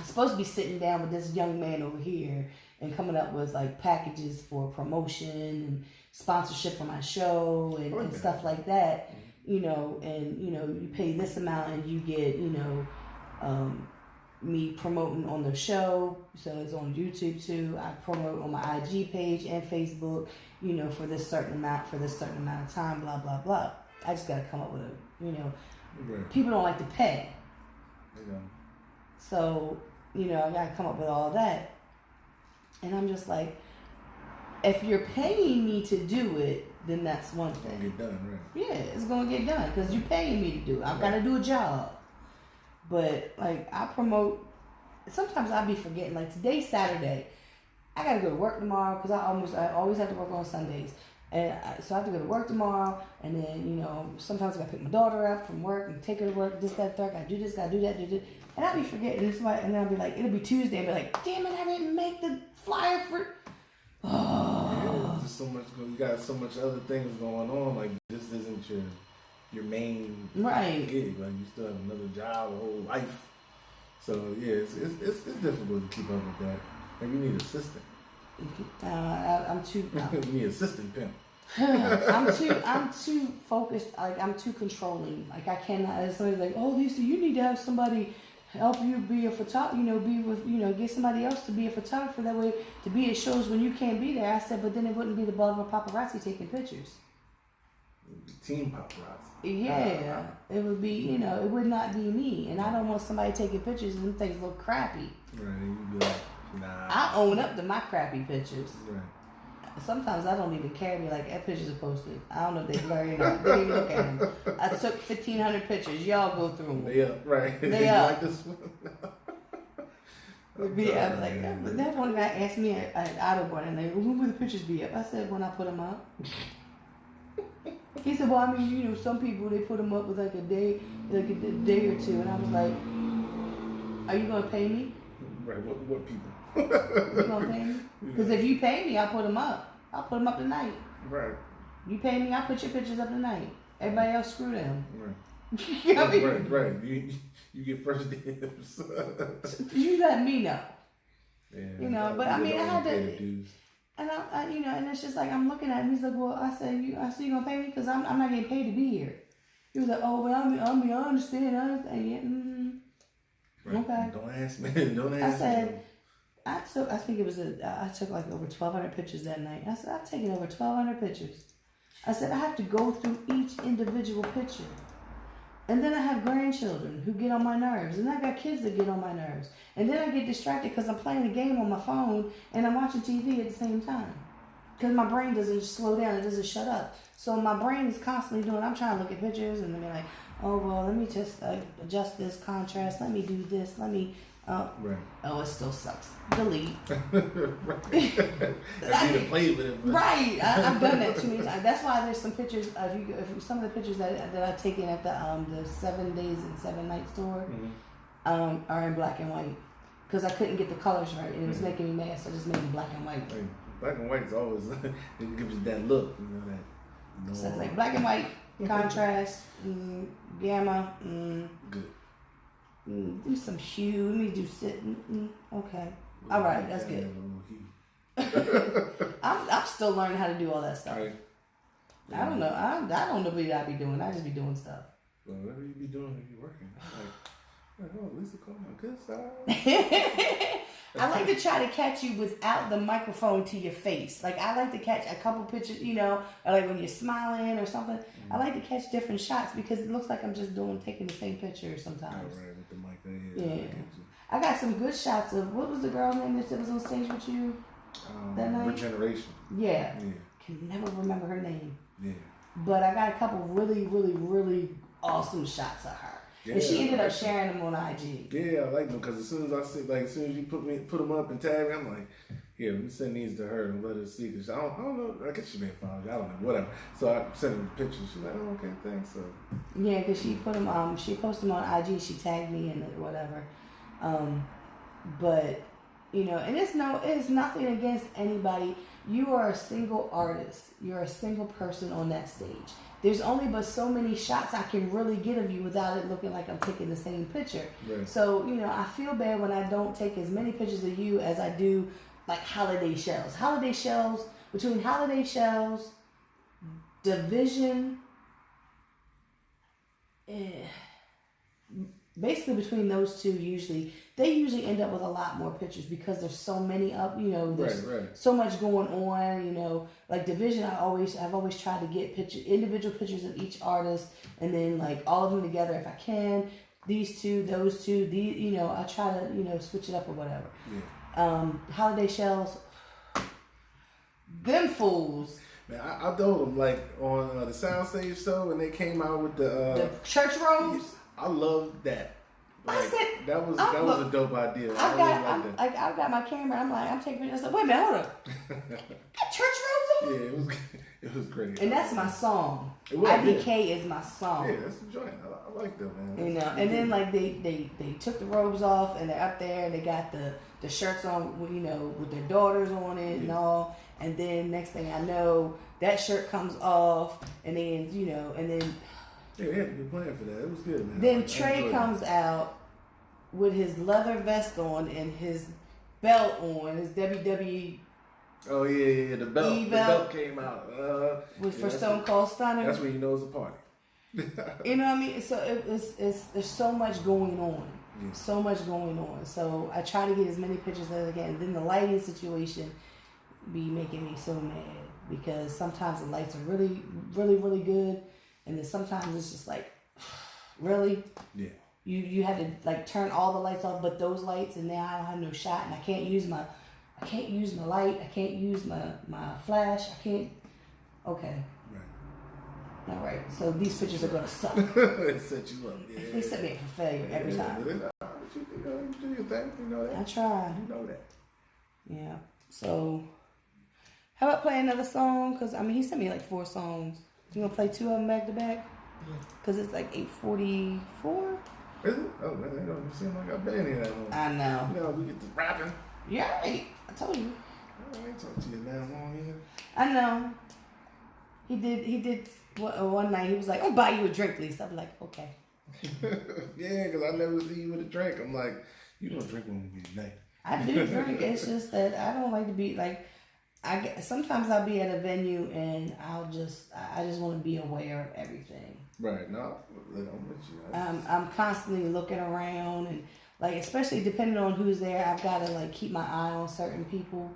supposed to be sitting down with this young man over here and coming up with like packages for promotion and sponsorship for my show and stuff like that, and you pay this amount and you get, me promoting on the show. So it's on YouTube too. I promote on my IG page and Facebook, for this certain amount of time, blah, blah, blah. I just got to come up with people don't like to pay. So, I got to come up with all that. And I'm just like, if you're paying me to do it, then that's one thing. It's going to get done, right? Yeah, it's going to get done because you're paying me to do it. I've got to do a job. But, like, I promote, sometimes I'll be forgetting, like, today's Saturday. I got to go to work tomorrow because I always have to work on Sundays. And so I have to go to work tomorrow, and then, sometimes I got to pick my daughter up from work and take her to work, this, that, third, got to do this, got to do that, and I'll be forgetting this, and then I'll be like, it'll be Tuesday, and be like, damn it, I didn't make the flyer for, Yeah, just so much, you got so much other things going on, like, this isn't your main gig, like, you still have another job, a whole life, so, yeah, it's difficult to keep up with that, like, you need an assistant. I'm too. You need assistant pimp. I'm too focused. Like I'm too controlling. Like I cannot. Somebody's like, oh, Lisa, you need to have somebody help you be a photographer. Be with get somebody else to be a photographer. That way, to be at shows when you can't be there. I said, but then it wouldn't be the Baltimore paparazzi taking pictures. Team paparazzi. Yeah, it would be. It would not be me, and I don't want somebody taking pictures and them things look crappy. Right, you'd be like. Nah. I own up to my crappy pictures. Right. Sometimes I don't even care. Be like, that pictures are posted. I don't know if they blurry or not. They didn't even look at them. I took 1,500 pictures. Y'all go through them. They up, right? They up. Like this one? I'm like, that one guy asked me at Autoboard, and like, when will the pictures be up? I said, when I put them up. He said, well, I mean, some people, they put them up with like a day or two. And I was like, are you going to pay me? Right, what people? You gonna pay me? Because if you pay me, I'll put them up. I'll put them up tonight. Right. You pay me, I put your pictures up tonight. Everybody else screw them. Right. You know what I mean? Right. You get first dibs. You let me know. Yeah. You know, but I mean, I had to. And I, you know, and it's just like I'm looking at him. He's like, "Well," I said, "You gonna pay me? Because I'm not getting paid to be here." He was like, "Oh, well, I understand. Yeah, Right. okay." Don't ask me. Don't ask. I said, I think it was I took like over 1,200 pictures that night. I said, I've taken over 1,200 pictures. I said, I have to go through each individual picture. And then I have grandchildren who get on my nerves. And I got kids that get on my nerves. And then I get distracted because I'm playing a game on my phone and I'm watching TV at the same time. Because my brain doesn't slow down. It doesn't shut up. So my brain is constantly doing, I'm trying to look at pictures and then be like, oh, well, let me just adjust this contrast. Let me do this. Let me, right. Oh, it still sucks. Delete. Right. I need to play with it. But. Right. I've done that too many times. That's why there's some pictures of you. Some of the pictures that I've taken at the 7 days and 7 nights tour are in black and white because I couldn't get the colors right and it was making me mad. So I just made them black and white. Like, black and white's always it gives you that look, you know that. No. So it's like black and white, contrast, gamma. Good. Do some hue. Let me do sit. Okay. All right. That's good. I'm still learning how to do all that stuff. Right. I don't know. I don't know what I be doing. I just be doing stuff. Well, whatever you be doing when you working, like, oh, Lisa, come on, good side. I like to try to catch you without the microphone to your face. Like I like to catch a couple pictures, you know, or like when you're smiling or something. I like to catch different shots because it looks like I'm just taking the same picture sometimes. Right, with the mic Yeah. I got some good shots of what was the girl's name that was on stage with you that night? Regeneration. Yeah. Yeah. Can never remember her name. Yeah. But I got a couple really, really, really awesome shots of her. Yeah, and she ended up sharing them on IG. Yeah, I like them because as soon as I see, like, as soon as you put them up and tag me, I'm like, here, let me send these to her and let her see. Cause I don't know, I guess she been followed. I don't know, whatever. So I sent her the pictures. She's like, oh, okay, thanks. So yeah, because she put them, she posted them on IG. She tagged me and whatever. But you know, and it's nothing against anybody. You are a single artist. You're a single person on that stage. There's only but so many shots I can really get of you without it looking like I'm taking the same picture. Right. So, you know, I feel bad when I don't take as many pictures of you as I do like holiday shells. Between holiday shells, division, basically between those two they usually end up with a lot more pictures because there's so many up, you know, there's so much going on, you know, like division. I've always tried to get individual pictures of each artist and then like all of them together if I can. These two, those two, you know, I try to, you know, switch it up or whatever. Yeah. Holiday shells, them fools. Man, I told them like on the soundstage show when they came out with the church robes. I love that. Like, I said that was a dope idea. I've got my camera. I'm taking pictures. I said, wait a minute, hold up. Got church robes on? Yeah, it was great. And that's my song. Was, IBK is my song. Yeah, that's the joint. I like that, man. You know, and then like they took the robes off and they're up there and they got the shirts on, you know, with their daughters on it and all. And then next thing I know, that shirt comes off and then, you know, and then. Yeah, they had a good plan for that. It was good, man. Then Trey comes out with his leather vest on and his belt on, his WWE. Oh yeah, the belt. The belt came out. For Stone Cold Stunner. That's when you know it's a party. You know what I mean? So there's so much going on. Yeah. So much going on. So I try to get as many pictures as I can. Then the lighting situation be making me so mad because sometimes the lights are really, really, really good. And then sometimes it's just like, really? Yeah. You had to like turn all the lights off but those lights and now I don't have no shot and I can't use my light, I can't use my flash, I can't. Okay. Right. All right. So these pictures are gonna suck. They set you up. Yeah. They set me up for failure every time. You do your thing, you know that. I try. You know that. Yeah. So how about playing another song? Cause I mean he sent me like 4 songs. You gonna play 2 of them back to back? Cause it's like 8:44. Is it? Oh man, it don't seem like I've been in here that long. I know. You know, we get to rapping. Yeah, right. I told you. I ain't talking to you that long either. I know. He did one night. He was like, "I'll buy you a drink, Lisa." I'm like, "Okay." Yeah, because I never see you with a drink. I'm like, you don't drink when you get night. I do drink. It's just that I don't like to be like. Sometimes I'll be at a venue and I just want to be aware of everything. Right. No, I'm with you. I'm constantly looking around and like, especially depending on who's there, I've got to like keep my eye on certain people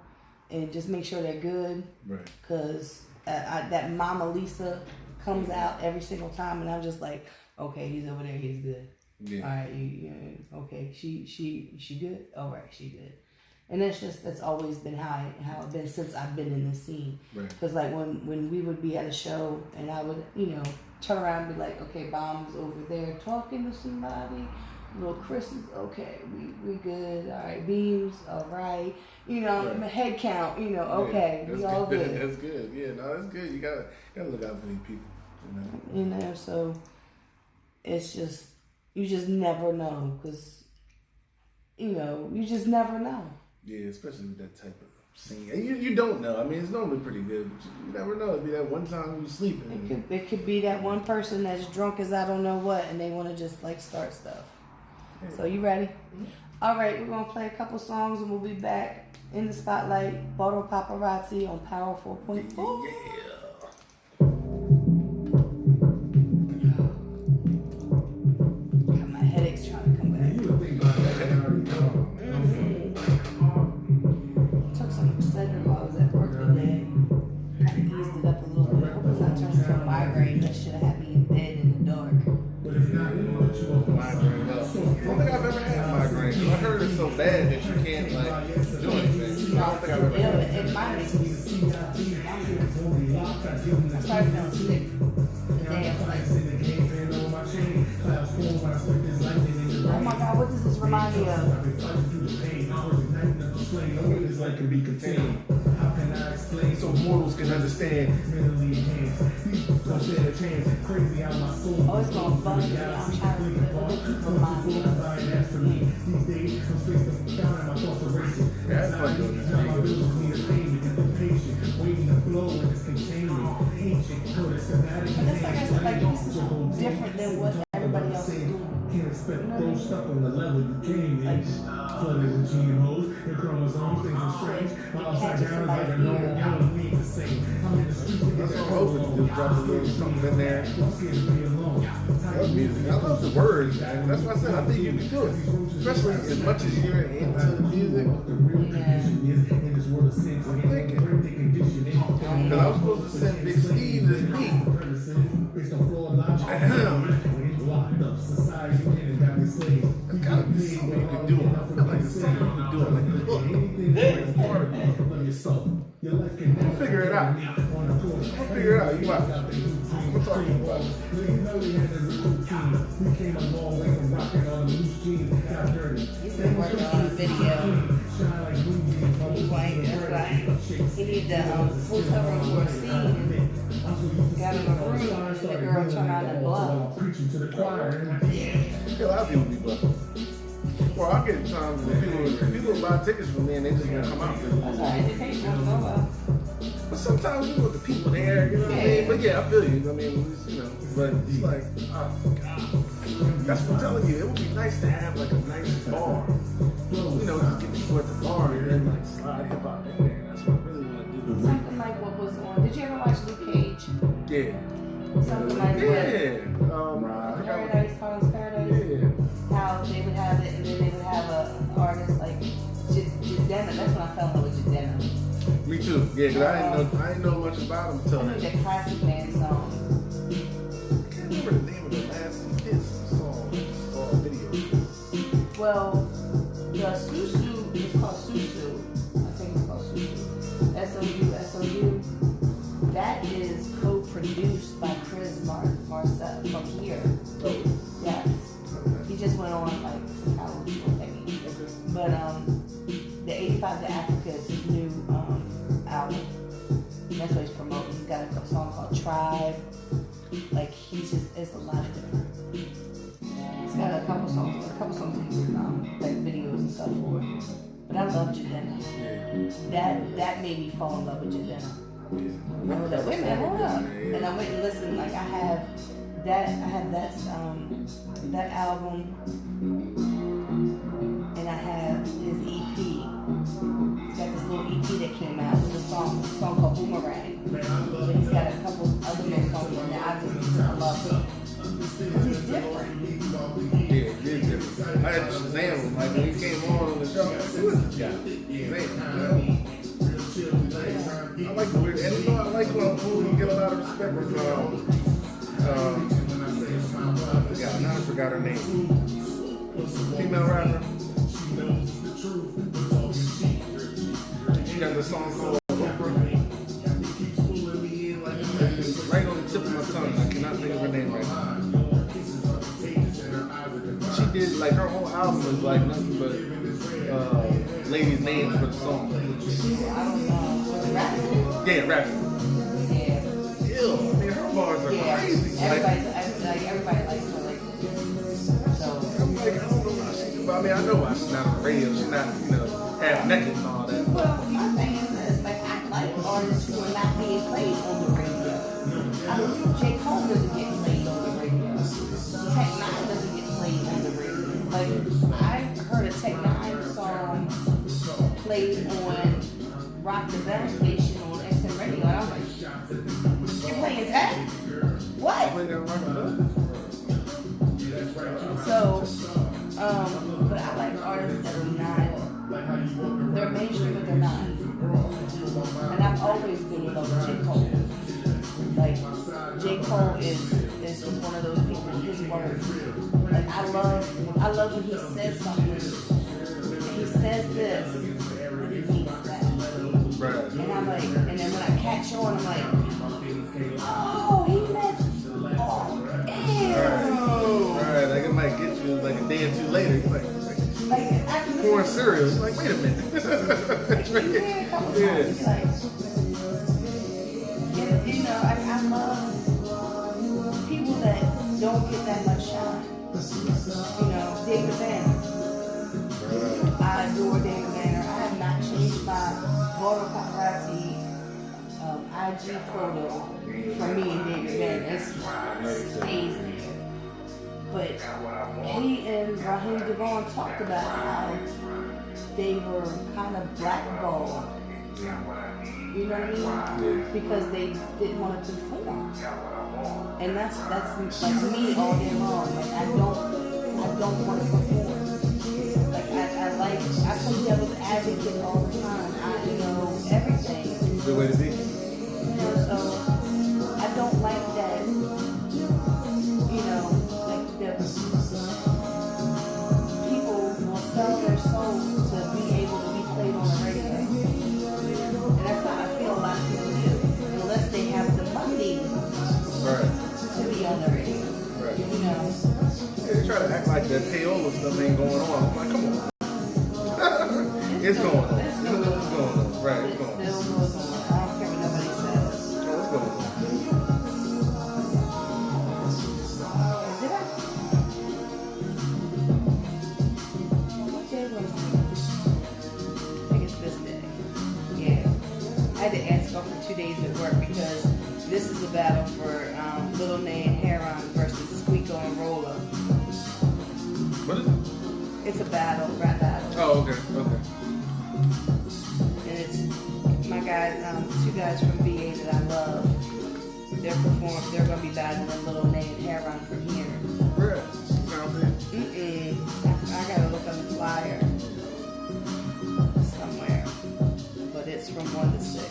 and just make sure they're good. Right. Cause that Mama Lisa comes out every single time, and I'm just like, okay, he's over there, he's good. Yeah. All right, okay, she good. All right, she good. And that's always been how it's been since I've been in the scene. Right. Cause like when we would be at a show and I would turn around and be like, okay, Bomb's over there talking to somebody. Little Chris is okay. We good. All right, Beams. All right. Right. Head count. Okay. We all good. That's good. Yeah, no, that's good. You gotta look out for these people. So it's just you just never know because you just never know. Yeah, especially with that type of scene. And you don't know. I mean, it's normally pretty good, but you never know. It'd be that one time you sleeping. It could be that one person that's drunk as I don't know what, and they want to just like start stuff. So you ready? Mm-hmm. All right, we're gonna play a couple songs and we'll be back in the spotlight. Baltimore Paparazzi on Power 4.4. Yeah. Got my headaches trying to come back. Took some Excedrin while I was at work today. Kind of eased it up a little bit. Hope it's not turning into a migraine. That should have had me in bed in the dark. Migraine. I don't think I've ever had a migraine. I heard it's so bad that you can't do anything. I don't think I've ever had it. It might make me sick. I started feeling sick the day I was like, oh my God, what does this remind me of? So mortals can understand. Oh, it's going to bug me. I'm trying to remind me of. That's fun doing this. But that's like I said, like this is different than what everybody else is doing. Stuck on the level you came in. Flooded with GMOs, your chromosomes, things are strange. My upside down is like a normal album, we ain't the same. I'm in the streets to get That's that what I'm hoping to do. Drop a little something in there. Love music. I love the words, man. That's why I said I think you can do it. Especially as much as you're into the music. I'm thinking. Because I was supposed to send Big Steve this beat. It's gotta be something you can do. I feel like it's something you can do. Like the hook. Like part of it. We'll figure it out. We'll figure it out. You watch. We're talking about it. He's been working on a video. He's white, that's why. He needed the hotel room for a scene. Got in a room and the girl turned around and bluffed. Yeah, a lot of people be bluffing. Well, I get times when people buy tickets from me and they just won't come out. That's all right, they pay for it. But sometimes you want the people there, you know what I mean? But yeah, I feel you. I mean, but it's like, oh God. That's what I'm telling you. It would be nice to have like a nice bar. Just get people at the bar and then like slide hip hop in there. That's what I really want to do. Something like what was on. Did you ever watch Luke Cage? Yeah. Something like what? Paradise, Harlem's Paradise. Yeah. How they would have it, and then they would have an artist like Jadena. That's when I fell in love with Jadena. Me too. Yeah, because I didn't know much about him until then. The classic man song. I can't remember the name of the last his song or video. Well, the Susu is called Susu. I think it's called Susu. S-O-U. That is co-produced by Chris Marcel from here. Oh. Yes. He just went on like some kind of thing. Okay. But the 85 to Africa is his new album. That's what he's promoting. He's got a song called Tribe. Like it's a lot of different. He's got a couple songs like videos and stuff for it. But I love Jadena. That made me fall in love with Jadena. I was like, wait a minute, hold up. And I went and listened. Like I had that album, and I have his EP. He's got this little EP that came out with a song called Boomerang. But he's got a couple other little songs in there. I love him. He's different. Yeah, it is different. I had to Shazam him, like when he came on the show. I was like, who is this guy? Shazam. I like the weird, and you know, I like when get a lot of respect with I forgot her name. Female rapper. She got this song called right on the tip of my tongue. I cannot think of her name right now. She did like her whole album is like nothing but ladies' names for the song. Yeah, Rhapsody. Yeah. Ew, I mean her bars are crazy. Everybody likes her. So I'm like, I don't know why she. I mean, I know why she's not on the radio. She's not, half naked and all that. well, my thing is this: like I like artists who are not being played on the radio. I mean, J. Cole doesn't get played on the radio. Tech Nine doesn't get played on the radio. Like I heard a Tech Nine song played on Rock the Bell station on XM Radio, and I was like, "You're playing Tech? What?" So, but I like artists that are not, they're mainstream, but they're not. And I've always been in love with J. Cole. Like, J. Cole is just one of those people, his words. Like, I love when he says something, and he says this, and he means that. And I'm like, and then when I catch on, I'm like, oh, he meant, Right, like it might get you like a day or two later. You're like pouring cereal. You're like, wait a minute. Yeah. I love people that don't get that much shine. David Banner. I adore David Banner. I have not changed my Photo Paparazzi IG photo for me and David Banner. It stays there. But he and Raheem Devon talked about how they were kind of blackballed. You know what I mean? Because they didn't want to conform. And that's like me all day long. Like I don't want to conform. Like I play devil's advocate all the time. I know everything. Good way to be. So I don't like that. People will sell their souls to be able to be played on the radio. And that's how I feel a lot of people do. Unless they have the money to be on the radio. Right. Yeah, they try to act like that payola stuff ain't going on. I'm like, come on. It's going on. It's going on. Right, it's going on. It still goes on. I don't care what nobody says. Oh, it's going on. I had to ask off for 2 days at work because this is a battle for Little Nay and Heron versus Squeako and Roller. What is it? It's a battle, rap battle. Oh, okay. And it's my guys, 2 guys from VA that I love. They're gonna be battling Little Nay and Heron from here. Where? I gotta look on the flyer somewhere. But it's from 1 to 6.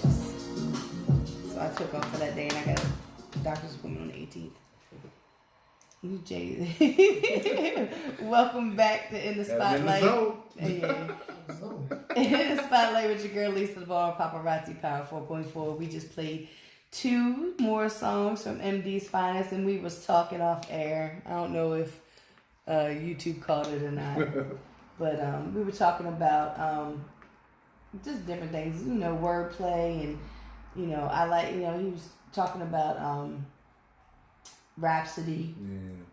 So I took off for that day and I got a doctor's appointment on the 18th. Jay, welcome back to In the Spotlight. In the Spotlight with your girl Lisa the Ball, Paparazzi Power 4.4. We just played 2 more songs from MD's Fynest and we was talking off air. I don't know if YouTube caught it or not. But we were talking about just different things, wordplay and, I like, he was talking about Rhapsody.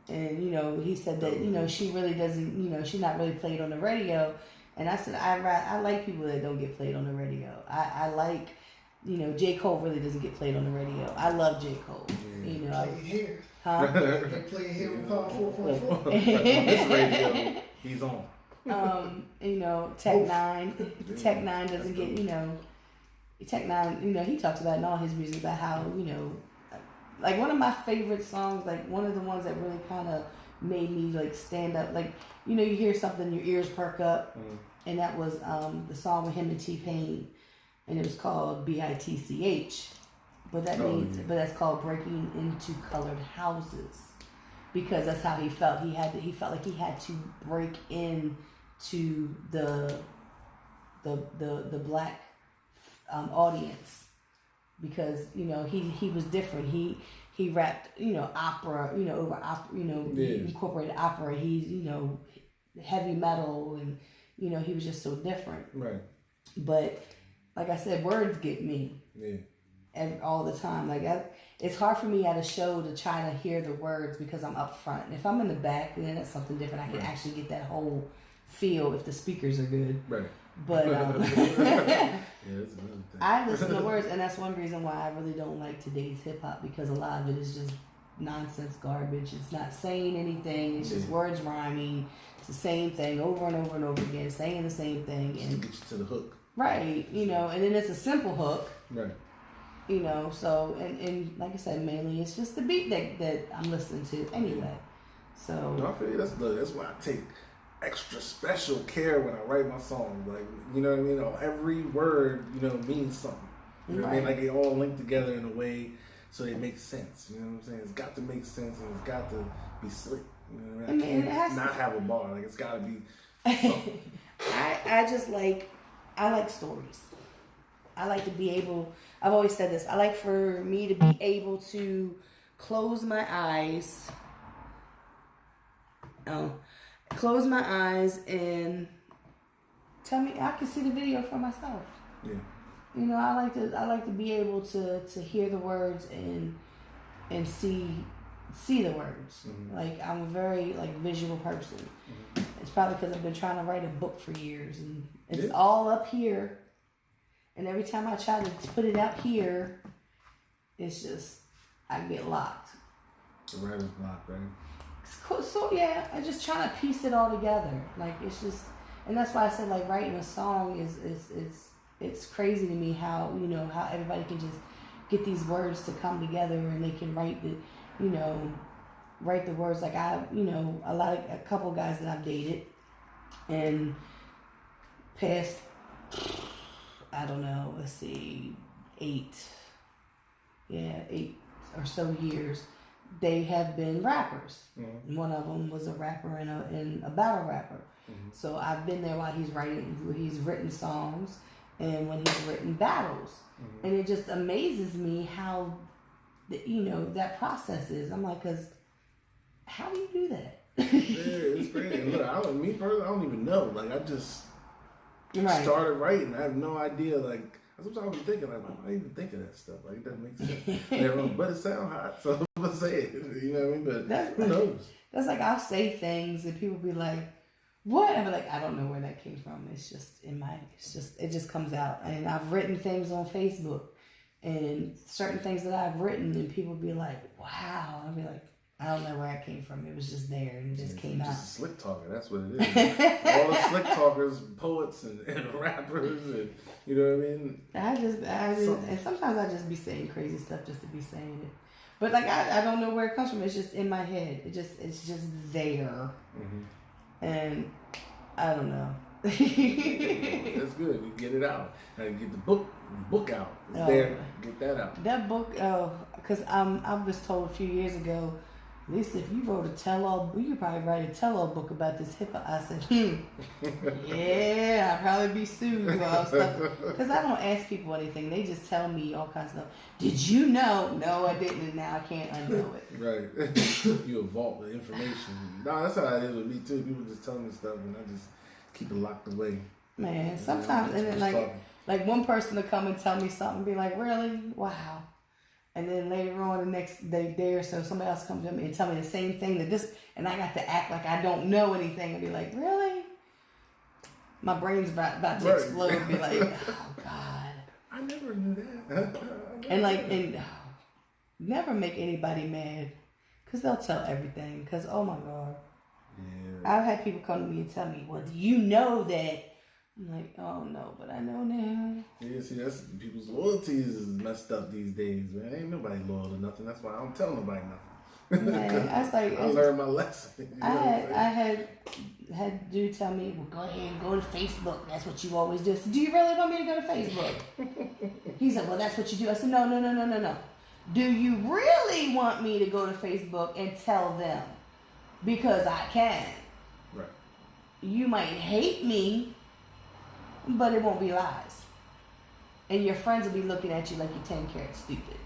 Yeah. And, he said that, she really doesn't, she's not really played on the radio. And I said, I like people that don't get played on the radio. I like you know, J. Cole really doesn't get played on the radio. I love J. Cole. You know, Play it here. huh? They play it here with Power 4.4. This radio, he's on. You know, Tech Nine doesn't get, you know, Tech Nine, you know, he talks about in all his music about how, you know, like one of my favorite songs, like one of the ones that really kind of made me like stand up, like, you know, you hear something, your ears perk up, and that was the song with him and T-Pain, and it was called BITCH, but that means, but that's called Breaking Into Colored Houses, because that's how he felt. He felt like he had to break into the black audience, because, you know, he was different. He rapped, you know, opera, you know, over opera, you know, he incorporated opera. He's, you know, heavy metal, and, you know, he was just so different. Right. But like I said, words get me. All the time. Like it's hard for me at a show to try to hear the words because I'm up front. And if I'm in the back, then that's something different. I can actually get that whole feel if the speakers are good. Right. But that's I listen to words, and that's one reason why I really don't like today's hip hop, because a lot of it is just nonsense garbage. It's not saying anything. It's just words rhyming. It's the same thing over and over and over again, saying the same thing, and get you to the hook. Right. You know, and then it's a simple hook. Right. You know, so and like I said, mainly it's just the beat that I'm listening to anyway. So No, I feel you. That's why I take extra special care when I write my songs. Like, you know what I mean? Every word, you know, means something. You know what I mean? Like they all link together in a way so they make sense. You know what I'm saying? It's got to make sense, and it's got to be slick. You know what I mean? I it has can't not have a bar. Like, it's got to be something. I like stories. I like to be able, I've always said this, I like for me to be able to close my eyes and tell me, I can see the video for myself. Yeah. You know, I like to be able to hear the words and see the words. Mm-hmm. Like, I'm a very like visual person. Mm-hmm. It's probably because I've been trying to write a book for years, and it's all up here. And every time I try to put it out here, it's just, I get locked. The writer's block, right? So yeah, I just trying to piece it all together. Like, it's just, and that's why I said, like, writing a song it's crazy to me how, you know, how everybody can just get these words to come together, and they can write the words. Like, a couple guys that I've dated and past, I don't know, let's see, 8 or so years, they have been rappers. Mm-hmm. One of them was a rapper and a battle rapper. Mm-hmm. So I've been there while he's written songs and when he's written battles. Mm-hmm. And it just amazes me how, that process is. I'm like, because how do you do that? Yeah, it's crazy. Look, me personally, I don't even know. Like, I just started writing. I have no idea. Like, sometimes I'm thinking, like, why do I even think of that stuff? Like, it doesn't make sense. But it sounds hot, so I'm gonna say it. You know what I mean? But who knows? That's like, I'll say things and people be like, "What?" I'm like, I don't know where that came from. It's just it just comes out. And I've written things on Facebook and certain things that I've written, and people be like, "Wow." I'll be like, I don't know where it came from. It was just there, and it just came out. Just a slick talker. That's what it is. All the slick talkers, poets, and rappers, and you know what I mean. I just, and sometimes I just be saying crazy stuff just to be saying it. But like, I don't know where it comes from. It's just in my head. It's just there, and I don't know. That's good. You get it out. Now you get the book out. It's there. Get that out. That book, because I was told a few years ago, Lisa, if you wrote a tell-all, you could probably write a tell-all book about this hip-hop. I said, yeah, I'd probably be sued for all stuff. Because I don't ask people anything. They just tell me all kinds of stuff. Did you know? No, I didn't, and now I can't unknow it. Right. You vault with information. No, that's how it is with me, too. People just tell me stuff, and I just keep it locked away. Man, sometimes, and then like one person will come and tell me something and be like, really? Wow. And then later on, the next day or so, somebody else comes to me and tell me the same thing and I got to act like I don't know anything and be like, really? My brain's about to explode and be like, oh God. I never knew that. and never make anybody mad, cause they'll tell everything. Cause oh my God, Yeah. I've had people come to me and tell me, well, do you know that? I'm like, oh no, but I know now. Yeah, see, that's people's loyalties is messed up these days, man. Ain't nobody loyal to nothing. That's why I don't tell nobody nothing. Man, I was like, I learned my lesson. You know I had dude tell me, well, go ahead and go to Facebook. That's what you always do. I said, do you really want me to go to Facebook? He's like, well, that's what you do. I said, no. Do you really want me to go to Facebook and tell them? Because I can. Right. You might hate me, but it won't be lies. And your friends will be looking at you like you're 10 carats stupid.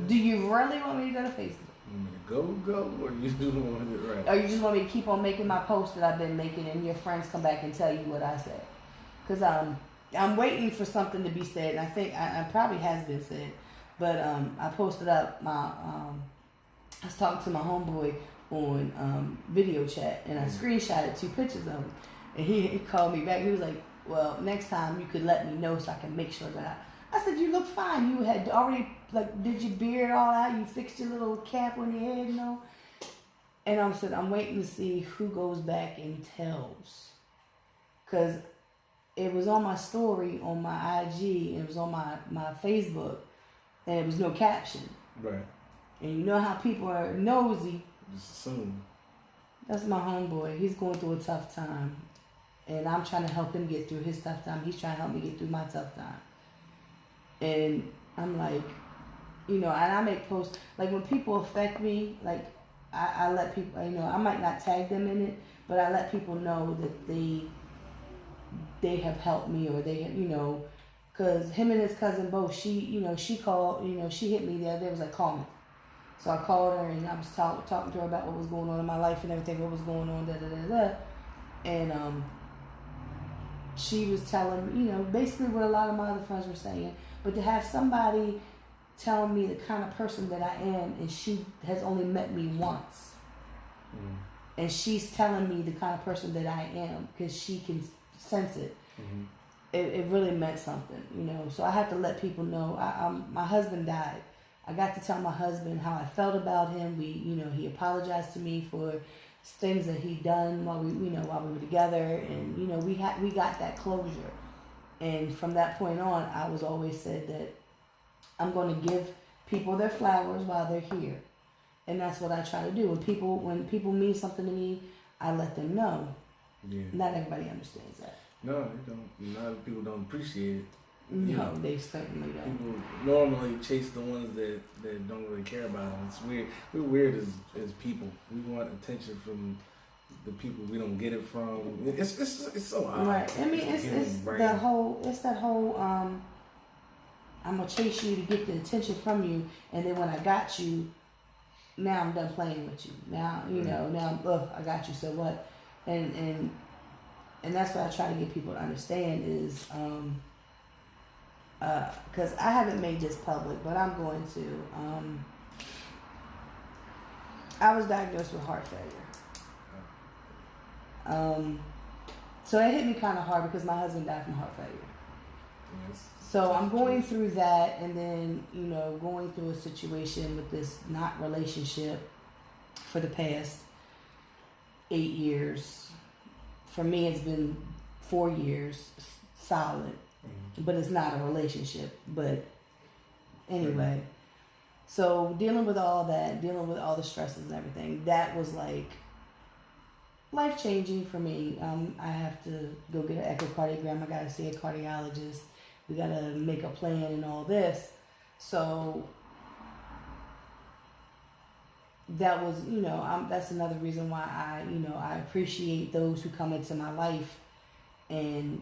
Do you really want me to go to Facebook? You want me to go, or you do want it right? Or you just want me to keep on making my posts that I've been making and your friends come back and tell you what I said? Because I'm waiting for something to be said, and I think I probably has been said. But I posted up I was talking to my homeboy on video chat, and I screenshotted 2 pictures of him. And he called me back. He was like, well, next time you could let me know so I can make sure that I said, you look fine. You had already, did your beard all out? You fixed your little cap on your head, And I said, I'm waiting to see who goes back and tells. Because it was on my story on my IG, it was on my Facebook, and it was no caption. Right. And you know how people are nosy. Just assume. That's my homeboy. He's going through a tough time. And I'm trying to help him get through his tough time. He's trying to help me get through my tough time. And I'm like, and I make posts. Like, when people affect me, I let people, I might not tag them in it, but I let people know that they have helped me, or they have, because him and his cousin both, she called, she hit me the other day, was like, call me. So I called her, and I was talking to her about what was going on in my life and everything, what was going on, And she was telling, basically what a lot of my other friends were saying. But to have somebody telling me the kind of person that I am, and she has only met me once, and she's telling me the kind of person that I am because she can sense it. It really meant something, So I have to let people know. My husband died. I got to tell my husband how I felt about him. He apologized to me for things that he'd done while we were together, and we got that closure. And from that point on, I was always said that I'm going to give people their flowers while they're here, and that's what I try to do. When people mean something to me, I let them know. Yeah. Not everybody understands that. No, they don't. A lot of people don't appreciate it. No, they certainly don't. People normally chase the ones that don't really care about them. It's weird. We're weird as people. We want attention from the people we don't get it from. It's so odd. Right. I mean, it's that whole I'm gonna chase you to get the attention from you, and then when I got you, now I'm done playing with you. Now I got you. So what? And that's what I try to get people to understand is because I haven't made this public, but I'm going to. I was diagnosed with heart failure. So it hit me kind of hard because my husband died from heart failure. Yes. So I'm going through that, and then going through a situation with this not relationship for the past 8 years. For me, it's been 4 years solid. But it's not a relationship. But anyway, so dealing with all that, dealing with all the stresses and everything, that was like life-changing for me. I have to go get an echocardiogram. I got to see a cardiologist. We got to make a plan and all this. So that was, that's another reason why I appreciate those who come into my life and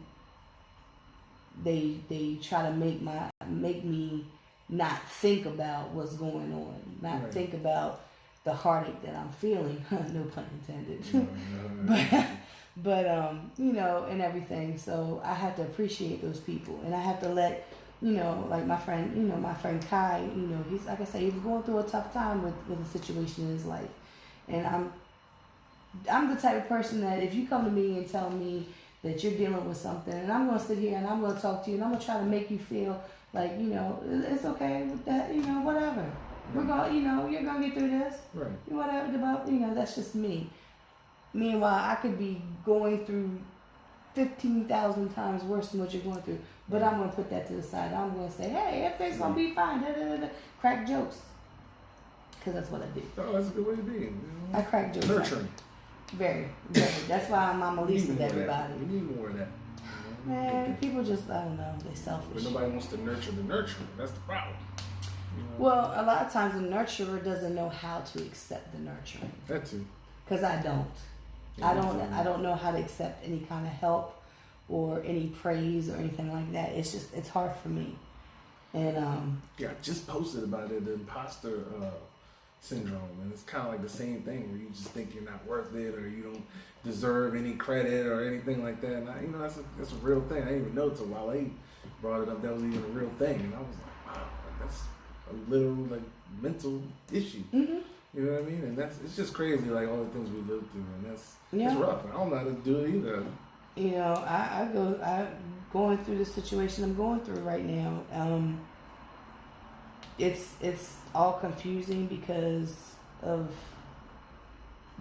they try to make me not think about what's going on, not right. think about the heartache that I'm feeling. No pun intended. But and everything. So I have to appreciate those people, and I have to let like my friend Kai. He's, like I say, he was going through a tough time with a situation in his life, and I'm the type of person that if you come to me and tell me that you're dealing with something, and I'm going to sit here and I'm going to talk to you, and I'm going to try to make you feel like, you know, it's okay with that, you know, whatever. We're going, you know, you're going to get through this. Right. Whatever, you know, that's just me. Meanwhile, I could be going through 15,000 times worse than what you're going through. But I'm going to put that to the side. I'm going to say, hey, everything's going to be fine. Da, da, da, da. Crack jokes. Because that's what I do. Oh, that's a good way to be. You know? I crack jokes. Nurturing. Very, very. That's why I'm Mama Lisa to everybody. We need more of that. Man, people just, I don't know, they're selfish. But nobody wants to nurture the nurturer. That's the problem. You know? Well, a lot of times the nurturer doesn't know how to accept the nurturing. That too. Because I don't. I don't know how to accept any kind of help or any praise or anything like that. It's just, it's hard for me. And yeah, I just posted about it, the imposter syndrome, and it's kind of like the same thing where you just think you're not worth it or you don't deserve any credit or anything like that. And I, you know, that's a real thing. I didn't even know until Wale brought it up that was even a real thing, and I was like, wow, that's a literal like mental issue. mm-hmm. You know what I mean? And it's just crazy, like all the things we live through, and it's Yeah. rough. I don't know how to do it either. You know, I'm going through the situation I'm going through right now. It's all confusing because of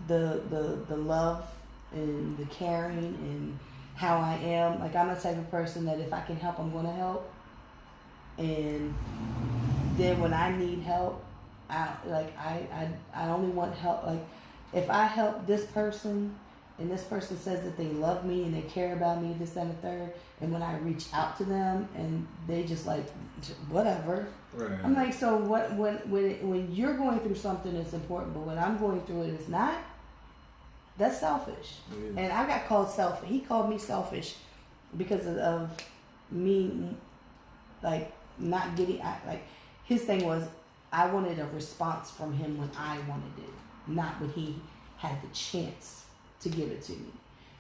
the love and the caring and how I am. Like, I'm the type of person that if I can help, I'm going to help. And then when I need help, I only want help. Like, if I help this person and this person says that they love me and they care about me, this, that, and the third, and when I reach out to them and they just like, whatever. Right. I'm like, so what? When you're going through something, it's important, but when I'm going through it, it's not. That's selfish. Yeah. And I got called selfish. He called me selfish because of me, like, not getting, like, his thing was, I wanted a response from him when I wanted it, not when he had the chance to give it to me.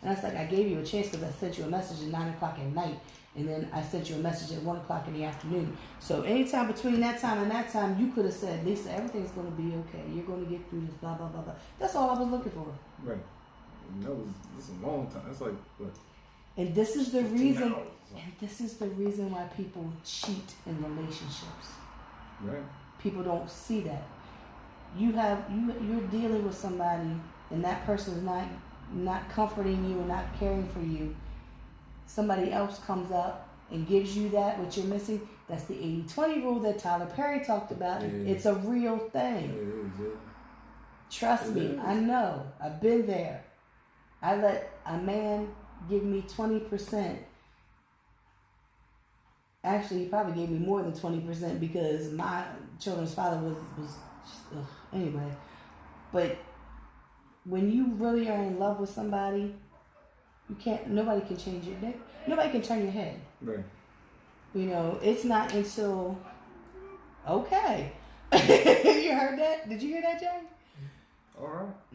And I was like, I gave you a chance because I sent you a message at 9 o'clock at night, and then I sent you a message at 1 o'clock in the afternoon. So anytime between that time and that time, you could have said, Lisa, everything's going to be okay. You're going to get through this, blah, blah, blah, blah. That's all I was looking for. Right. And this is a long time. That's like, what? And this is the reason, hours. and this is the reason why people cheat in relationships. Right. People don't see that. You're dealing with somebody, and that person is not comforting you and not caring for you. Somebody else comes up and gives you that, what you're missing. That's the 80-20 rule that Tyler Perry talked about. Yeah. It's a real thing. It is, yeah. Trust It me, is. I know. I've been there. I let a man give me 20%. Actually, he probably gave me more than 20% because my children's father was just, anyway. But when you really are in love with somebody, nobody can change your dick. Nobody can turn your head. Right. You know, it's not until, okay. You heard that? Did you hear that, Jay? All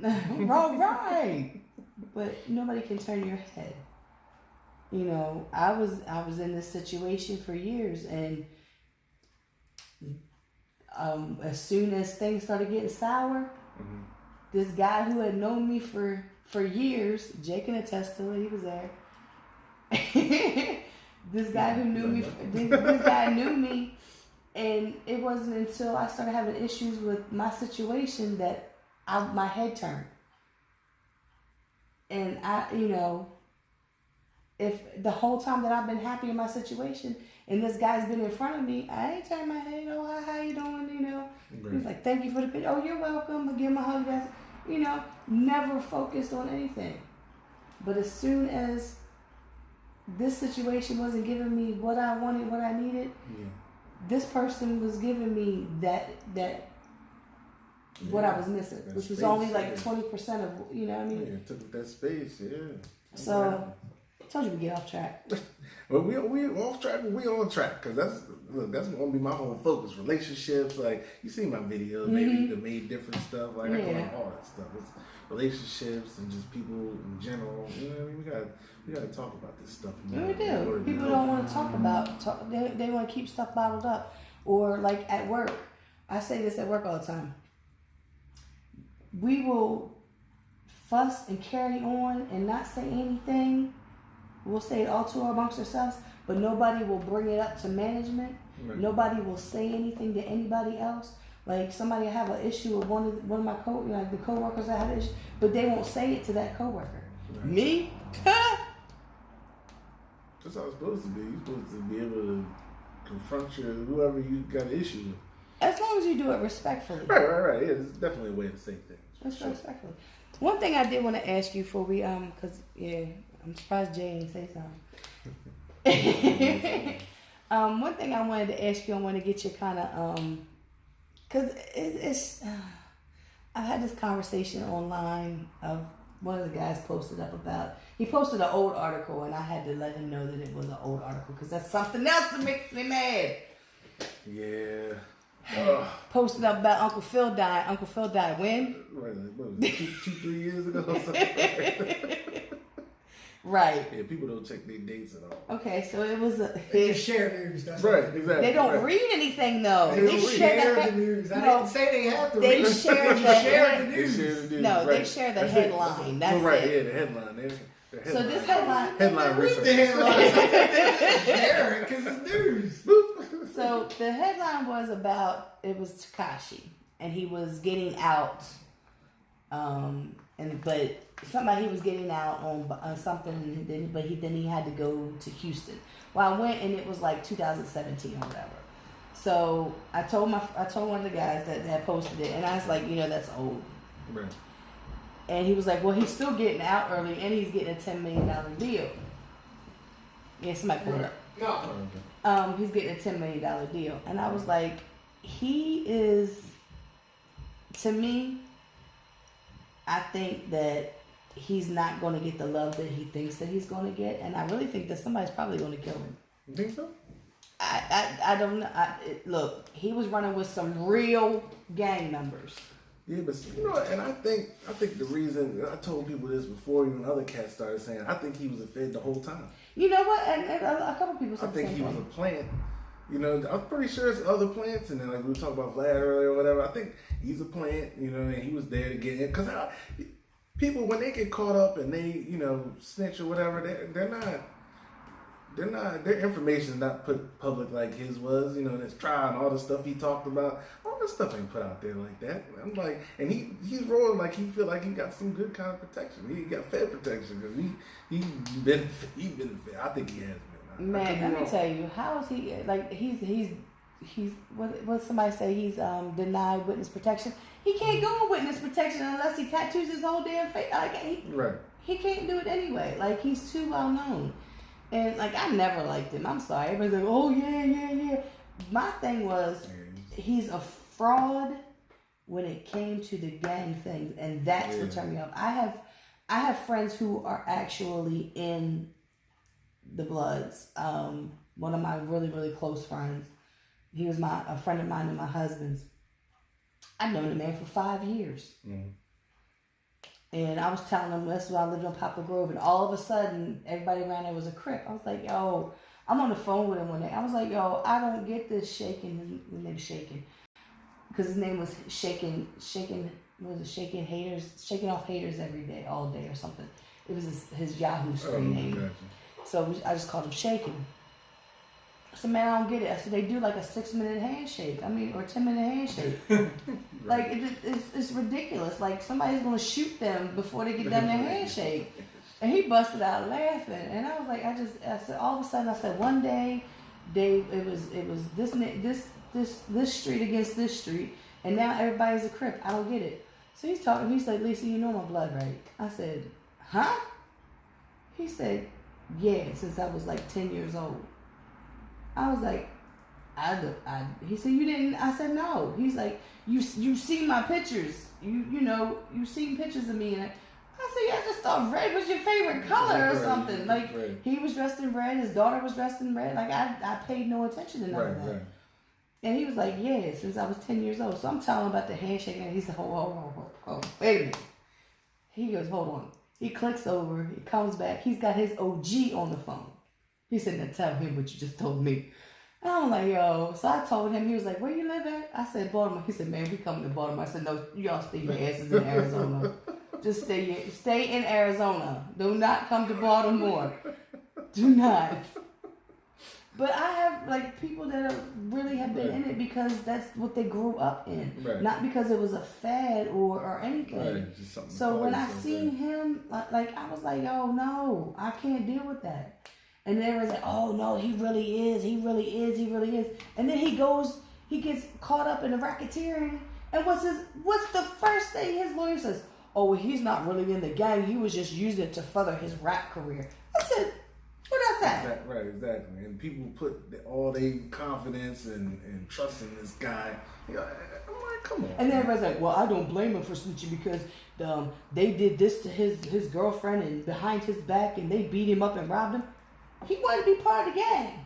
right. All right. But nobody can turn your head. You know, I was in this situation for years, and as soon as things started getting sour, Mm-hmm. this guy who had known me for years, Jay can attest to it, he was there. This guy who knew me, this guy knew me, and it wasn't until I started having issues with my situation that my head turned. And if the whole time that I've been happy in my situation and this guy's been in front of me, I ain't turned my head, oh, how you doing, you know. Right. He's like, thank you for the picture. Oh, you're welcome. I'll give him a hug. That's, you know, never focused on anything. But as soon as this situation wasn't giving me what I wanted, what I needed, Yeah. this person was giving me that what I was missing, That which was space, only like yeah. 20% of, you know what I mean? Yeah, it took up that space, yeah. So, I told you we get off track. Well, we off track, but we on track, because that's gonna be my whole focus. Relationships, like you see my videos, maybe you could made different stuff, like I Yeah. like all that stuff. It's relationships and just people in general. You know what I mean? We gotta talk about this stuff more. We do. People don't want to talk about. They want to keep stuff bottled up, or like at work. I say this at work all the time. We will fuss and carry on and not say anything we'll say it all to amongst ourselves, but nobody will bring it up to management. Right. Nobody will say anything to anybody else. Like somebody have an issue with one of my the coworkers that have an issue, but they won't say it to that coworker. Right. Me? That's how it's supposed to be. You're supposed to be able to confront whoever you got an issue with. As long as you do it respectfully. Right. Yeah, it's definitely a way to say things. That's respectfully. One thing I did want to ask you before we cause yeah, I'm surprised Jay didn't say something. One thing I wanted to ask you, I want to get you kind of cause it's I've had this conversation online of one of the guys posted up about. He posted an old article, and I had to let him know that it was an old article because that's something else that makes me mad. Yeah. Posted up about Uncle Phil died. Uncle Phil died when? Right, like, what was it, 2-3 years ago or something? Right. Yeah, people don't check their dates at all. Okay, so it was a. They just share news. That's Right, all. exactly. They don't right. read anything though. They don't share the news. I didn't say they have to They read. share They the share the They news. share the news. No, right. they share the headline. That's right, it. yeah, the headline. The So this headline. Headline research. The headlines. Share it because it's news. So the headline was about it was Tekashi, and he was getting out, but somebody he was getting out on something, but then he had to go to Houston. Well, I went and it was like 2017 or whatever. So I told one of the guys that had posted it, and I was like, that's old. Right. And he was like, well, he's still getting out early, and he's getting a $10 million deal. Yeah, somebody pulled it up. No. He's getting a $10 million deal. And I was like, he is, to me, I think that he's not going to get the love that he thinks that he's going to get. And I really think that somebody's probably going to kill him. You think so? I don't know. Look, he was running with some real gang members. Yeah, but and I think the reason, I told people this before even other cats started saying, I think he was a Fed the whole time. You know what? And a couple people said I think the he same was a thing. plant. I'm pretty sure it's other plants, and then like we were talking about Vlad earlier or whatever. I think he's a plant, and he was there to get in. Because people, when they get caught up and they, snitch or whatever, their information is not put public like his was, in his trial and all the stuff he talked about. All this stuff ain't put out there like that. I'm like, and he's rolling like he feel like he got some good kind of protection. He got Fed protection because he's been Fed. I think he has been. Man, let me tell you, how is he, like, he's what somebody say, he's denied witness protection. He can't go on witness protection unless he tattoos his whole damn face. Right. He can't do it anyway. Like, he's too well known. And, like, I never liked him. I'm sorry. Everybody's like, oh, yeah. My thing was, he's a fraud when it came to the gang thing. And that's what turned me off. I have friends who are actually in the Bloods. One of my really, really close friends. He was a friend of mine and my husband's. I've known the man for 5 years. Mm. And I was telling him, that's when I lived on Poplar Grove, and all of a sudden, everybody around there was a Crip. I was like, yo, I'm on the phone with him one day. I was like, yo, I don't get this shaking. His name was Shaking. Because his name was Shaking Off Haters every day, all day or something. It was his Yahoo screen name. Gotcha. So I just called him Shaking. I said, man, I don't get it. I said, they do like a 6-minute handshake. Or 10-minute handshake. Like, it's ridiculous. Like, somebody's going to shoot them before they get done their handshake. And he busted out laughing. And I was like, I said, all of a sudden, I said, one day, it was this street against this street. And now everybody's a Crip. I don't get it. So he's talking. He said, Lisa, you know my blood, right? I said, huh? He said, yeah, since I was like 10 years old. I was like, he said, you didn't? I said, no. He's like, you seen my pictures. You seen pictures of me. And I said, yeah, I just thought red was your favorite color or something. Like, he was dressed in red. His daughter was dressed in red. Like, I paid no attention to none of that. Right. And he was like, yeah, since I was 10 years old. So I'm telling him about the handshake. And he said, hold, wait a minute. He goes, hold on. He clicks over. He comes back. He's got his OG on the phone. He said, now tell him what you just told me. And I'm like, yo. So I told him. He was like, where you live at? I said, Baltimore. He said, man, we coming to Baltimore. I said, no, y'all stay your asses in Arizona. Just stay in Arizona. Do not come to Baltimore. Do not. But I have like people that really have been in it because that's what they grew up in, not because it was a fad or anything. So when I seen him, like I was like, oh no, I can't deal with that. And then everyone's like, oh no, he really is, he really is, he really is. And then he gets caught up in the racketeering. And what's the first thing his lawyer says? Oh, well, he's not really in the gang. He was just using it to further his rap career. I said, what I say? Right, exactly. And people put all their confidence and trust in this guy. You know, I'm like, come on. And then everybody's like, well, I don't blame him for snitching because they did this to his girlfriend and behind his back and they beat him up and robbed him. He wanted to be part of the gang.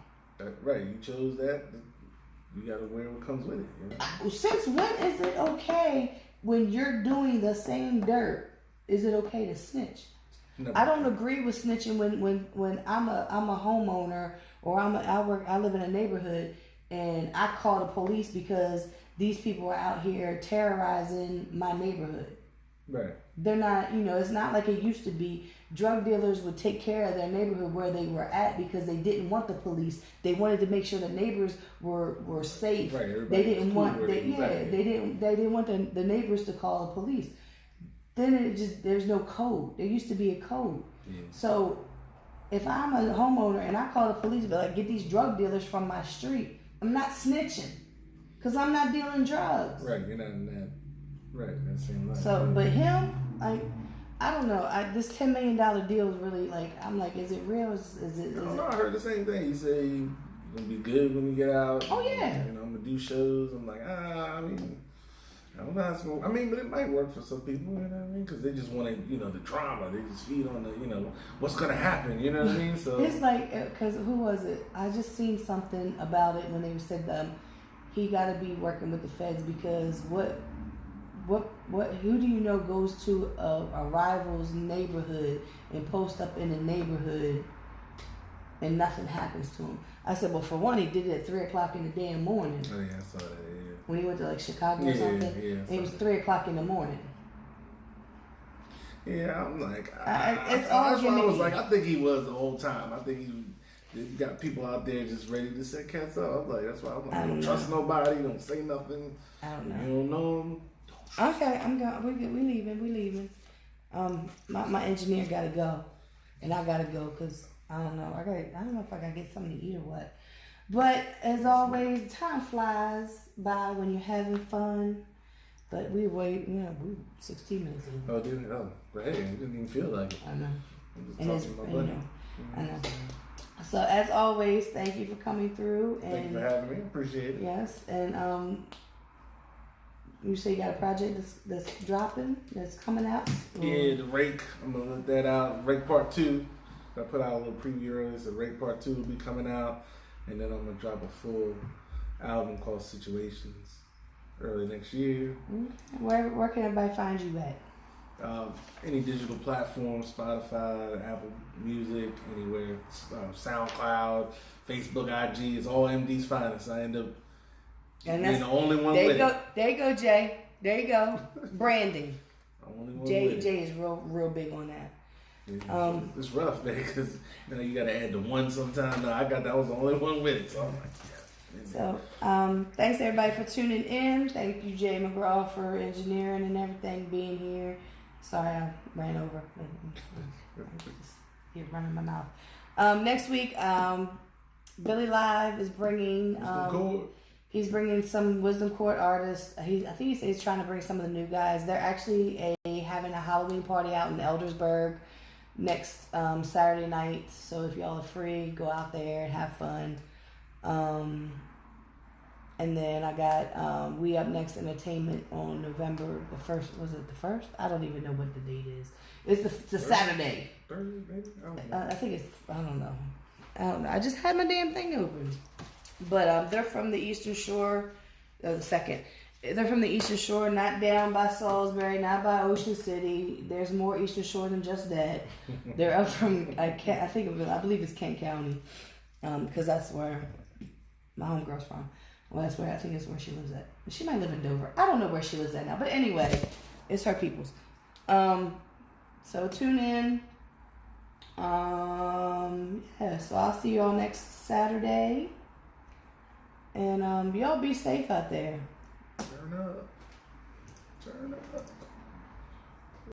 Right, you chose that. You got to wear what comes with it. You know? Since when is it okay when you're doing the same dirt? Is it okay to snitch? No. I don't agree with snitching when I'm a homeowner or I live in a neighborhood and I call the police because these people are out here terrorizing my neighborhood. Right. They're not, it's not like it used to be. Drug dealers would take care of their neighborhood where they were at because they didn't want the police. They wanted to make sure the neighbors were safe. Right. They didn't want they didn't want the neighbors to call the police. Then there's no code. There used to be a code. Yeah. So if I'm a homeowner and I call the police, but like get these drug dealers from my street, I'm not snitching because I'm not dealing drugs. Right, you're not in that. Right, that same line. So, but him, like, I don't know. This $10 million deal is really like. I'm like, is it real? Is it? I heard the same thing. He said you're gonna be good when you get out. Oh yeah. I'm gonna do shows. I'm like, I mean, I don't know how it's gonna. I mean, but it might work for some people. You know what I mean? Because they just want to, the drama. They just feed on the, what's gonna happen. You know what I mean? So it's like, because who was it? I just seen something about it when they said he got to be working with the feds because who do you know goes to a rival's neighborhood and posts up in the neighborhood and nothing happens to him? I said, well, for one, he did it at 3:00 in the damn morning. Oh yeah, I saw that. Yeah. When he went to like Chicago or something, and it was 3:00 in the morning. Yeah, I'm like, it's all that's why I was like, I think he was the whole time. I think he got people out there just ready to set cats up. I'm like, that's why I'm like, I don't trust nobody. Don't say nothing. I don't know. You don't know him. Okay, I'm going. We leaving. My engineer got to go, and I got to go because I don't know. I don't know if I got to get something to eat or what. But as always, time flies by when you're having fun. But we 16 minutes in. Oh, didn't it? Oh, but hey, it didn't even feel like it. I know. I'm just talking to my buddy. I know. So as always, thank you for coming through. And thank you for having me. Appreciate it. Yes, and you say you got a project that's dropping, that's coming out? Yeah, the Rake. I'm gonna let that out. Rake Part 2. I put out a little preview earlier. So Rake Part 2 will be coming out, and then I'm gonna drop a full album called Situations early next year. Where can everybody find you at? Any digital platform, Spotify, Apple Music, anywhere, SoundCloud, Facebook, IG. It's all MD's Fynest. I end up being the only one with it. There you go, Jay. There you go. Branding. Only one Jay with is real big on that. Yeah, it's rough, man, because you got to add the one sometime. No, I was the only one with it, so I'm like, yeah. So, thanks everybody for tuning in. Thank you, Jay McGraw, for engineering and everything, being here. Sorry, I ran over. You're running my mouth. Next week, Billy Live is bringing. He's bringing some Wisdom Court artists. I think he says he's trying to bring some of the new guys. They're actually having a Halloween party out in Eldersburg next Saturday night. So if y'all are free, go out there and have fun. And then I got We Up Next Entertainment on November the 1st. Was it the 1st? I don't even know what the date is. It's the Saturday. Thursday, maybe? I don't know. I think it's, I don't know. I just had my damn thing open. But they're from the Eastern Shore, the second. They're from the Eastern Shore, not down by Salisbury, not by Ocean City. There's more Eastern Shore than just that. They're up from, I believe it's Kent County, because that's where my homegirl's from. Well, I think it's where she lives at. She might live in Dover. I don't know where she lives at now. But anyway, it's her people's. So tune in. Yeah, so I'll see you all next Saturday. And y'all be safe out there. Turn up. Turn up.